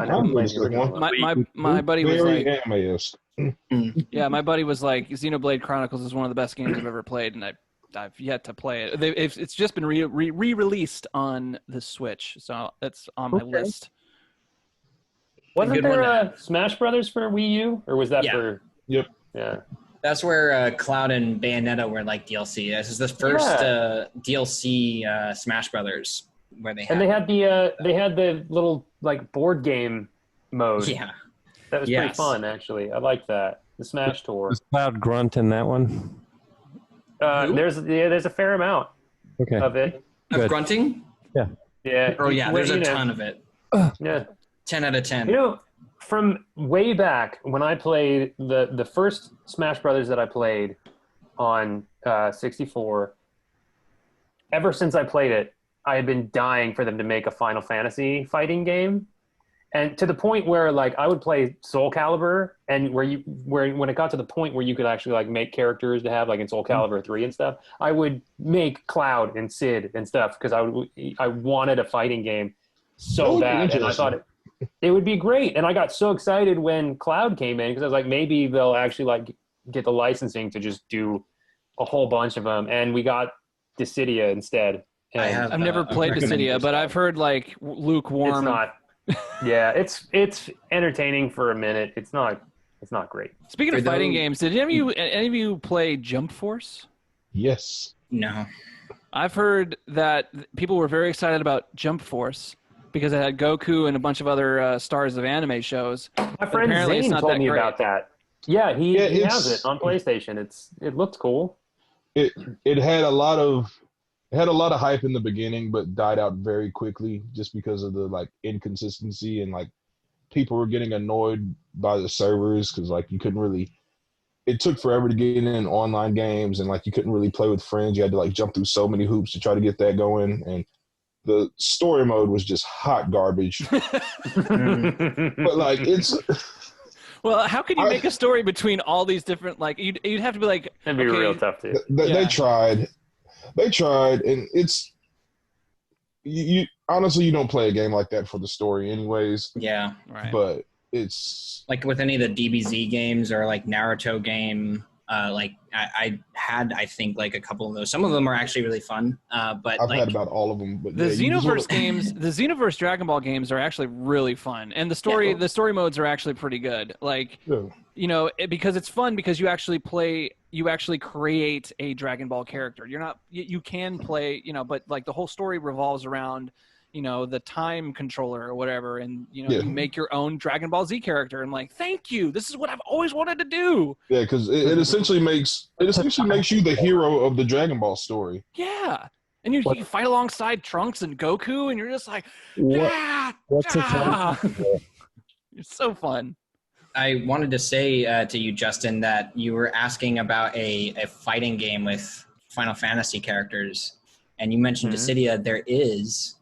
my buddy was like,
anime-esque.
yeah, my buddy was like, Xenoblade Chronicles is one of the best games I've ever played, and I've yet to play it. It's just been re-released on the Switch, so that's on my list.
Wasn't there Smash Brothers for Wii U, or was that for?
Yep.
Yeah.
That's where Cloud and Bayonetta were like DLC. This is the first DLC Smash Brothers where they had.
And they had the little like board game mode.
Yeah.
That was pretty fun, actually. I liked that. The Smash Tour.
Was Cloud Grunt in that one?
There's a fair amount of it.
Of grunting?
Yeah.
Yeah.
Oh yeah, there's a ton of it.
Yeah.
10 out of 10.
You know, from way back when I played the first Smash Brothers that I played on 64, ever since I played it, I had been dying for them to make a Final Fantasy fighting game. And to the point where like I would play Soul Calibur, and when it got to the point where you could actually like make characters to have like in Soul Calibur 3 and stuff, I would make Cloud and Sid and stuff because I wanted a fighting game so bad, and I thought it would be great. And I got so excited when Cloud came in because I was like, maybe they'll actually like get the licensing to just do a whole bunch of them, and we got Dissidia instead. And
I've never played Dissidia, but I've heard like lukewarm.
It's not. Yeah, it's entertaining for a minute. It's not great.
Speaking of fighting games, did any of you play Jump Force?
Yes.
No.
I've heard that people were very excited about Jump Force because it had Goku and a bunch of other stars of anime shows.
My friend Zane told me about that. Yeah, he has it on PlayStation. It looked cool.
It had a lot of hype in the beginning, but died out very quickly just because of the like inconsistency, and like people were getting annoyed by the servers because like you couldn't really. It took forever to get in online games, and like you couldn't really play with friends. You had to like jump through so many hoops to try to get that going, and the story mode was just hot garbage. But like it's.
Well, how could you make a story between all these different like you'd have to be like
it'd be real tough too.
They tried. They tried, and it's you honestly you don't play a game like that for the story anyways.
Yeah,
right.
But it's
like with any of the DBZ games or like Naruto game. Like I think like a couple of those. Some of them are actually really fun. But
I've
like,
had about all of them. But
the Xenoverse games, the Xenoverse Dragon Ball games are actually really fun, and the story modes are actually pretty good. Like you know, because it's fun because you actually create a Dragon Ball character. You can play, you know, but like the whole story revolves around, you know, the time controller or whatever, and you know, you make your own Dragon Ball Z character. And like, thank you. This is what I've always wanted to do.
Yeah, because it essentially makes you the hero of the Dragon Ball story.
Yeah, and you fight alongside Trunks and Goku, and you're just like,
what's
it's so fun.
I wanted to say to you, Justin, that you were asking about a fighting game with Final Fantasy characters, and you mentioned Dissidia. There is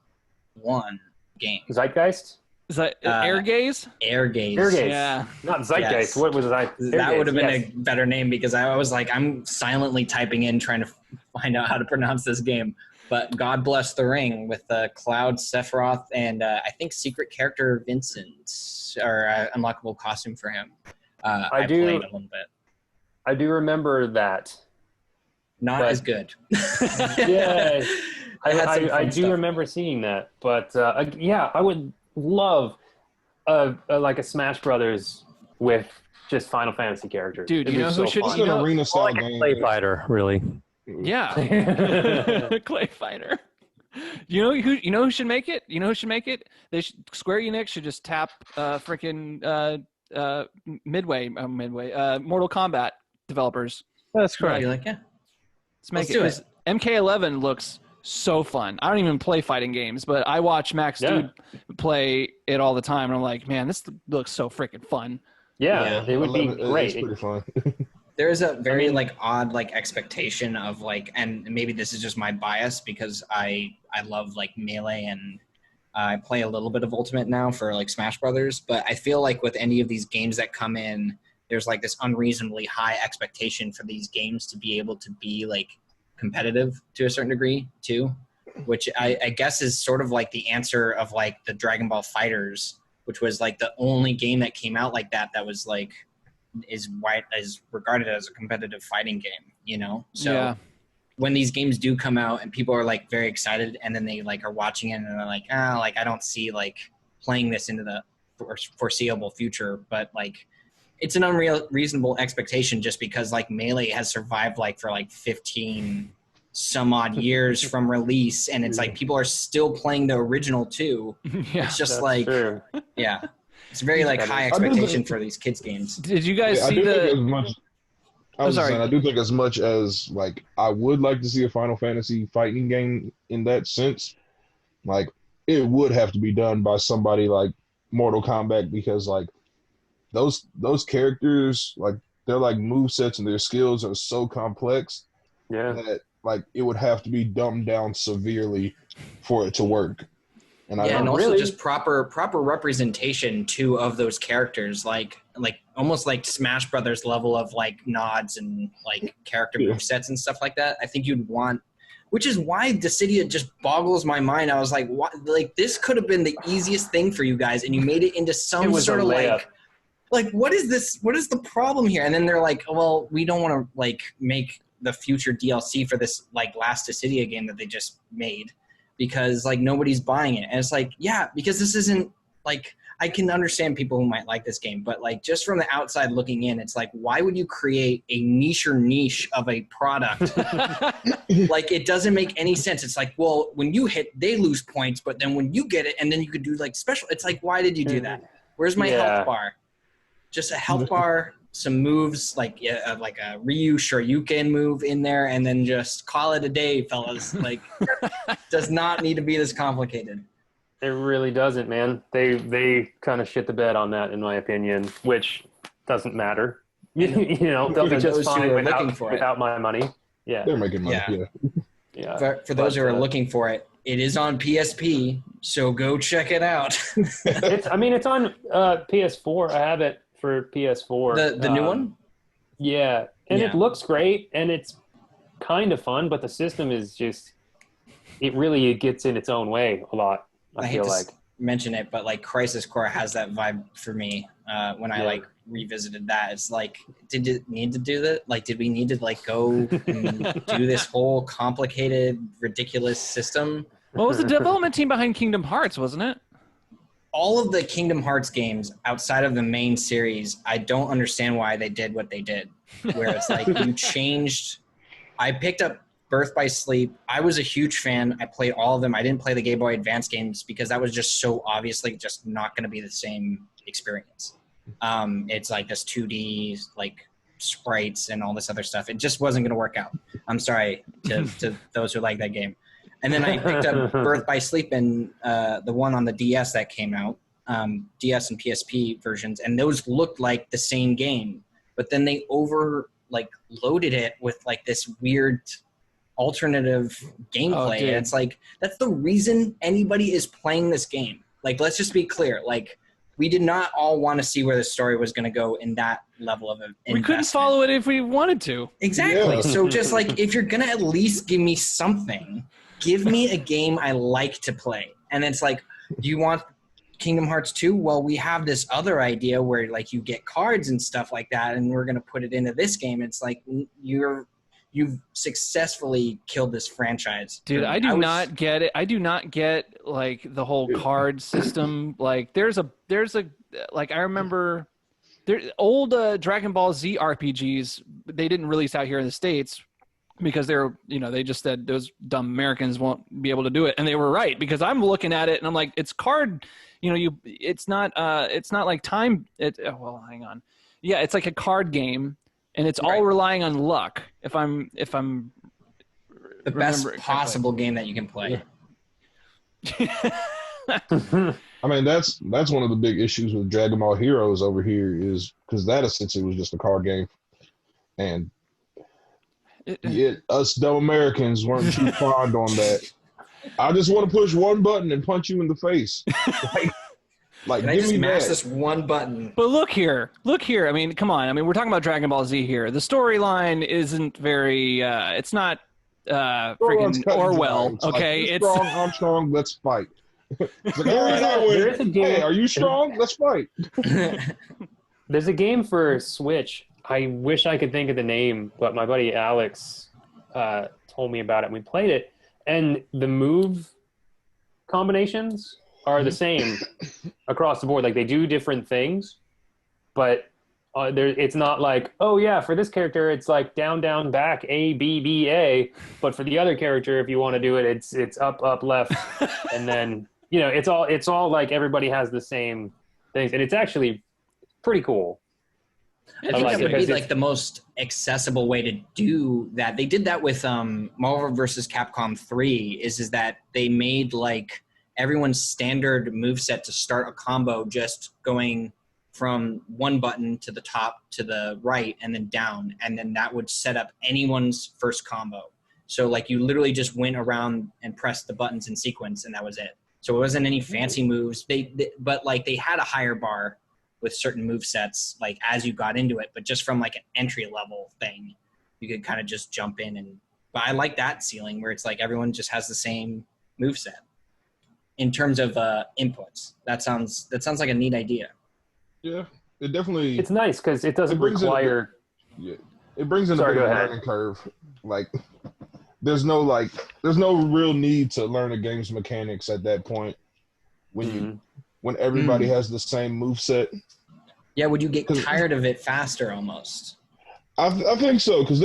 one game.
Zeitgeist?
Is that Airgaze?
Airgaze.
Yeah.
Not Zeitgeist. Yes. What was I?
That would have been a better name because I was like, I'm silently typing in trying to find out how to pronounce this game. But God Bless the Ring with Cloud, Sephiroth, and I think secret character Vincent, or unlockable costume for him. I played a little bit. I
do remember that.
Not as good.
Yeah. I do remember seeing that. But yeah, I would love like a Smash Brothers with just Final Fantasy characters.
Dude, you know who should
be an arena style game?
Clay Fighter, really.
Yeah. Clay Fighter. You know who should make it? Square Enix should just tap freaking Mortal Kombat developers.
That's
Right.
correct.
Be like, yeah.
Let's make
Let's do it.
MK11 looks so fun. I don't even play fighting games, but I watch Max Dude play it all the time, and I'm like, man, this looks so freaking fun.
Yeah, it would be great.
It's pretty fun.
There is a very odd expectation of and maybe this is just my bias because I love Melee and I play a little bit of Ultimate now for Smash Brothers, but I feel like with any of these games that come in, there's this unreasonably high expectation for these games to be able to be competitive to a certain degree too, which I guess is sort of the answer of the Dragon Ball Fighters, which was the only game that came out that was is regarded as a competitive fighting game, So when these games do come out and people are very excited and then they are watching it and they're I don't see playing this into the foreseeable future, but it's an unreasonable expectation just because Melee has survived for 15 some odd years from release, and it's people are still playing the original too.
Yeah,
it's just
true.
Yeah, it's very high expectation for these kids games.
Did you guys see the?
I do think as much as I would like to see a Final Fantasy fighting game in that sense, it would have to be done by somebody like Mortal Kombat because those characters their movesets and their skills are so complex that it would have to be dumbed down severely for it to work. And
and also just proper representation too of those characters, almost Smash Brothers level of nods and character movesets and stuff like that. I think you'd want, which is why Dissidia just boggles my mind. I was like, what? This could have been the easiest thing for you guys, and you made it into some sort of what is this? What is the problem here? And then they're well, we don't want to make the future DLC for this last Dissidia game that they just made because nobody's buying it. And it's because this isn't I can understand people who might like this game, but just from the outside looking in, it's why would you create a niche of a product? It doesn't make any sense. It's well, when you hit, they lose points, but then when you get it, and then you could do special. It's why did you do that? Where's my health bar? Just a health bar, some moves like a Ryu Shoryuken move in there, and then just call it a day, fellas. Does not need to be this complicated.
It really doesn't, man. They kind of shit the bed on that, in my opinion, which doesn't matter. They'll be just fine without my money. Yeah,
they're making money.
Yeah.
For those who are looking for it, it is on PSP, so go check it out.
It's on PS4. I have it for PS4.
The new one?
Yeah. And it looks great, and it's kind of fun, but the system is just, it gets in its own way a lot, I feel
hate to mention it, but Crisis Core has that vibe for me when I revisited that. It's did it need to do that? Did we need to go and do this whole complicated, ridiculous system?
What was the development team behind Kingdom Hearts, wasn't it?
All of the Kingdom Hearts games outside of the main series, I don't understand why they did what they did. Where it's you changed. I picked up Birth by Sleep. I was a huge fan. I played all of them. I didn't play the Game Boy Advance games because that was just so obviously just not going to be the same experience. It's this 2D sprites and all this other stuff. It just wasn't going to work out. I'm sorry to those who like that game. And then I picked up Birth by Sleep and the one on the DS that came out, DS and PSP versions, and those looked like the same game. But then they loaded it with this weird alternative gameplay. And it's that's the reason anybody is playing this game. Let's just be clear. We did not all want to see where the story was going to go in that level of investment.
We couldn't follow it if we wanted to.
Exactly.
Yeah.
So just if you're going to at least give me something, give me a game I like to play. And it's do you want Kingdom Hearts 2? Well, we have this other idea where you get cards and stuff like that, and we're going to put it into this game. It's you've successfurely killed this franchise.
Dude, I do not get it. I do not get the whole card system. There's a I remember old Dragon Ball Z RPGs, they didn't release out here in the States. because they just said those dumb Americans won't be able to do it, and they were right, because I'm looking at it and I'm like, it's card, it's not like time. Well, hang on, yeah, it's like a card game, and it's all relying on luck. If I'm
the best possible game that you can play.
I mean, that's one of the big issues with Dragon Ball Heroes over here, is because that essentially was just a card game, and us dumb Americans weren't too fond on that. I just want to push one button and punch you in the face. Like
Can I just mash this one button?
But look here. I mean, come on. I mean, we're talking about Dragon Ball Z here. The storyline isn't very. It's not freaking Orwell. Okay,
like, strong. I'm strong. Let's fight. It's like, all right, I win. Hey, are you strong? Let's fight.
There's a game for Switch. I wish I could think of the name, but my buddy Alex told me about it. We played it, and the move combinations are the same across the board. Like, they do different things, but it's not like, oh yeah, for this character it's like down, down, back, A, B, B, A. But for the other character, if you want to do it, it's up, up, left, and then it's all like everybody has the same things, and it's actually pretty cool.
I think that would be like the most accessible way to do that. They did that with Marvel vs. Capcom 3 is that they made like everyone's standard moveset to start a combo just going from one button to the top to the right and then down, and then that would set up anyone's first combo. So like you literally just went around and pressed the buttons in sequence, and that was it. So it wasn't any fancy moves. But like they had a higher bar with certain move sets, like as you got into it, but just from like an entry level thing, you could kind of just jump in. But I like that ceiling where it's like everyone just has the same move set in terms of inputs. That sounds like a neat idea.
Yeah, it definitely.
It's nice because it doesn't require.
It brings in a big learning curve. Like, there's no real need to learn a game's mechanics at that point when everybody has the same moveset.
Yeah, would you get tired of it faster almost?
I think so, because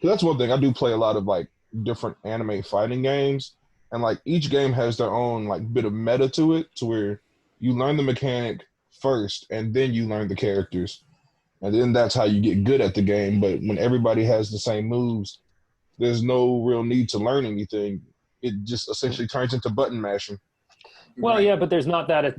that's one thing. I do play a lot of like different anime fighting games, and like each game has their own like bit of meta to it, to where you learn the mechanic first and then you learn the characters, and then that's how you get good at the game. But when everybody has the same moves, there's no real need to learn anything. It just essentially turns into button mashing.
Well, yeah, but there's not that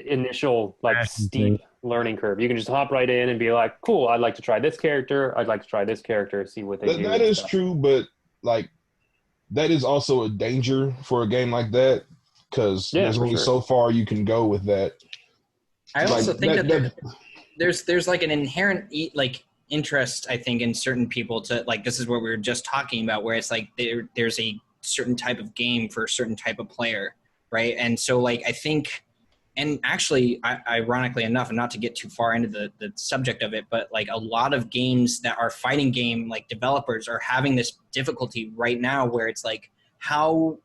initial like steep learning curve. You can just hop right in and be like, cool, I'd like to try this character, I'd like to try this character, see what they do.
That is true, but like that is also a danger for a game like that, because there's only so far you can go with that.
I also think that there's like an inherent like interest, I think, in certain people to like, this is what we were just talking about, where it's like there's a certain type of game for a certain type of player, right? And so like I think, and actually ironically enough, and not to get too far into the subject of it, but like a lot of games that are fighting game like developers are having this difficulty right now where it's like, how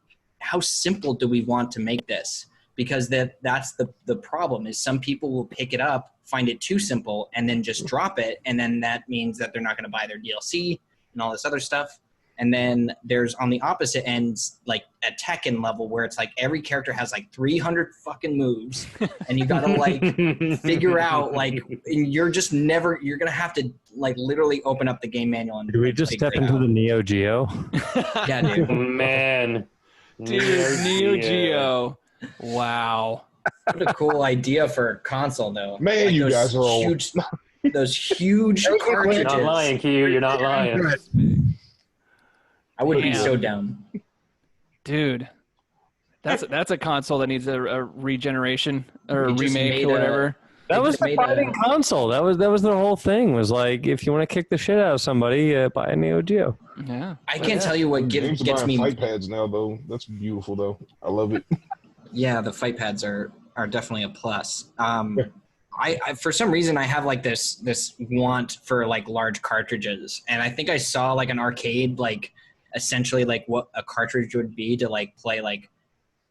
simple do we want to make this? Because that's the problem, is some people will pick it up, find it too simple, and then just drop it, and then that means that they're not going to buy their DLC and all this other stuff. And then there's on the opposite ends, like a Tekken level, where it's like every character has like 300 fucking moves, and you got to like figure out like, and you're going to have to like literally open up the game manual. And
do we just step into the Neo Geo?
Yeah, dude.
Man.
Dude, Neo Geo. Wow.
What a cool idea for a console, though.
Man, like, you guys are
huge, those huge cartridges.
You're not lying, Q. You're not lying.
I would be so down.
Dude, that's a console that needs a regeneration or a remake or whatever.
That was the fighting console. That was the whole thing. Was like, if you want to kick the shit out of somebody, buy a Neo Geo.
Yeah.
I can't tell you what gets me.
Fight pads now, though. That's beautiful, though. I love it.
Yeah, the fight pads are definitely a plus. I for some reason I have like this want for like large cartridges, and I think I saw like an arcade, like essentially like what a cartridge would be to like play like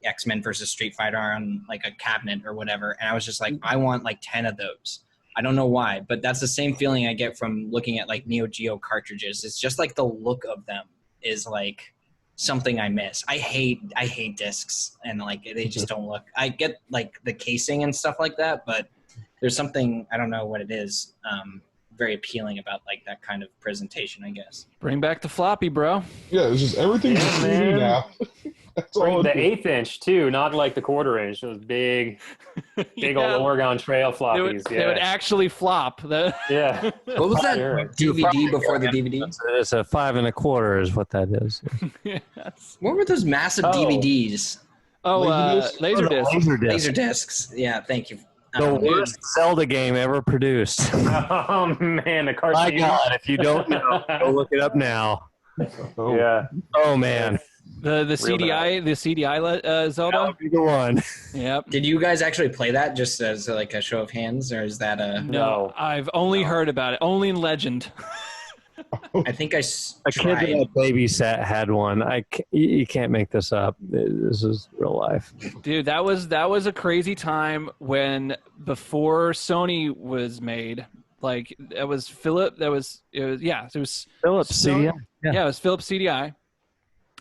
X-Men versus Street Fighter on like a cabinet or whatever, and I was just like, I want like 10 of those. I don't know why, but that's the same feeling I get from looking at like Neo Geo cartridges. It's just like the look of them is like something I miss. I hate discs, and like they just don't look. I get like the casing and stuff like that, but there's something, I don't know what it is, very appealing about like that kind of presentation, I guess.
Bring back the floppy, bro.
Yeah, it's just everything's
Yeah,
3D
man.
now. That's
Bring
all
the
it is.
1/8 inch too, not like the 1/4 inch. Those big
Yeah.
old Oregon Trail floppies.
They would actually flop.
Yeah.
What was that
Sure.
DVD before the DVD?
It's a 5 1/4 is what that is.
Yes.
What were those massive
Oh.
DVDs?
Oh,
Laserdisc?
Laserdisc.
Laserdisc.
Laser discs. Yeah, thank you.
The worst Zelda game ever produced.
Oh man, the
My
cartoon.
God, if you don't know, go look it up now.
Oh.
Yeah.
Oh man,
The CDI Zelda.
that'll be the one.
Yep.
Did you guys actually play that just as like a show of hands, or is that a?
No.
I've only heard about it. Only in legend.
I think I
A kid that I babysat had one. You can't make this up. This is real life.
Dude, that was a crazy time when before Sony was made. Like it was Philips
Philips
Sony-
CDI. Yeah.
it was Philips CDI.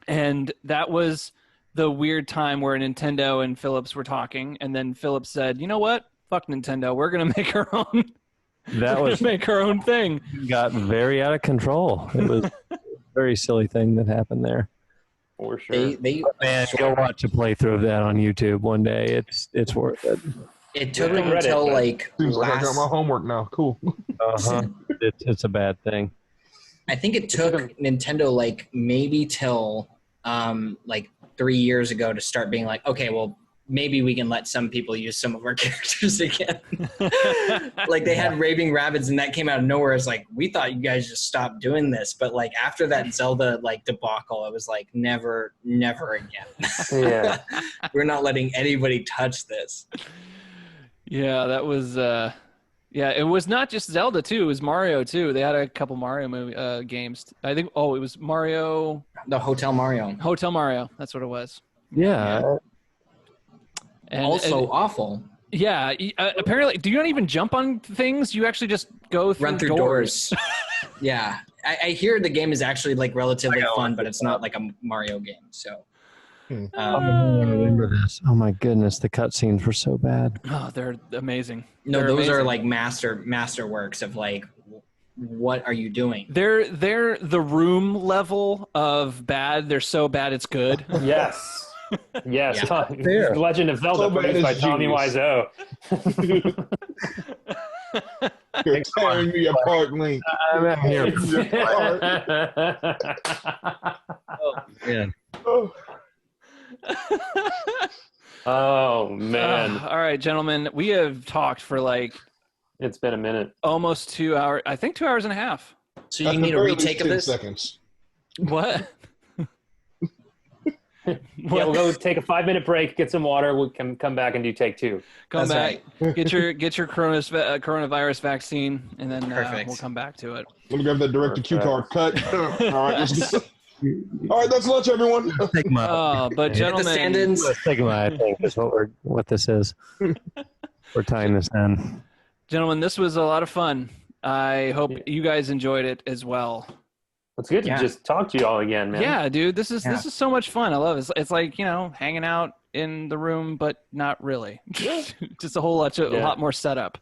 And that was the weird time where Nintendo and Philips were talking, and then Philips said, "You know what? Fuck Nintendo. We're gonna make our own.
That
we're
was
gonna make our own thing."
got very out of control. It was a very silly thing that happened there.
For sure.
they
Man, go watch a playthrough of that on YouTube one day. It's worth it.
it took
Yeah,
them
I read it,
until
but-
like
Seems like I got my
last.
homework now. Cool.
Uh-huh. It's a bad thing.
I think it took Nintendo like maybe till like 3 years ago to start being like, okay, well maybe we can let some people use some of our characters again. Like they had Raving Rabbids and that came out of nowhere. It's like, we thought you guys just stopped doing this, but like after that Zelda like debacle, it was like never again.
Yeah.
We're not letting anybody touch this.
Yeah, that was. It was not just Zelda too. It was Mario too. They had a couple Mario games. I think. Oh, it was Mario.
The Hotel Mario.
Hotel Mario. That's what it was.
Yeah.
And,
Also awful.
yeah. Apparently, do you not even jump on things? You actually just go through
Run through doors. Yeah. I hear the game is actually like relatively fun, but it's not like a Mario game. So
I remember this. Oh my goodness, the cutscenes were so bad.
Oh, they're amazing.
no,
They're
those are
amazing.
like master works of like, what are you doing?
They're the room level of bad. They're so bad it's good.
Yes. Yes.
Yeah.
The Legend of Zelda
So bad
produced by
it's
Tommy
genius.
Wiseau.
You're tearing me apart, Link.
I'm here. Yeah.
Oh,
Oh man,
All right, gentlemen, we have talked for like
it's been a minute.
almost 2 hours. I think 2 hours and a half.
So you
at the
need a
very least
retake of
10
this?
seconds.
What?
Yeah, we'll go take a 5-minute break, get some water. We'll come back and do take 2.
Come
That's
back. Get your coronavirus vaccine, and then
Perfect.
we'll come back to it.
Let me grab that direct-to-Q card. Cut. All right, let's go. All right, that's lunch, everyone.
Stigma.
Oh, but
Hit the
gentlemen,
stand-ins.
Stigma, I think, is what this is. We're tying this in.
gentlemen, this was a lot of fun. I hope you guys enjoyed it as well.
It's good
Yeah.
to just talk to you all again, man.
Yeah, dude, this is
Yeah.
so much fun. I love it. It's like, hanging out in the room, but not really. Just a lot more setup.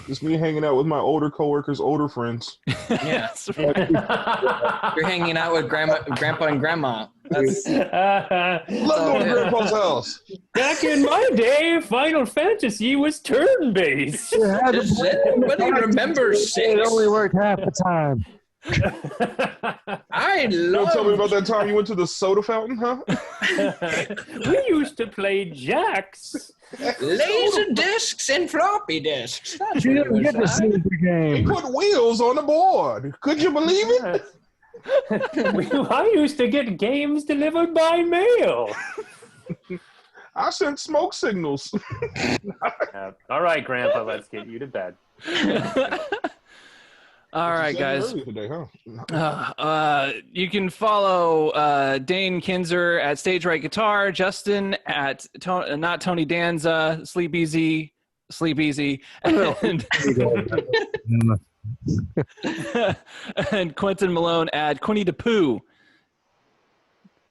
Just me hanging out with my older coworkers, older friends.
Yeah. You're hanging out with grandpa and grandma. That's
Love going to Grandpa's house.
Back in my day, Final Fantasy was turn-based.
Nobody remembers
It
six.
only worked half the time.
I
You
love.
tell me about that time you went to the soda fountain, huh?
We used to play jacks.
Laser discs and floppy discs. That's
You
what it
didn't
was
get to
like.
see the
They
game.
put wheels on the board. Could you believe it?
I used to get games delivered by mail.
I sent smoke signals.
All right, Grandpa, let's get you to bed.
All right, guys.
Early today, huh?
You can follow Dane Kinser at Stage Right Guitar, Justin at Not Tony Danza, Sleepezi, Sleepezi, and Quentin Malone at Quinny the Pooh.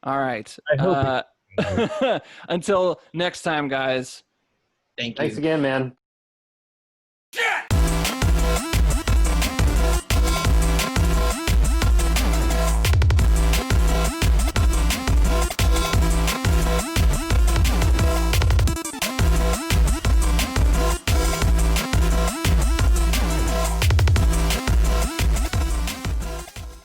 All right.
I hope
Until next time, guys.
Thank you.
Thanks again, man.
Yeah!